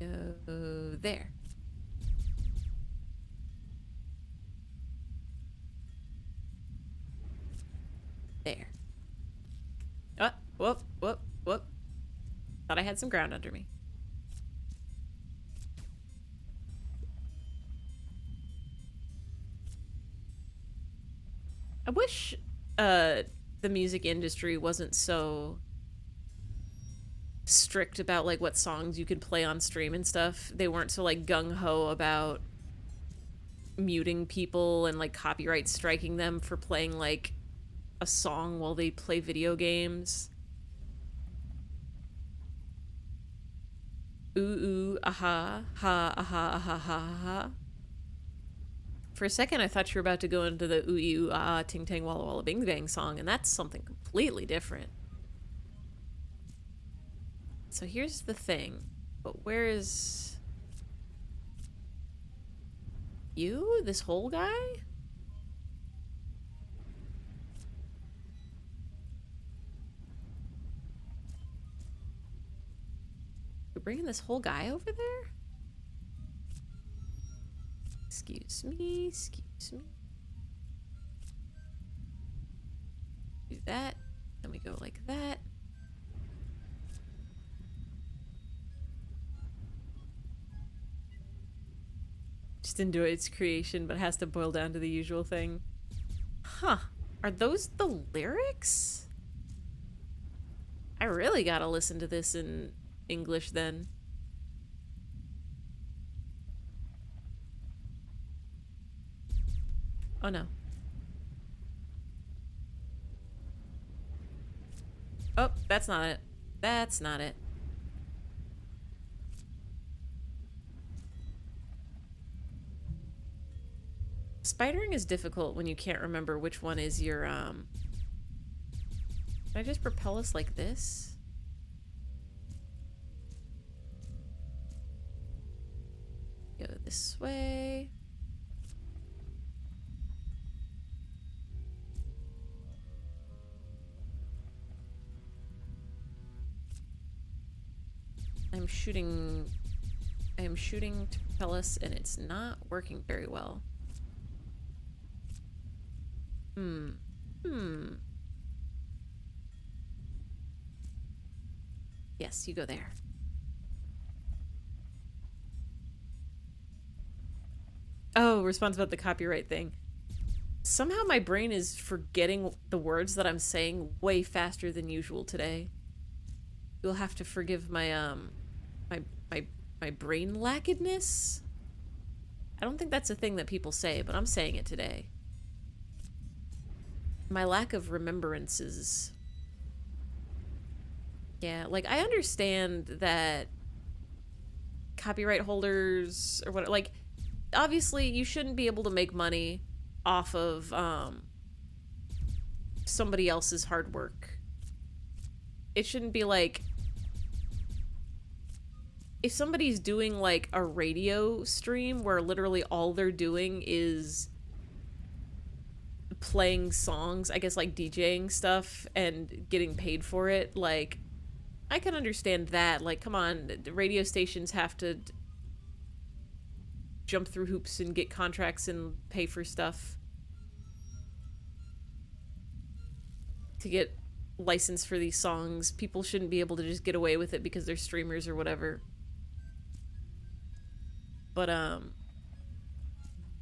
Go there. There. Oh, whoop, whoop, whoop. Thought I had some ground under me. I wish the music industry wasn't so strict about like what songs you could play on stream and stuff. They weren't so like gung-ho about muting people and like copyright striking them for playing like a song while they play video games. Ooh, ooh, aha, ha, aha, aha, ha, ha. For a second, I thought you were about to go into the ooh, ooh, ah, ting, tang, walla, walla, bing, bang song, and that's something completely different. So here's the thing. But where is... you? This whole guy? We're bringing this whole guy over there? Excuse me, excuse me. Do that. Then we go like that. Just enjoy its creation, but has to boil down to the usual thing. Huh. Are those the lyrics? I really gotta listen to this in English then. Oh no. Oh, that's not it. That's not it. Spidering is difficult when you can't remember which one is your, Can I just propel us like this? Go this way. I am shooting to propel us, and it's not working very well. Yes, you go there. Oh, response about the copyright thing. Somehow my brain is forgetting the words that I'm saying way faster than usual today. You'll have to forgive my, my brain lackedness? I don't think that's a thing that people say, but I'm saying it today. My lack of remembrances. Yeah, like, I understand that copyright holders, or what, like, obviously you shouldn't be able to make money off of, somebody else's hard work. It shouldn't be like, if somebody's doing like a radio stream where literally all they're doing is playing songs, I guess like DJing stuff and getting paid for it, like, I can understand that. Like, come on, radio stations have to jump through hoops and get contracts and pay for stuff to get license for these songs. People shouldn't be able to just get away with it because they're streamers or whatever. But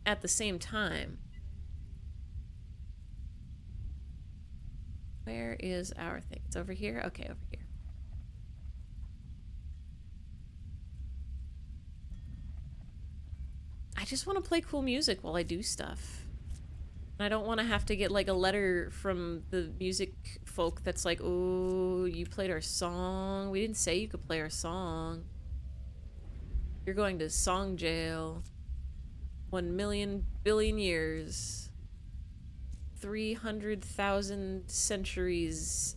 at the same time, where is our thing? It's over here? Okay, over here. I just want to play cool music while I do stuff. And I don't want to have to get like a letter from the music folk that's like, oh, you played our song. We didn't say you could play our song. You're going to song jail. 1,000,000 billion years. 300,000 centuries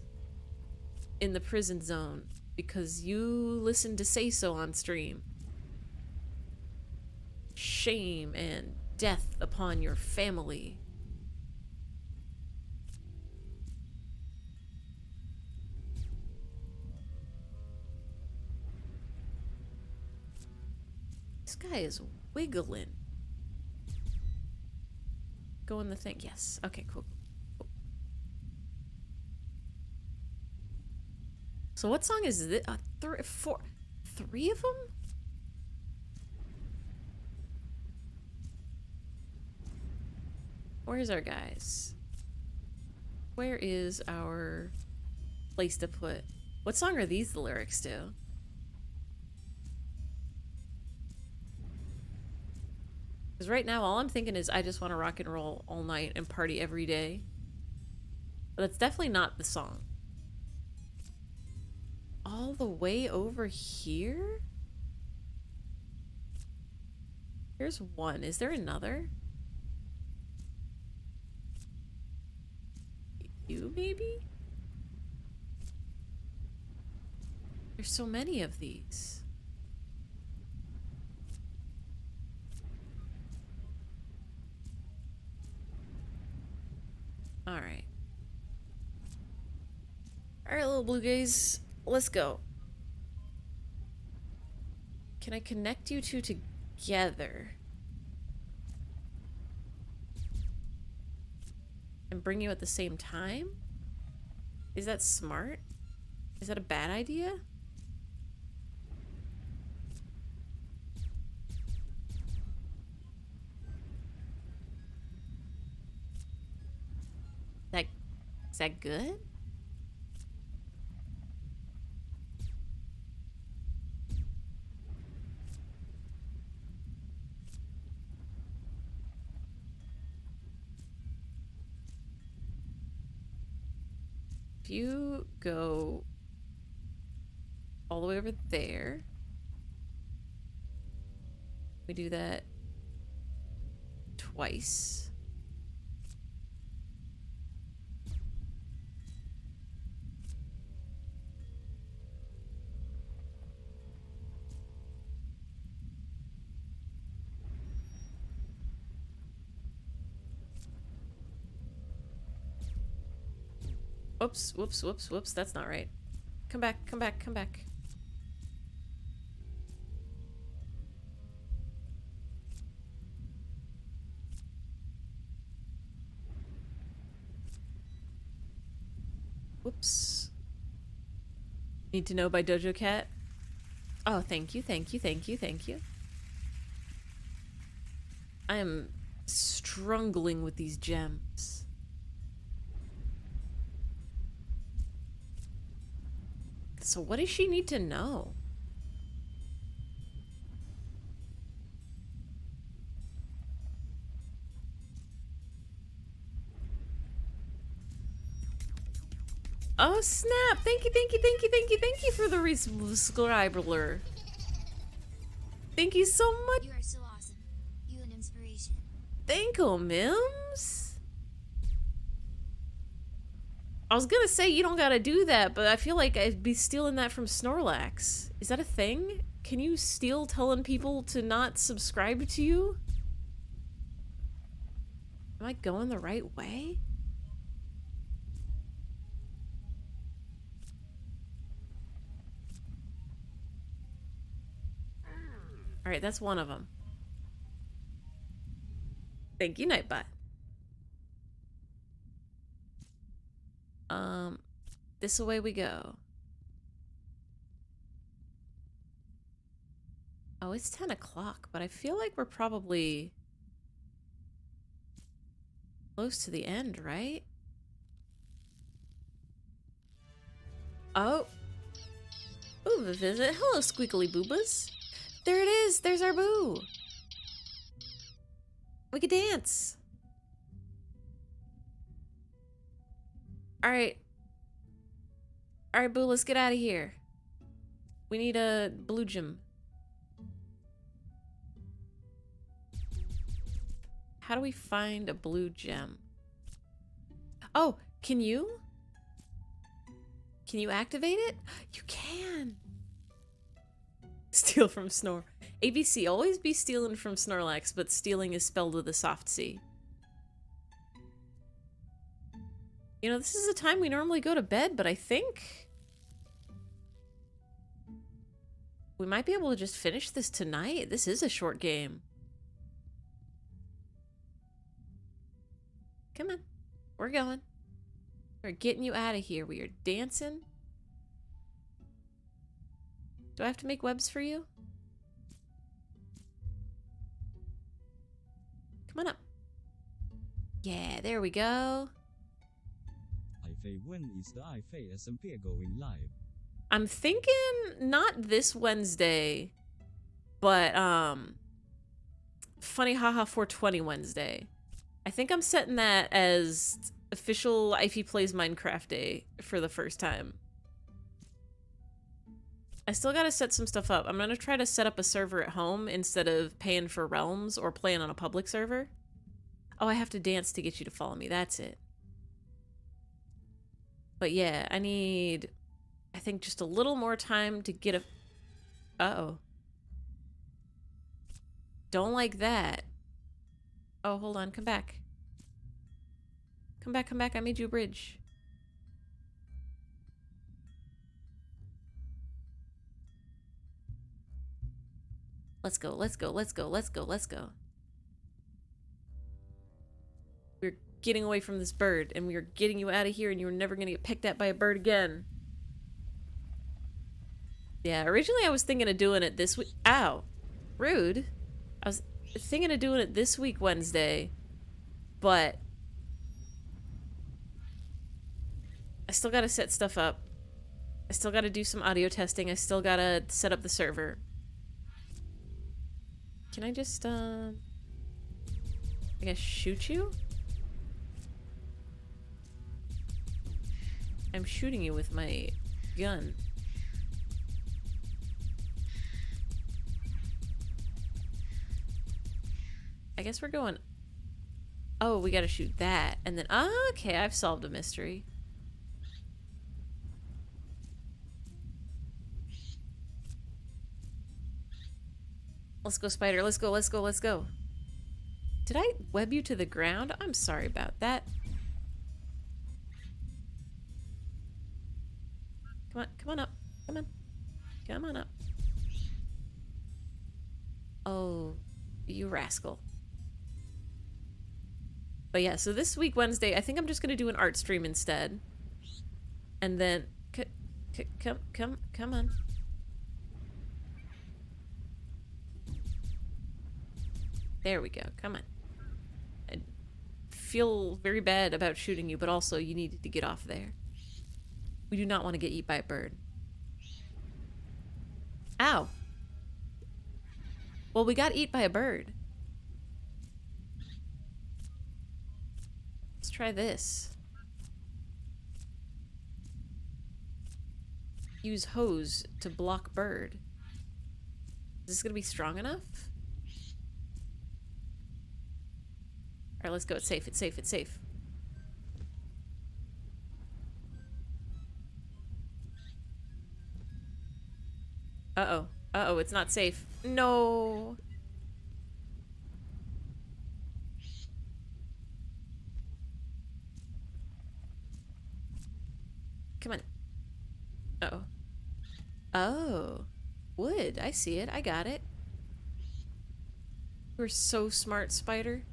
in the prison zone because you listened to Say So on stream. Shame and death upon your family. This guy is wiggling. Go in the thing. Yes. Okay, cool. Cool. So what song is this? Three of them? Where's our guys? Where is our place to put? What song are these the lyrics to? Because right now all I'm thinking is I just want to rock and roll all night and party every day. But that's definitely not the song. All the way over here? Here's one. Is there another? You, maybe? There's so many of these. Alright. Alright, little blue gays. Let's go. Can I connect you two together? And bring you at the same time? Is that smart? Is that a bad idea? Is that good? If you go all the way over there, we do that twice. Oops, whoops, whoops, whoops, that's not right. Come back, come back, come back. Whoops. Need to know by Dojo Cat. Oh, thank you, thank you, thank you, thank you. I am struggling with these gems. So what does she need to know? Oh snap! Thank you, thank you, thank you, thank you, thank you for the resubscriber. Thank you so much. You are so awesome. You an inspiration. Thank you, Mims. I was gonna say you don't gotta do that, but I feel like I'd be stealing that from Snorlax. Is that a thing? Can you steal telling people to not subscribe to you? Am I going the right way? Alright, that's one of them. Thank you, Nightbot. This way we go. Oh, it's 10 o'clock, but I feel like we're probably close to the end, right? Oh. Ooh, a visit. Hello, squeakly boobas. There it is. There's our boo. We could dance. Alright. Alright, boo, let's get out of here. We need a blue gem. How do we find a blue gem? Oh, can you? Can you activate it? You can! Steal from Snore. ABC, always be stealing from Snorlax, but stealing is spelled with a soft C. You know, this is a time we normally go to bed, but I think we might be able to just finish this tonight. This is a short game. Come on. We're going. We're getting you out of here. We are dancing. Do I have to make webs for you? Come on up. Yeah, there we go. eyfey, when is the eyfey SMP going live? I'm thinking not this Wednesday, but Funny Haha 420 Wednesday. I think I'm setting that as official eyfey Plays Minecraft Day for the first time. I still gotta set some stuff up. I'm gonna try to set up a server at home instead of paying for realms or playing on a public server. Oh, I have to dance to get you to follow me. That's it. But yeah, I need, I think, just a little more time to get a... Uh-oh. Don't like that. Oh, hold on. Come back. Come back, come back. I made you a bridge. Let's go, let's go, let's go, let's go, let's go. We're getting away from this bird, and we're getting you out of here, and you're never gonna get picked at by a bird again. Yeah, originally I was thinking of doing it this week. Ow. Rude. I was thinking of doing it this week, Wednesday, but I still gotta set stuff up. I still gotta do some audio testing. I still gotta set up the server. Can I just, I guess shoot you? I'm shooting you with my gun. I guess we're going... Oh, we gotta shoot that. And then... Oh, okay, I've solved a mystery. Let's go, spider. Let's go, let's go, let's go. Did I web you to the ground? I'm sorry about that. Come on up. Come on. Come on up. Oh, you rascal. But yeah, so this week, Wednesday, I think I'm just gonna do an art stream instead. And then... Come on. There we go. Come on. I feel very bad about shooting you, but also you needed to get off there. We do not want to get eaten by a bird. Ow. Well, we got eaten by a bird. Let's try this. Use hose to block bird. Is this gonna be strong enough? Alright, let's go. It's safe, it's safe, it's safe. Uh-oh. Uh-oh, it's not safe. No! Come on. Uh-oh. Oh. Wood. I see it. I got it. We're so smart, spider.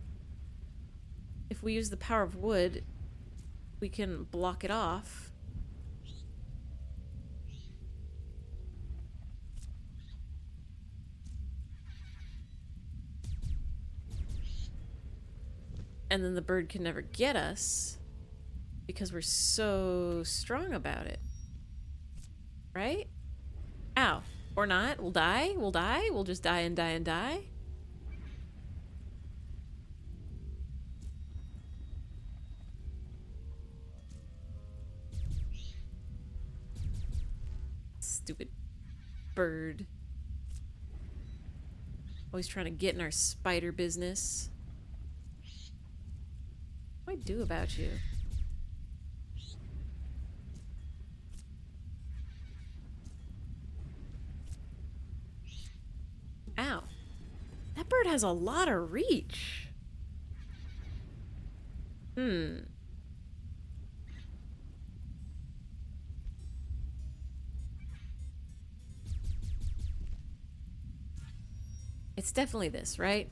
If we use the power of wood, we can block it off. And then the bird can never get us because we're so strong about it. Right? Ow. Or not. We'll die. We'll die. We'll just die and die and die. Stupid bird. Always trying to get in our spider business. What do I do about you? Ow. That bird has a lot of reach. It's definitely this, right?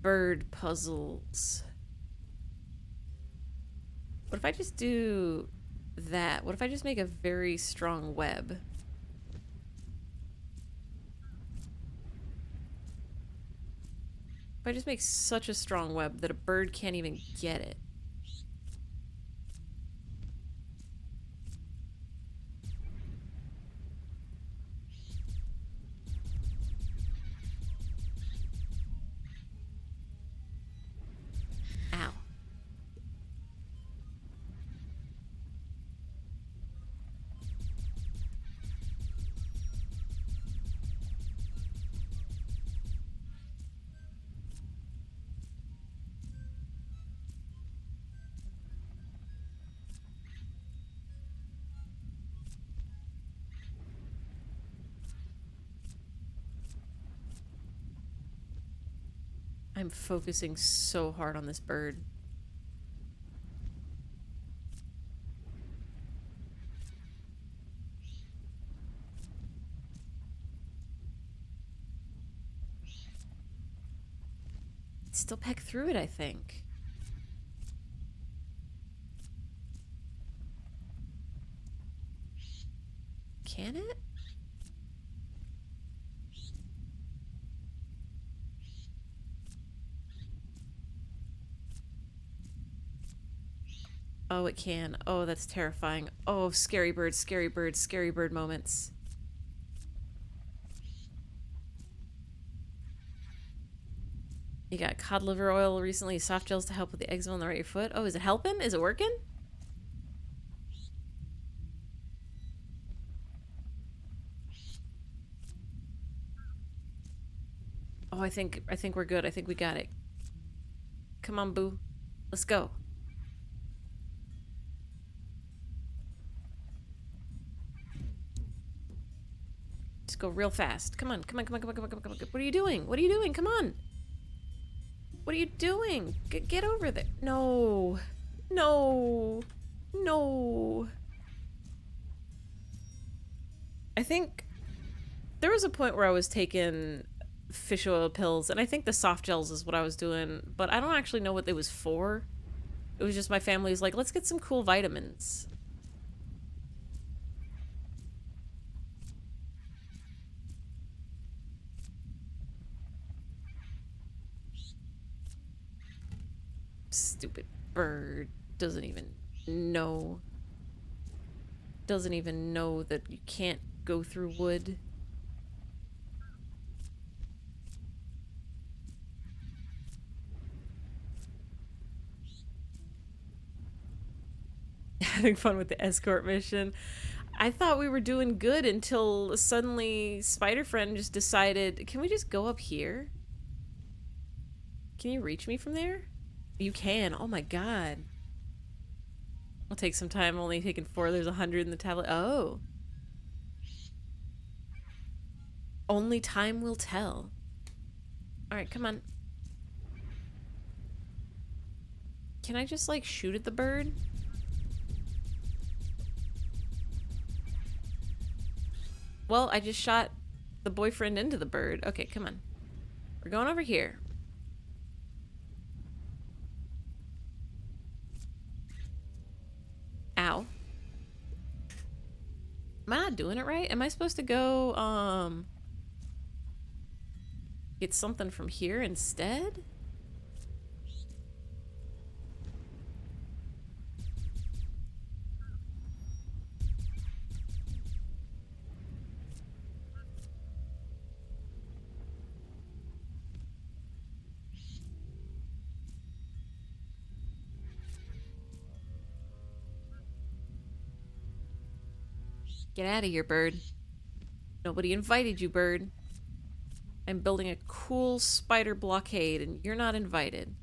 Bird puzzles. if I just do that? What if I just make a very strong web? If I just make such a strong web that a bird can't even get it. Ow. I'm focusing so hard on this bird. Still peck through it, I think. Can it? Oh, it can. Oh, that's terrifying. Oh, scary bird, scary bird, scary bird moments. You got cod liver oil recently, soft gels to help with the eczema on the right of your foot. Oh, is it helping? Is it working? Oh, I think we're good. I think we got it. Come on, boo. Let's go. Just go real fast. Come on, come on, come on, come on, come on, come on, come on. What are you doing? What are you doing? Come on. What are you doing? Get over there. No. No. No. I think there was a point where I was taking fish oil pills, and I think the soft gels is what I was doing, but I don't actually know what it was for. It was just my family was like, let's get some cool vitamins. Stupid bird doesn't even know. Doesn't even know that you can't go through wood. Having fun with the escort mission. I thought we were doing good until suddenly Spider Friend just decided, can we just go up here? Can you reach me from there? You can. Oh my god. I'll take some time. Only taking 4. There's 100 in the tablet. Oh. Only time will tell. Alright, come on. Can I just, like, shoot at the bird? Well, I just shot the boyfriend into the bird. Okay, come on. We're going over here. Ow. Am I not doing it right? Am I supposed to go, get something from here instead? Get out of here, bird. Nobody invited you, bird. I'm building a cool spider blockade, and you're not invited.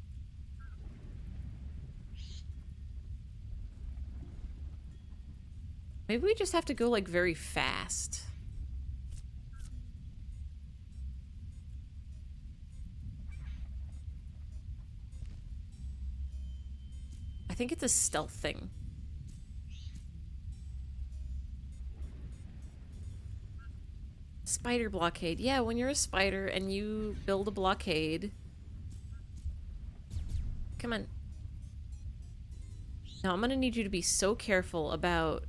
Maybe we just have to go, like, very fast. I think it's a stealth thing. Spider blockade. Yeah, when you're a spider and you build a blockade. Come on. Now I'm gonna need you to be so careful about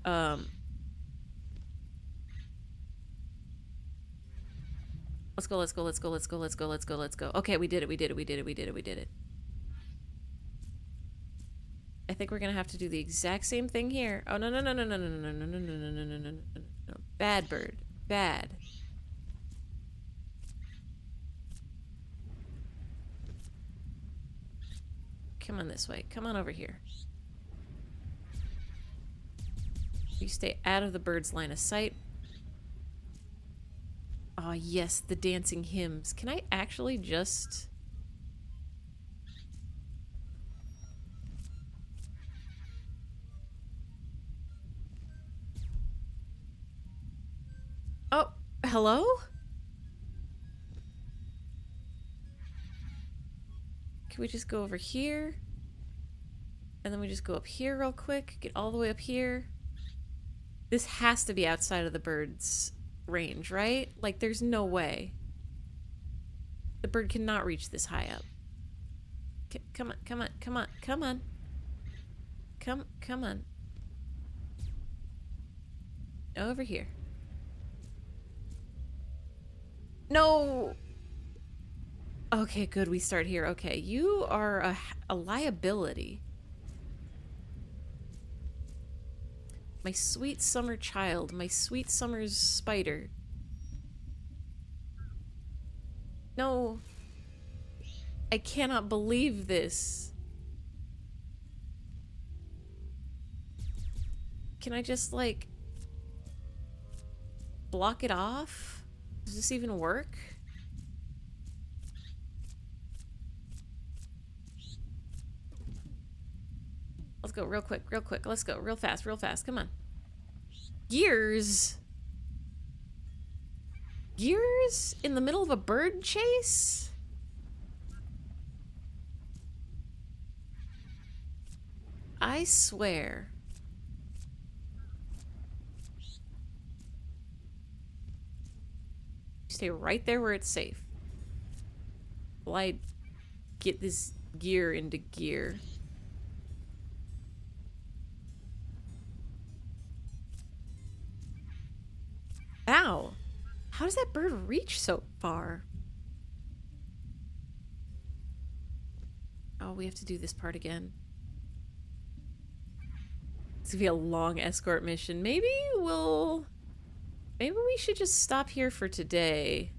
let's go, let's go, let's go, let's go, let's go, let's go, let's go. Okay, we did it, we did it, we did it, we did it, we did it. I think we're gonna have to do the exact same thing here. Oh no no no no no no no no no no no no no no no no. Bad bird. Bad. Come on this way. Come on over here. You stay out of the bird's line of sight. Oh yes, the dancing hymns. Can I actually just... Oh, hello? Can we just go over here? And then we just go up here real quick. Get all the way up here. This has to be outside of the bird's range, right? Like, there's no way. The bird cannot reach this high up. Come on, come on, come on, come on. Come on. Over here. No! Okay, good, we start here. Okay, you are a liability. My sweet summer child, my sweet summer's spider. No. I cannot believe this. Can I just, like, block it off? Does this even work? Let's go real quick, real quick. Let's go real fast, real fast. Come on. Gears? Gears? In the middle of a bird chase? I swear. Stay right there where it's safe. While I get this gear into gear. Ow! How does that bird reach so far? Oh, we have to do this part again. It's gonna be a long escort mission. Maybe we should just stop here for today.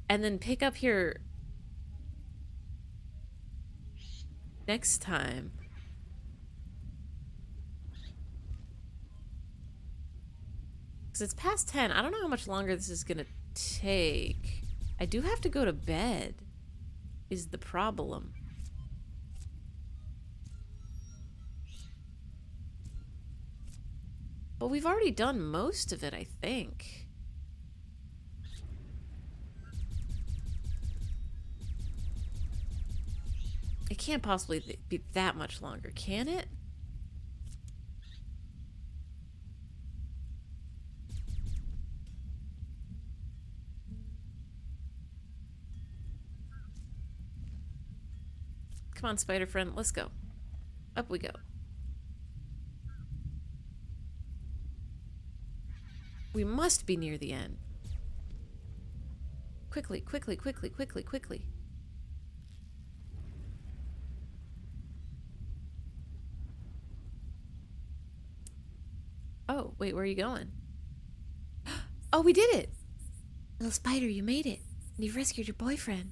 And then pick up here next time. Because it's past 10. I don't know how much longer this is gonna take. I do have to go to bed, is the problem. But we've already done most of it, I think. It can't possibly be that much longer, can it? Come on, spider friend, let's go. Up we go. We must be near the end. Quickly, quickly, quickly, quickly, quickly. Oh, wait, where are you going? Oh, we did it! Little spider, you made it. And you've rescued your boyfriend.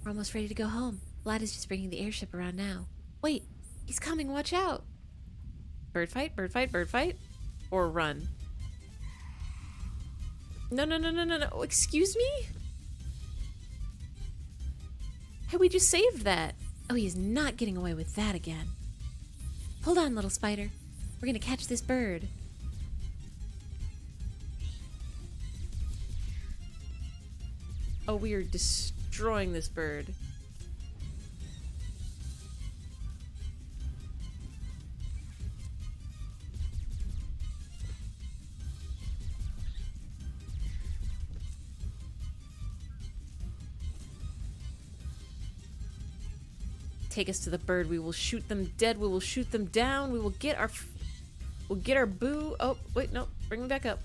We're almost ready to go home. Vlad is just bringing the airship around now. Wait, he's coming, watch out. Bird fight, bird fight, bird fight. Or run. No, no, no, no, no, no. Excuse me? Hey, we just saved that. Oh, he is not getting away with that again. Hold on, little spider. We're gonna catch this bird. Oh, we are destroying this bird. take us to the bird. We will shoot them dead. We will shoot them down. We will get our... We'll get our boo... Oh, wait, no. Bring me back up.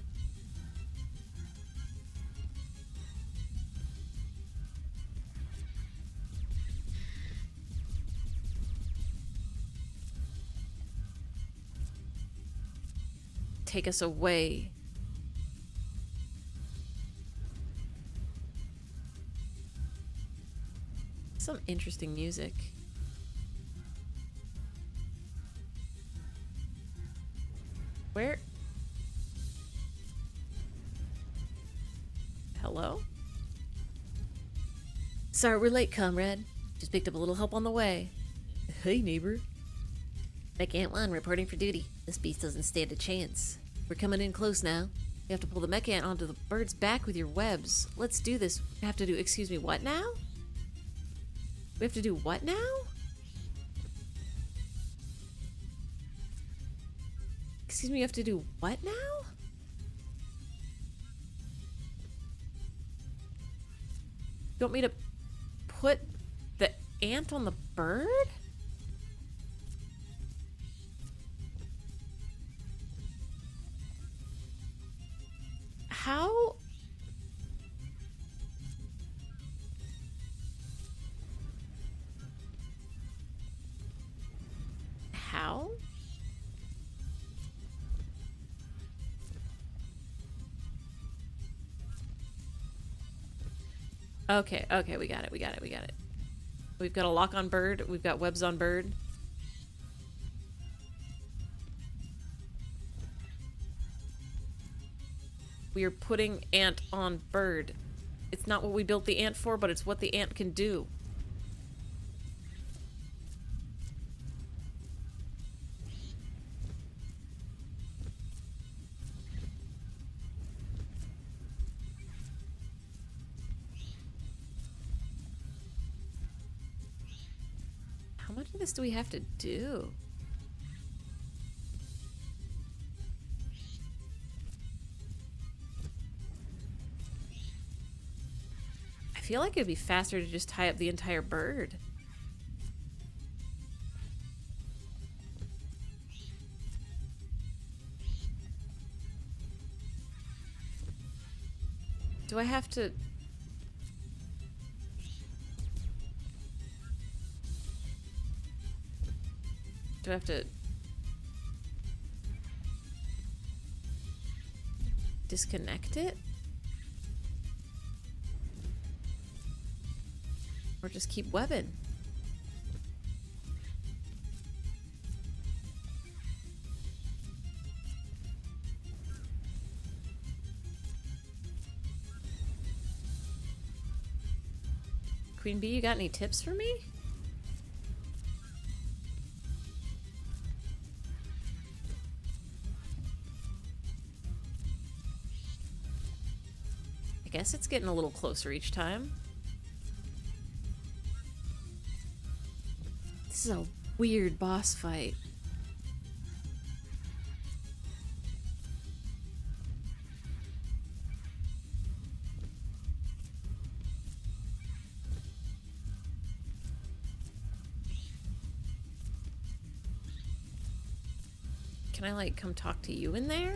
Take us away. Some interesting music. Where? Hello? Sorry we're late, comrade. Just picked up a little help on the way. Hey, neighbor. Mech Ant 1 reporting for duty. This beast doesn't stand a chance. We're coming in close now. You have to pull the mech ant onto the bird's back with your webs. Let's do this. We have to do... Excuse me, what now? We have to do what now? Excuse me, you have to do what now? You want me to put the ant on the bird? How? How? Okay, okay, we got it, we got it, we got it. We've got a lock on bird, we've got webs on bird. We are putting ant on bird. It's not what we built the ant for, but it's what the ant can do. How much of this do we have to do? I feel like it'd be faster to just tie up the entire bird. Do I have to... Do I have to... disconnect it? Or just keep webbing? Queen Bee, you got any tips for me? I guess it's getting a little closer each time. This is a weird boss fight. Can I, like, come talk to you in there?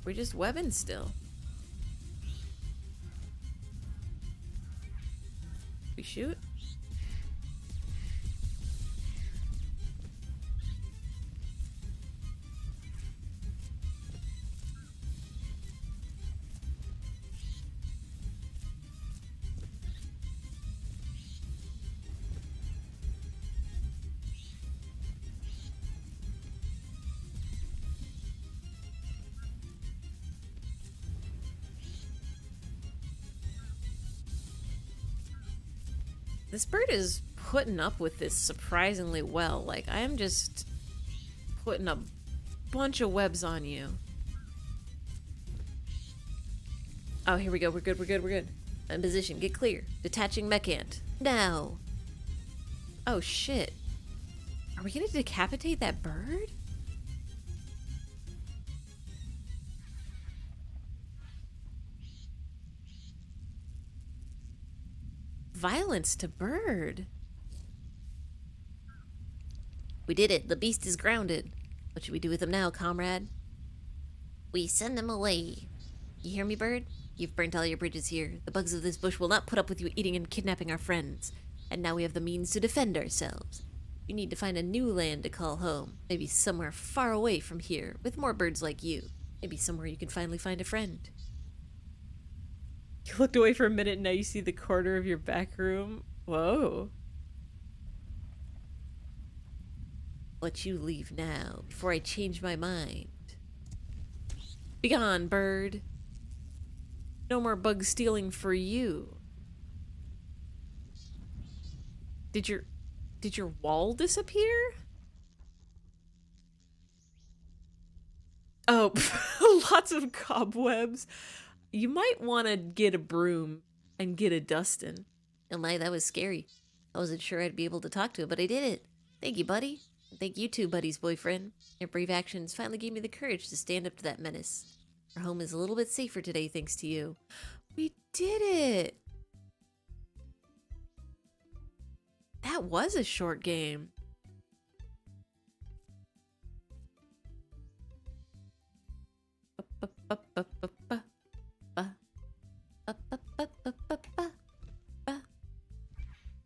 We're just webbing still. We shoot? This bird is putting up with this surprisingly well. Like, I am just putting a bunch of webs on you. Oh, here we go. We're good, we're good, we're good. In position. Get clear. Detaching mech ant. Now. Oh, shit. Are we gonna decapitate that bird? Violence to bird. We did it. The beast is grounded. What should we do with him now, comrade? We send him away. You hear me, bird? You've burnt all your bridges here. The bugs of this bush will not put up with you eating and kidnapping our friends. And now we have the means to defend ourselves. We need to find a new land to call home. Maybe somewhere far away from here, with more birds like you. Maybe somewhere you can finally find a friend. You looked away for a minute and now you see the corner of your back room. Whoa. Let you leave now, before I change my mind. Begone, bird. No more bug stealing for you. Did your wall disappear? Oh, lots of cobwebs. You might want to get a broom and get a dusting. Oh my, that was scary. I wasn't sure I'd be able to talk to it, but I did it. Thank you, buddy. And thank you too, buddy's boyfriend. Your brave actions finally gave me the courage to stand up to that menace. Our home is a little bit safer today thanks to you. We did it. That was a short game. That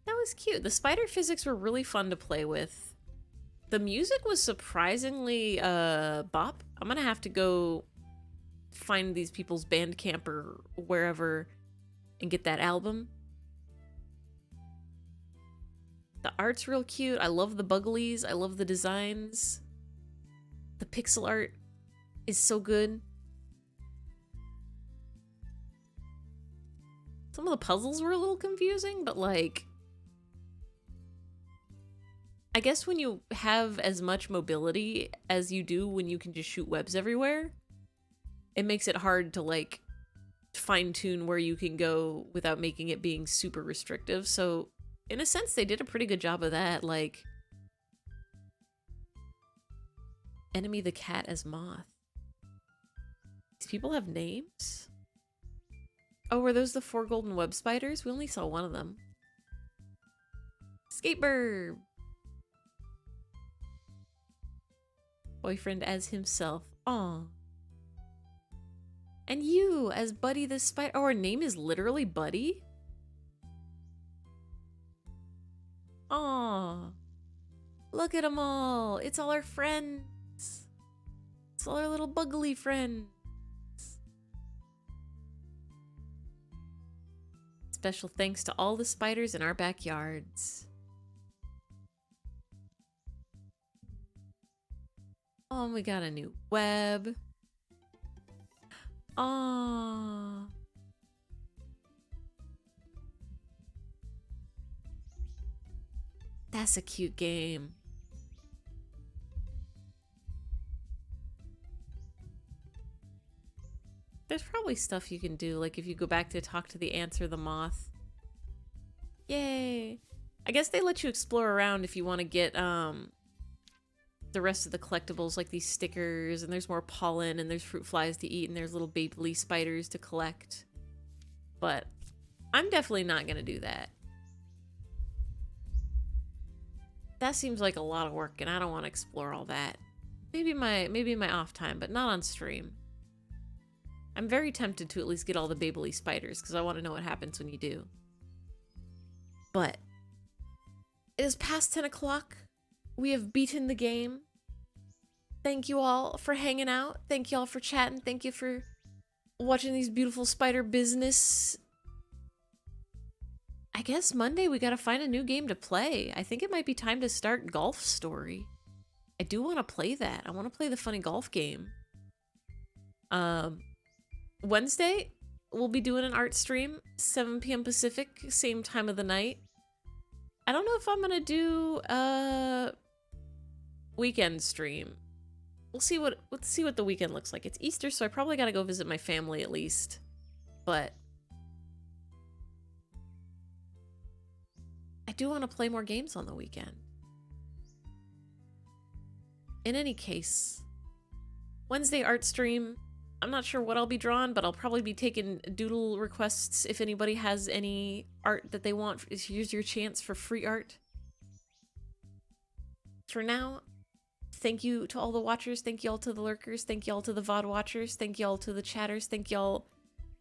was cute. The spider physics were really fun to play with. The music was surprisingly bop. I'm gonna have to go find these people's Bandcamp or wherever and get that album. The art's real cute. I love the Buglies. I love the designs. The pixel art is so good. Some of the puzzles were a little confusing, but like, I guess when you have as much mobility as you do when you can just shoot webs everywhere, it makes it hard to like fine-tune where you can go without making it being super restrictive. So in a sense, they did a pretty good job of that. Like, enemy the cat as moth. These people have names? Oh, were those the 4 golden web spiders? We only saw one of them. Skatebird! Boyfriend as himself. Aw. And you as Buddy the spider. Oh, her name is literally Buddy? Aw. Look at them all. It's all our friends. It's all our little bugly friends. Special thanks to all the spiders in our backyards. Oh, and we got a new web. Aww. That's a cute game. There's probably stuff you can do, like if you go back to talk to the ants or the moth. Yay! I guess they let you explore around if you want to get the rest of the collectibles, like these stickers, and there's more pollen, and there's fruit flies to eat, and there's little baby spiders to collect. But I'm definitely not gonna do that. That seems like a lot of work, and I don't want to explore all that. Maybe my off time, but not on stream. I'm very tempted to at least get all the baby spiders, because I want to know what happens when you do. But it is past 10 o'clock. We have beaten the game. Thank you all for hanging out. Thank you all for chatting. Thank you for watching these beautiful spider business. I guess Monday we gotta find a new game to play. I think it might be time to start Golf Story. I do want to play that. I want to play the funny golf game. Wednesday, we'll be doing an art stream, 7 p.m. Pacific, same time of the night. I don't know if I'm gonna do a weekend stream. Let's see what the weekend looks like. It's Easter, so I probably gotta go visit my family at least. But I do want to play more games on the weekend. In any case, Wednesday art stream. I'm not sure what I'll be drawing, but I'll probably be taking doodle requests if anybody has any art that they want. Here's your chance for free art. for now, thank you to all the watchers. Thank you all to the lurkers. Thank you all to the VOD watchers. Thank you all to the chatters. Thank y'all.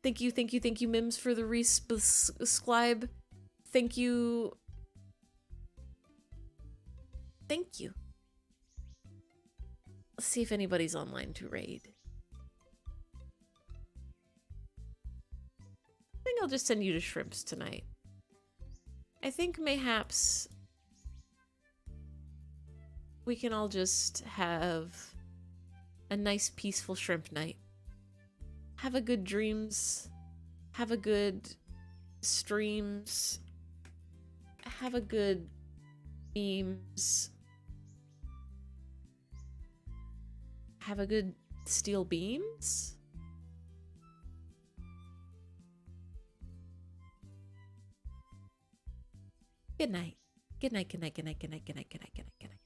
Thank you, Mims, for the rescribe. Thank you. Thank you. Let's see if anybody's online to raid. I think I'll just send you to Shrimps tonight. I think mayhaps we can all just have a nice peaceful shrimp night. Have a good dreams. Have a good streams. Have a good memes. Have a good steel beams. Good night. Good night, good night, good night, good night, good night, good night, good night, good night.